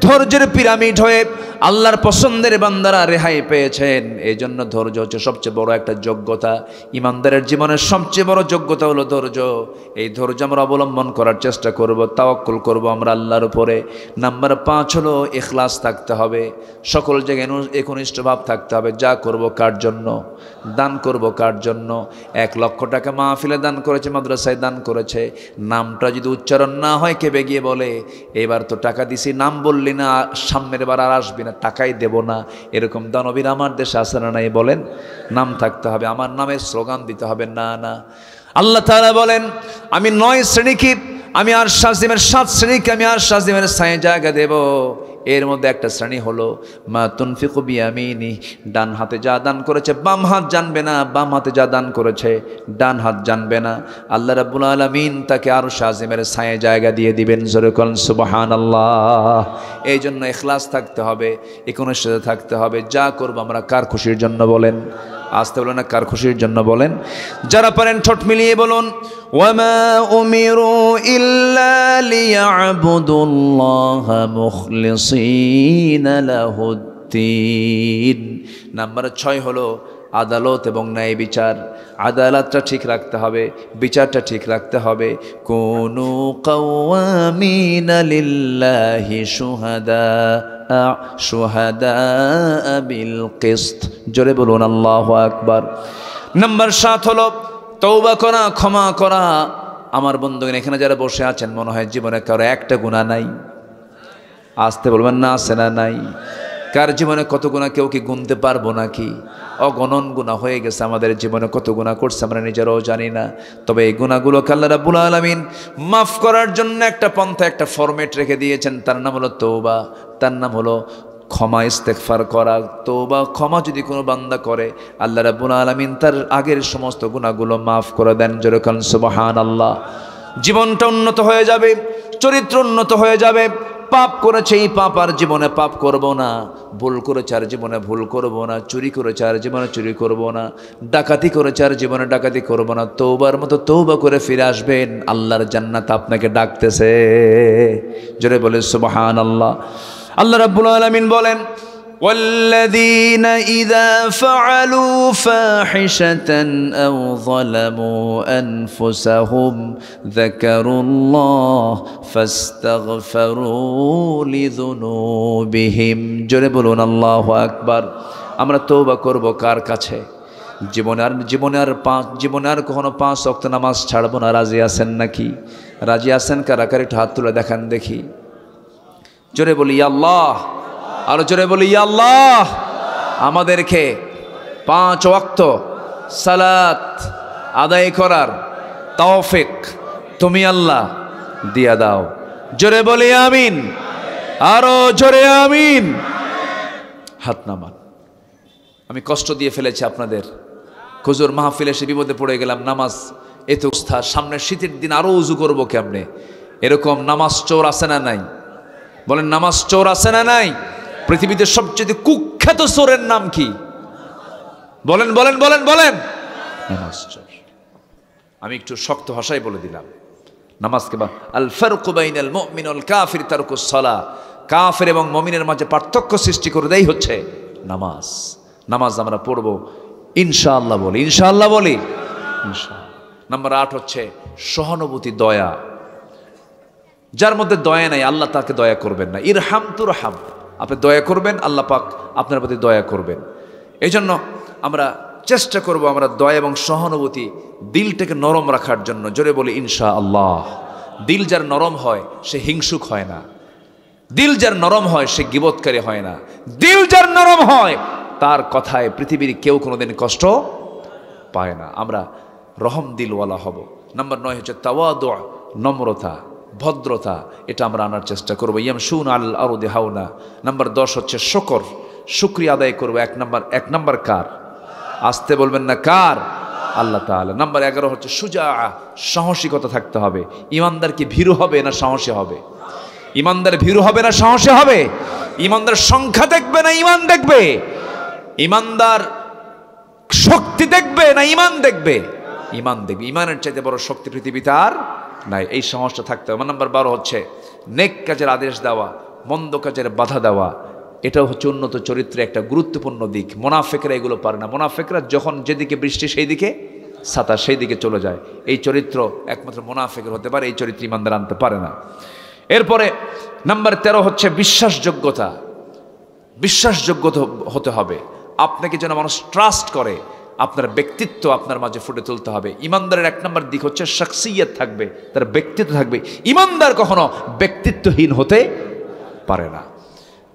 [SPEAKER 4] ধৈর্যের পিরামিড হয়ে আল্লাহর পছন্দের বান্দারা রেহাই পেয়েছেন। এই জন্য ধৈর্য হচ্ছে সবচেয়ে বড় একটা যোগ্যতা। ইমানদারের জীবনের সবচেয়ে বড় যোগ্যতা হলো ধৈর্য। এই ধৈর্য আমরা অবলম্বন করার চেষ্টা করব, তাওয়াক্কুল করব আমরা আল্লাহর উপরে। নাম্বার 5 হলো ইখলাস থাকতে হবে, সকল জায়গায় একনিষ্ঠ ভাব থাকতে হবে। যা করব কার জন্য? দান করব কার জন্য? 1 লক্ষ টাকা মাহফিলে দান করেছে, মাদ্রাসায় দান করেছে, নামটা যদি উচ্চারণ না হয় কেঁপে গিয়ে বলে এবার তো টাকা দিছি, নাম বললি না, সামনের বার আর আসবি না, টাকাই দেব না। এরকম দানবীর আমার দেশে আছে না নাই? বলেন। নাম থাকতে হবে, আমার নামে স্লোগান দিতে হবে না। না, আল্লাহ তাআলা বলেন আমি 9 শ্রেণীকে আমি আরশ আজিমের 7 শ্রেণীকে আমি আরশ আজিমের ছায়ে জায়গা দেব। এর মধ্যে একটা শ্রেণী হলো মা তুনফিকু বিয়ামিনি, ডান হাতে যা দান করেছে বাম হাত জানবে না, বাম হাতে যা দান করেছে ডান হাত জানবে না। আল্লাহ রাব্বুল আলামিন তাকে আরশ আজিমের ছায়ে জায়গা দিয়ে দিবেন। জোরে বলেন সুবহানাল্লাহ। এই জন্য ইখলাস থাকতে হবে, একনিষ্ঠতা থাকতে হবে। যা করব আমরা কার খুশির জন্য বলেন? আসতে বলেন না, কার খুশির জন্য বলেন? যারা পারেন ঠোঁট মিলিয়ে বলুন ওয়ামা উমিরু ইল্লা লিয়াবুদুল্লাহা মুখলিসিনা লাহুদ্দিন। নাম্বার 6 হলো আদালত এবং ন্যায় বিচার। আদালতটা ঠিক রাখতে হবে, বিচারটা ঠিক রাখতে হবে। কুনু কাওয়ামিনা লিল্লাহি শুহাদা বিল কিসত। জোরে বলুন আল্লাহু আকবার। নাম্বার 7 হলো তওবা করা, ক্ষমা করা। আমার বন্ধুগণ, এখানে যারা বসে আছেন মনে হয় জীবনে কারো একটা গুনাহ নাই। আসতে বলবেন না, আছে না নাই? কার জীবনে কত গুনাহ কেউ কি গুনতে পারবো নাকি? অগণন গুনাহ হয়ে গেছে আমাদের জীবনে। কত গুনাহ করছে আমরা নিজেরাও জানি না। তবে এই গুনাহগুলোকে আল্লাহ রাব্বুল আলামিন মাফ করার জন্য একটা পন্থা, একটা ফরম্যাট রেখে দিয়েছেন। তার নাম হলো তওবা, তার নাম হলো ক্ষমা, ইস্তেগফার করা। তওবা ক্ষমা যদি কোনো বান্দা করে আল্লাহ রাব্বুল আলামিন তার আগের সমস্ত গুনাহগুলো মাফ করে দেন। জোরে বলেন সুবহানাল্লাহ। জীবনটা উন্নত হয়ে যাবে, চরিত্র উন্নত হয়ে যাবে। পাপ করেছে এই পাপ আর জীবনে পাপ করব না, ভুল করেছে আর জীবনে ভুল করব না, চুরি করেছে আর জীবনে চুরি করব না, ডাকাতি করেছে আর জীবনে ডাকাতি করব না। তওবার মতো তওবা করে ফিরে আসবেন, আল্লাহর জান্নাত আপনাকে ডাকতেছে। জোরে বলে সুবহানাল্লাহ। আল্লাহ রাব্বুল আলামিন বলেন والذين إذا فعلوا فاحشة أو ظلموا أنفسهم ذكروا الله فاستغفروا لذنوبهم। জোরে বলুন আল্লাহু আকবার। আমরা তওবা করব কার কাছে? জীবনে আর কখনো 5 ওয়াক্ত নামাজ ছাড়বো না। রাজি আছেন নাকি? রাজি আছেন কারা কারা? একটু হাত তুলে দেখান দেখি। জোরে বলি ইয়া আল্লাহ। আরো জোরে বলি ইয়া আল্লাহ। আমাদেরকে 5 ওয়াক্ত সালাত আদায় করার তৌফিক তুমি আল্লাহ দিয়া দাও। জোরে বলি আমিন। আরো জোরে আমিন। হাত নামান। আমি কষ্ট দিয়ে ফেলেছি আপনাদের। হুজুর মাহফিলে এসে বিপদে পড়ে গেলাম। নামাজ এত অবস্থা, সামনে শীতের দিন আরো উজু করবো কেমনে? এরকম নামাজ চোর আছে না নাই? বলেন নামাজ চোর আছে না নাই? পৃথিবীতে সবচেয়ে কুখ্যাত চোরের নাম কি? বলেন বলেন বলেন বলেন। নামাজ চোর। আমি একটু শক্ত ভাষায় বলে দিলাম নামাজকে বা আল ফারকু বাইনাল মুমিন ওয়াল কাফির তারকুস সালাহ। কাফের এবং মুমিনের মাঝে পার্থক্য সৃষ্টি করে দেই হচ্ছে নামাজ। নামাজ আমরা পড়ব ইনশাআল্লাহ বলি, ইনশাআল্লাহ বলি ইনশাআল্লাহ। নাম্বার 8 হচ্ছে সহানুভূতি, দয়া। যার মধ্যে দয়া নাই আল্লাহ তাকে দয়া করবেন না। ইরহাম তুরহাম। আপনি দয়া করবেন, আল্লাহ পাক আপনার প্রতি দয়া করবেন। এই জন্য আমরা চেষ্টা করব আমরা দয়া এবং সহানুভূতি, দিলটাকে নরম রাখার জন্য। জোরে বলি ইনশাআল্লাহ। দিল যার নরম হয় সে হিংসুক হয় না। দিল যার নরম হয় সে গীবতকারী হয় না। দিল যার নরম হয় তার কথায় পৃথিবীর কেউ কোনোদিন কষ্ট পায় না। আমরা রহম দিলওয়ালা হব। নাম্বার 9 হচ্ছে তাওয়াদু, নম্রতা, ভদ্রতা। এটা আমরা আনার চেষ্টা করবো। ইয়ামশুন আল আরদি হাওনা। নাম্বার 10 হচ্ছে শুকর, শুকরিয়া আদায় করবো। এক নাম্বার কার? আসতে বলবেন না কার? আল্লাহ তাআলা। নাম্বার 11 হচ্ছে সুজা, সাহসিকতা থাকতে হবে। ইমানদার কি ভীরু হবে না সাহসী হবে? ইমানদার ভীরু হবে না সাহসী হবে? ইমানদার সংখ্যা দেখবে না ইমান দেখবে? ইমানদার শক্তি দেখবে না ইমান দেখবে? ইমান দেখবে। ইমানের চাইতে বড় শক্তি পৃথিবীতে আর নাই। এই সাহসটা থাকতে হবে। নাম্বার 12 হচ্ছে নেক কাজের আদেশ দেওয়া, মন্দ কাজের বাধা দেওয়া। এটাও হচ্ছে উন্নত চরিত্রের একটা গুরুত্বপূর্ণ দিক। মুনাফিকরা এগুলো পারে না। মুনাফিকরা যখন যেদিকে বৃষ্টি সেই দিকে ছাতা, সেই দিকে চলে যায়। এই চরিত্র একমাত্র মুনাফিকের হতে পারে। এই চরিত্র ইমানদার আনতে পারে না। এরপরে নাম্বার 13 হচ্ছে বিশ্বাসযোগ্যতা। বিশ্বাসযোগ্য হতে হবে। আপনাকে যেন মানুষ ট্রাস্ট করে, আপনার ব্যক্তিত্ব আপনার মাঝে ফুটে তুলতে হবে। ইমানদারের 1 নম্বর দিক হচ্ছে শাখসিয়ত থাকবে, তার ব্যক্তিত্ব থাকবে। ইমানদার কখনো ব্যক্তিত্বহীন হতে পারে না।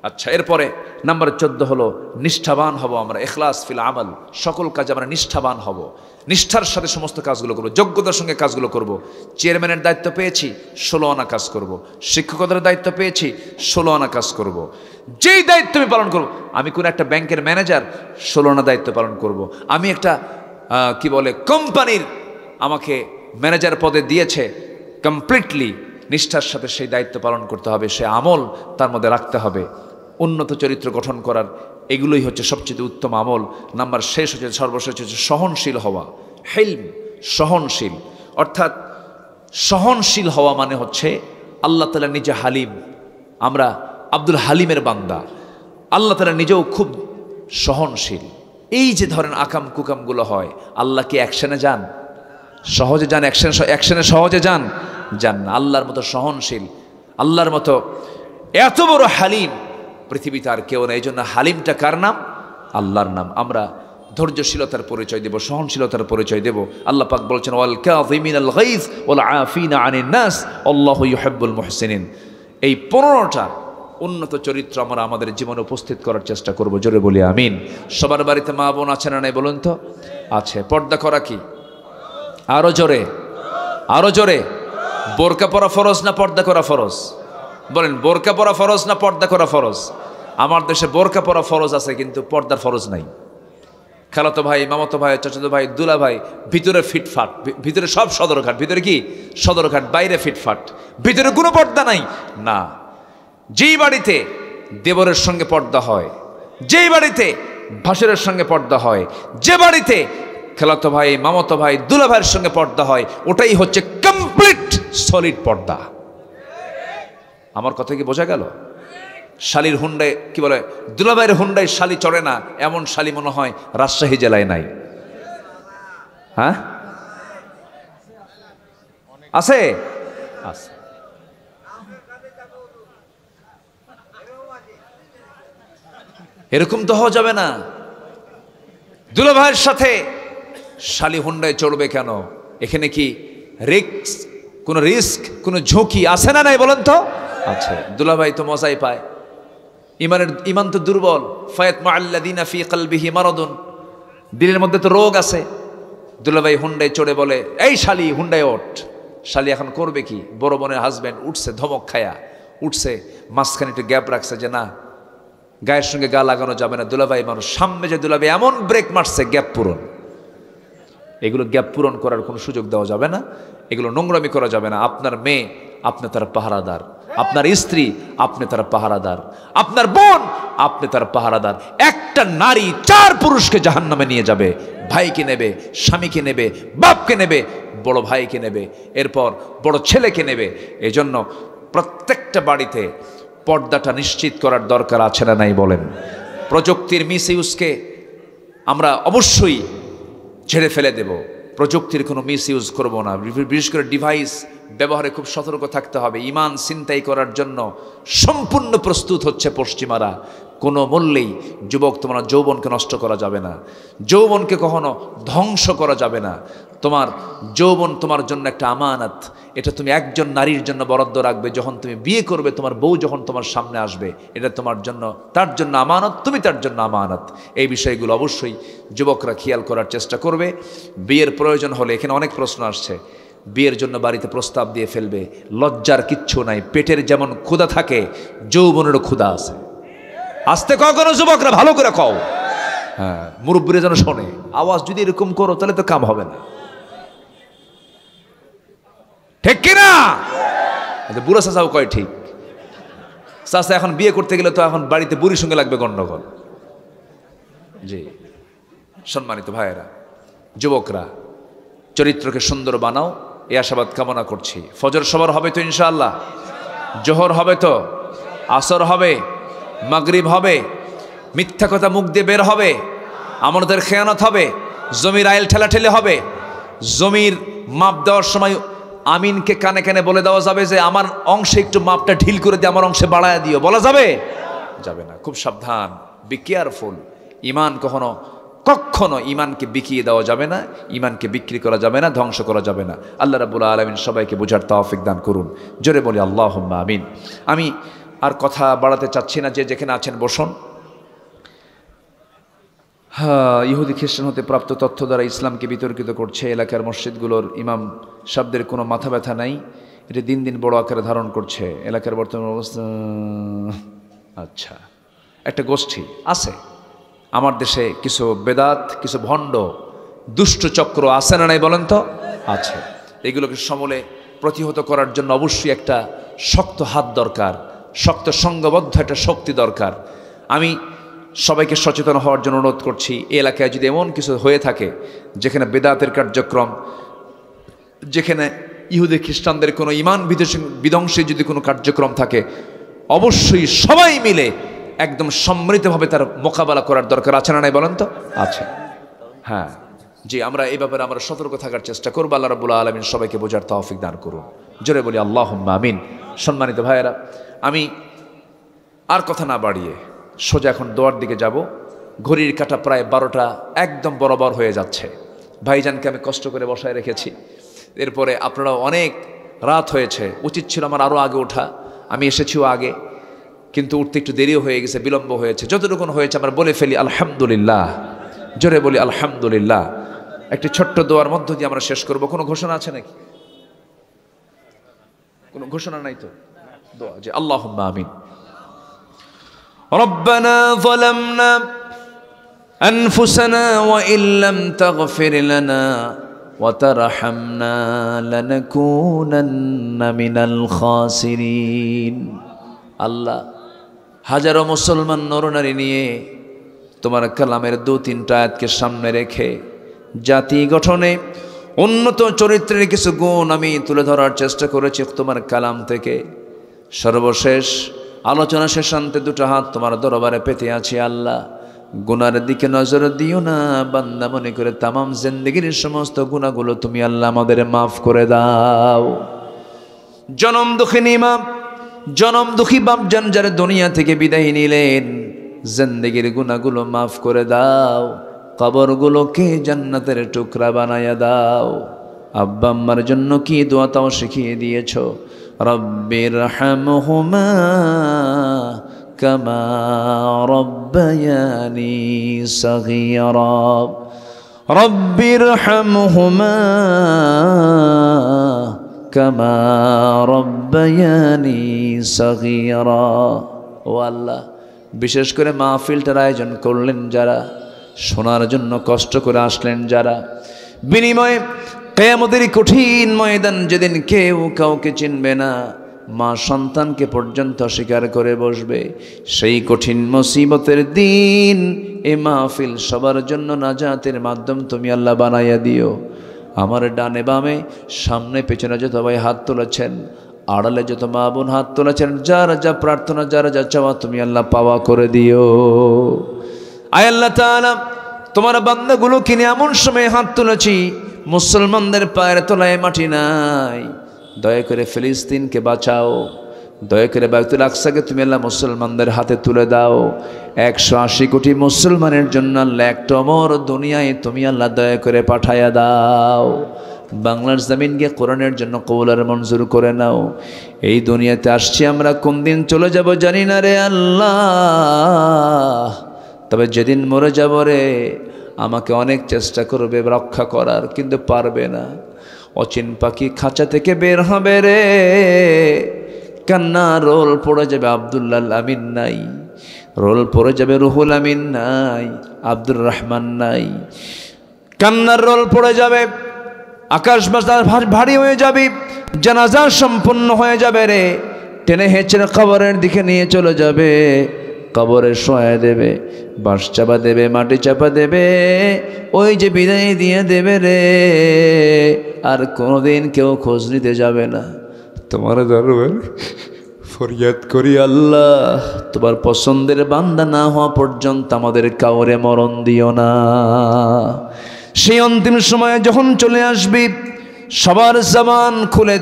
[SPEAKER 4] আচ্ছা, এরপরে নাম্বার 14 হলো নিষ্ঠাবান হব আমরা। ইখলাস ফিল আমল, সকল কাজে আমরা নিষ্ঠাবান হব, নিষ্ঠার সাথে সমস্ত কাজগুলো করব, যোগ্যতার সঙ্গে কাজগুলো করব। চেয়ারম্যানের দায়িত্ব পেয়েছি, 16 আনা কাজ করব। শিক্ষকতার দায়িত্ব পেয়েছি, 16 আনা কাজ করব। যেই দায়িত্ব আমি পালন করব, আমি কোন একটা ব্যাংকের ম্যানেজার, 16 আনা দায়িত্ব পালন করব। আমি একটা কি বলে কোম্পানির আমাকে ম্যানেজার পদে দিয়েছে, কমপ্লিটলি নিষ্ঠার সাথে সেই দায়িত্ব পালন করতে হবে, সে আমল তার মধ্যে রাখতে হবে। উন্নত চরিত্র গঠন করার এগুলোই হচ্ছে সবচেয়ে উত্তম আমল। নাম্বার শেষ হচ্ছে, সর্বশেষ হচ্ছে সহনশীল হওয়া। হিলম, সহনশীল, অর্থাৎ সহনশীল হওয়া মানে হচ্ছে আল্লাহ তাআলা নিজে হালিম, আমরা আব্দুল হালিমের বান্দা। আল্লাহ তাআলা নিজেও খুব সহনশীল। এই যে ধরেন আকাম কুকামগুলো হয়, আল্লাহ কি অ্যাকশনে যান? সহজে যান? অ্যাকশনে সহজে যান না। আল্লাহর মতো সহনশীল, আল্লাহর মতো এত বড় হালিম পৃথিবীতে আর কেউ নেই। এই জন্য হালিমটা কার নাম? আল্লাহর নাম। আমরা ধৈর্যশীলতার পরিচয় দেব, সহনশীলতার পরিচয় দেব। আল্লাহ পাক বলছেন ওয়াল কাযিমিনাল গাইজ ওয়াল আফিনা আনিন নাস আল্লাহু ইউহিব্বুল মুহসিনিন। এই 15টা উন্নত চরিত্র আমরা আমাদের জীবনে উপস্থিত করার চেষ্টা করব। জোরে বলি আমিন। সবার বাড়িতে মা বোন আছে না নাই বলুন তো? আছে। পর্দা করা কি? আরো জোরে, আরো জোরে। বোরকা পরা ফরজ না পর্দা করা ফরজ? বলেন, বোরকা পরা ফরজ না পর্দা করা ফরজ? আমার দেশে বোরকা পরা ফরজ আছে, কিন্তু পর্দার ফরজ নাই। খালাতো ভাই, মামাতো ভাই, চাচাতো ভাই, দুলা ভাই, ভিতরে ফিটফাট, ভিতরে সব সদরঘাট। ভিতরে কি? সদরঘাট। বাইরে ফিটফাট, ভিতরে কোনো পর্দা নাই না। যেই বাড়িতে দেবরের সঙ্গে পর্দা হয়, যেই বাড়িতে ভাসুরের সঙ্গে পর্দা হয়, যে বাড়িতে খালাতো ভাই, মামাতো ভাই, দুলা ভাইয়ের সঙ্গে পর্দা হয়, ওটাই হচ্ছে কমপ্লিট সলিড পর্দা। আমার কথা কি বোঝা গেল? শালির হুন্ডায় কি বলে, দুলাভাইয়ের হুন্ডায় শালি চড়ে না, এমন শালি মনে হয় রাজশাহী জেলায় নাই। হ্যাঁ, আছে? আছে। এরকম তো হওয়া যাবে না। দুলাভাইয়ের সাথে শালি হুন্ডায় চড়বে কেন? এখানে কি রিস্ক, কোনো ঝুঁকি আছে না নাই বলেন তো? আছে। দুলাভাই তো মজাই পায়, ইমান তো দুর্বল। ফায়াত মাআল্লাযিনা ফি কলবিহি মারাদুন, দিলের মধ্যে তো রোগ আছে। দুলাভাই হুন্ডায় চড়ে বলে, এই শালি হুন্ডায় ওঠ। শালি এখন করবে কি? বড় বোনের হাজব্যান্ড উঠছে, ধমক খায়া উঠছে, মাঝখানে একটু গ্যাপ রাখছে যে না, গায়ের সঙ্গে গা লাগানো যাবে না। দুলাভাই মানুষ, সামনে যে দুলাভাই এমন ব্রেক মারছে, গ্যাপ পূরণ। এগুলো গ্যাপ পূরণ করার কোনো সুযোগ দেওয়া যাবে না, এগুলো নোংরামি করা যাবে না। আপনার মেয়ে, আপনি তার পাহারাদার। আপনার স্ত্রী, আপনি তার পাহারাদার। আপনার বোন, আপনি তার পাহারাদার। একটা নারী 4 পুরুষকে জাহান্নামে নিয়ে যাবে। ভাইকে নেবে, স্বামীকে নেবে, বাপকে নেবে, বড় ভাইকে নেবে, এরপর বড় ছেলেকে নেবে। এজন্য প্রত্যেকটা বাড়িতে পর্দাটা নিশ্চিত করার দরকার আছে না নাই বলেন? প্রযুক্তির মিসইউজকে আমরা অবশ্যই ছেড়ে ফেলে দেব। প্রযুক্তির কোনো মিসইউজ করব না। বিশেষ করে ডিভাইস ব্যবহারে খুব সতর্ক থাকতে হবে। ঈমান ছিনতাই করার জন্য সম্পূর্ণ প্রস্তুত হচ্ছে পশ্চিমারা। কোনো মূল্যেই যুবক, তোমরা যৌবনকে নষ্ট করা যাবে না, যৌবনকে কখনো ধ্বংস করা যাবে না। তোমার যৌবন তোমার জন্য একটা আমানত। এটা তুমি একজন নারীর জন্য বরাদ্দ রাখবে। যখন তুমি বিয়ে করবে, তোমার বউ যখন তোমার সামনে আসবে, এটা তোমার জন্য, তার জন্য আমানত, তুমি তার জন্য আমানত। এই বিষয়গুলো অবশ্যই যুবকরা খেয়াল করার চেষ্টা করবে। বিয়ের প্রয়োজন হলে, এখানে অনেক প্রশ্ন আসছে, বিয়ের জন্য বাড়িতে প্রস্তাব দিয়ে ফেলবে। লজ্জার কিচ্ছু নাই। পেটের যেমন ক্ষুধা থাকে, যৌবনেরও ক্ষুধা আছে। আস্তে কখনো যুবকরা, ভালো করে কও। হ্যাঁ, মুরব্বীরা যেন শোনে। আওয়াজ যদি এরকম করো তাহলে তো কাম হবে না, ঠিক কিনা? বুড়া চাচাও কয় ঠিক। চাচা এখন বিয়ে করতে গেলে তো এখন বাড়িতে বুড়ির সঙ্গে লাগবে গন্ডগোল। জি, সম্মানিত ভাইয়েরা, যুবকরা, চরিত্রকে সুন্দর বানাও, এই আশাবাদ কামনা করছি। ফজর সবার হবে তো ইনশাআল্লাহ? জোহর হবে তো? আসর হবে? মাগরিব হবে? মিথ্যা কথা মুখ দিয়ে বের হবে? আমাদের খেয়ানত হবে? জমির আইল ঠেলাঠেলি হবে? জমির মাপ দেওয়ার সময় আমিনকে কানে কানে বলে দেওয়া যাবে যে আমার অংশে একটু মাপটা ঢিল করে দিয়ে আমার অংশে বাড়ায় দিও, বলা যাবে? যাবে না। খুব সাবধান, বি কেয়ারফুল। ঈমান কখনো ঈমানকে বিকিয়ে দেওয়া যাবে না, ঈমানকে বিক্রি করা যাবে না, ধ্বংস করা যাবে না। আল্লাহ রাব্বুল আলামিন সবাইকে বোঝার তৌফিক দান করুন। জোরে বলি আল্লাহুম্মা আমিন। আমি আর কথা বাড়াতে চাচ্ছি না, যে যেখানে আছেন বসুন। হ্যাঁ, ইহুদি খ্রিস্টান হতে প্রাপ্ত তথ্য দ্বারা ইসলামকে বিতর্কিত করছে। এলাকার মসজিদগুলোর ইমাম শব্দের কোনো মাথা ব্যথা নাই, এটি দিন দিন বড় আকারে ধারণ করছে। এলাকার বর্তমান অবস্থা, আচ্ছা, একটা গোষ্ঠী আছে আমার দেশে, কিছু বেদাত, কিছু ভণ্ড দুষ্ট চক্র আছে না নাই বলেন তো? আছে। এগুলোকে সমূলে প্রতিহত করার জন্য অবশ্যই একটা শক্ত হাত দরকার, শক্ত সংঘবদ্ধ একটা শক্তি দরকার। আমি সবাইকে সচেতন হওয়ার জন্য অনুরোধ করছি, এই এলাকায় যদি এমন কিছু হয়ে থাকে যেখানে বেদাতের কার্যক্রম, যেখানে ইহুদি খ্রিস্টানদের কোনো ইমান বিধ্বংসী যদি কোনো কার্যক্রম থাকে, অবশ্যই সবাই মিলে একদম সম্মিলিতভাবে তার মোকাবেলা করার দরকার আছে না নাই বলেন তো? আছে। হ্যাঁ জি, আমরা এই ব্যাপারে আমরা সতর্ক থাকার চেষ্টা করবো। আল্লাহ রাব্বুল আলামিন সবাইকে বোঝার তৌফিক দান করুন। জোরে বলি আল্লাহুম্মা আমিন। সম্মানিত ভাইয়েরা, আমি আর কথা না বাড়িয়ে সোজা এখন দোয়ার দিকে যাব। ঘড়ির কাঁটা প্রায় 12টা একদম বরাবর হয়ে যাচ্ছে। ভাইজানকে আমি কষ্ট করে বসায় রেখেছি, এরপরে আপনারা অনেক রাত হয়েছে, উচিত ছিল আমার আরও আগে ওঠা, আমি এসেছিও আগে, কিন্তু উঠতে একটু দেরিও হয়ে গেছে, বিলম্ব হয়েছে। যতটুকু হয়েছে আমরা বলে ফেলি আলহামদুলিল্লাহ। জোরে বলি আলহামদুলিল্লাহ। একটি ছোট্ট দোয়ার মধ্য দিয়ে আমরা শেষ করব। কোনো ঘোষণা আছে নাকি? কোনো ঘোষণা নাই তো? দোয়া যে আল্লাহুম্মা আমিন। রব্বানা যালামনা আনফুসানা ওয়া ইল্লাম তাগফির লানা ওয়া তারহামনা লানাকুনান্না মিনাল খাসিরিন। আল্লাহ, হাজারো মুসলমান নরনারী নিয়ে তোমার কালামের 2-3টা আয়াতকে সামনে রেখে জাতি গঠনে উন্নত চরিত্রের কিছু গুণ আমি তুলে ধরার চেষ্টা করেছি তোমার কালাম থেকে। সর্বশেষ আলোচনা শেষান্তে 2টা হাত তোমার দরবারে পেতে আছি। আল্লাহ, গুনার দিকে নজর দিও না, বান্দা মনে করে তামাম জিন্দেগির সমস্ত গুনাহগুলো তুমি আল্লাহ আমাদের মাফ করে দাও। জনম দুঃখিনী মা, জনম দুঃখী বাপজান যারা দুনিয়া থেকে বিদায় নিলেন, জিন্দেগির গুনাহগুলো মাফ করে দাও, কবরগুলোকে জান্নাতের টুকরা বানায়া দাও। আব্বা আম্মার জন্য কি দোয়া তাও শিখিয়ে দিয়েছো। রব্বির হামহুমা কামা রব্বায়ানি সগীরা, রব্বির হামহুমা কামা রব্বায়ানি সগীরা। ও আল্লাহ, বিশেষ করে মাহফিলটার আয়োজন করলেন যারা, শোনার জন্য কষ্ট করে আসলেন যারা, বিনিময়ে কিয়ামতের কঠিন ময়দান যেদিন কেউ কাউকে চিনবে না, মা সন্তানকে পর্যন্ত অস্বীকার করে বসবে, সেই কঠিন মুসিবতের দিন এ মাহফিল সবার জন্য নাজাতের মাধ্যম তুমি আল্লাহ বানাইয়া দিও। আমার ডানে বামে সামনে পেছনে যত ভাই হাত তুলেছেন, আড়ালে যত মা বোন হাত তুলেছেন, যার যা প্রার্থনা, যার যা চাওয়া তুমি আল্লাহ পাওয়া করে দিও। আয় আল্লাহ তাআলা, তোমার বান্দাগুলো কিনে এমন সময় হাত তুলেছি মুসলমানদের পায়ের তলায় মাটি নাই। দয়া করে ফিলিস্তিনকে বাঁচাও, দয়া করে বাইতুল আকসাকে তুমি আল্লাহ মুসলমানদের হাতে তুলে দাও। 180 কোটি মুসলমানের জন্য আল্লাহ একটা অমর দুনিয়ায় তুমি আল্লাহ দয়া করে পাঠায়া দাও। বাংলার জমিনকে কোরআনের জন্য কবুল আর মঞ্জুর করে নাও। এই দুনিয়াতে আসছি আমরা, কোন দিন চলে যাব জানি না রে আল্লাহ, তবে যেদিন মরে যাব রে, আমাকে অনেক চেষ্টা করবে রক্ষা করার, কিন্তু পারবে না। অচিন পাখি খাঁচা থেকে বের হবে রে, কান্না রোল পড়ে যাবে আব্দুল্লাহ আমিন নাই, রোল পড়ে যাবে রুহুল আমিন নাই, আব্দুর রহমান নাই, কান্নার রোল পড়ে যাবে, আকাশ বাতাস ভারী হয়ে যাবে, জানাজা সম্পন্ন হয়ে যাবে রে, টেনে হেঁচড়ে কবরের দিকে নিয়ে চলে যাবে, কবরে শোয়া দেবে, বাঁশ চাপা দেবে, মাটি চাপা দেবে, ওই যে বিদায় দিয়ে দেবে রে, আর কোনোদিন কেউ খোঁজ নিতে যাবে না। তোমার দরবারে ফরিয়াদ করি আল্লাহ, তোমার পছন্দের বান্দা না হওয়া পর্যন্ত আমাদের কাউরে মরণ দিও না। সেই অন্তিম সময়ে যখন চলে আসবি, সবার জবান খুলে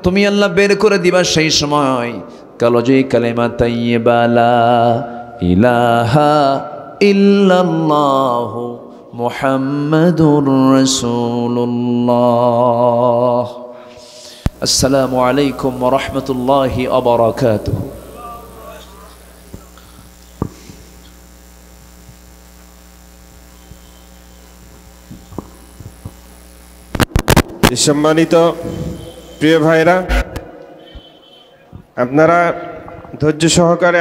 [SPEAKER 4] তুমি আল্লাহ বের করে দিবা, সেই সময় কালজয়ী কালেমা তাইয়্যিবা লা ইলাহা ইল্লাল্লাহু মুহাম্মাদুর রাসূলুল্লাহ। আসসালামু আলাইকুম ওয়া রাহমাতুল্লাহি ওয়া বারাকাতুহু।
[SPEAKER 2] সম্মানিত প্রিয় ভাইরা, আপনারা ধৈর্য সহকারে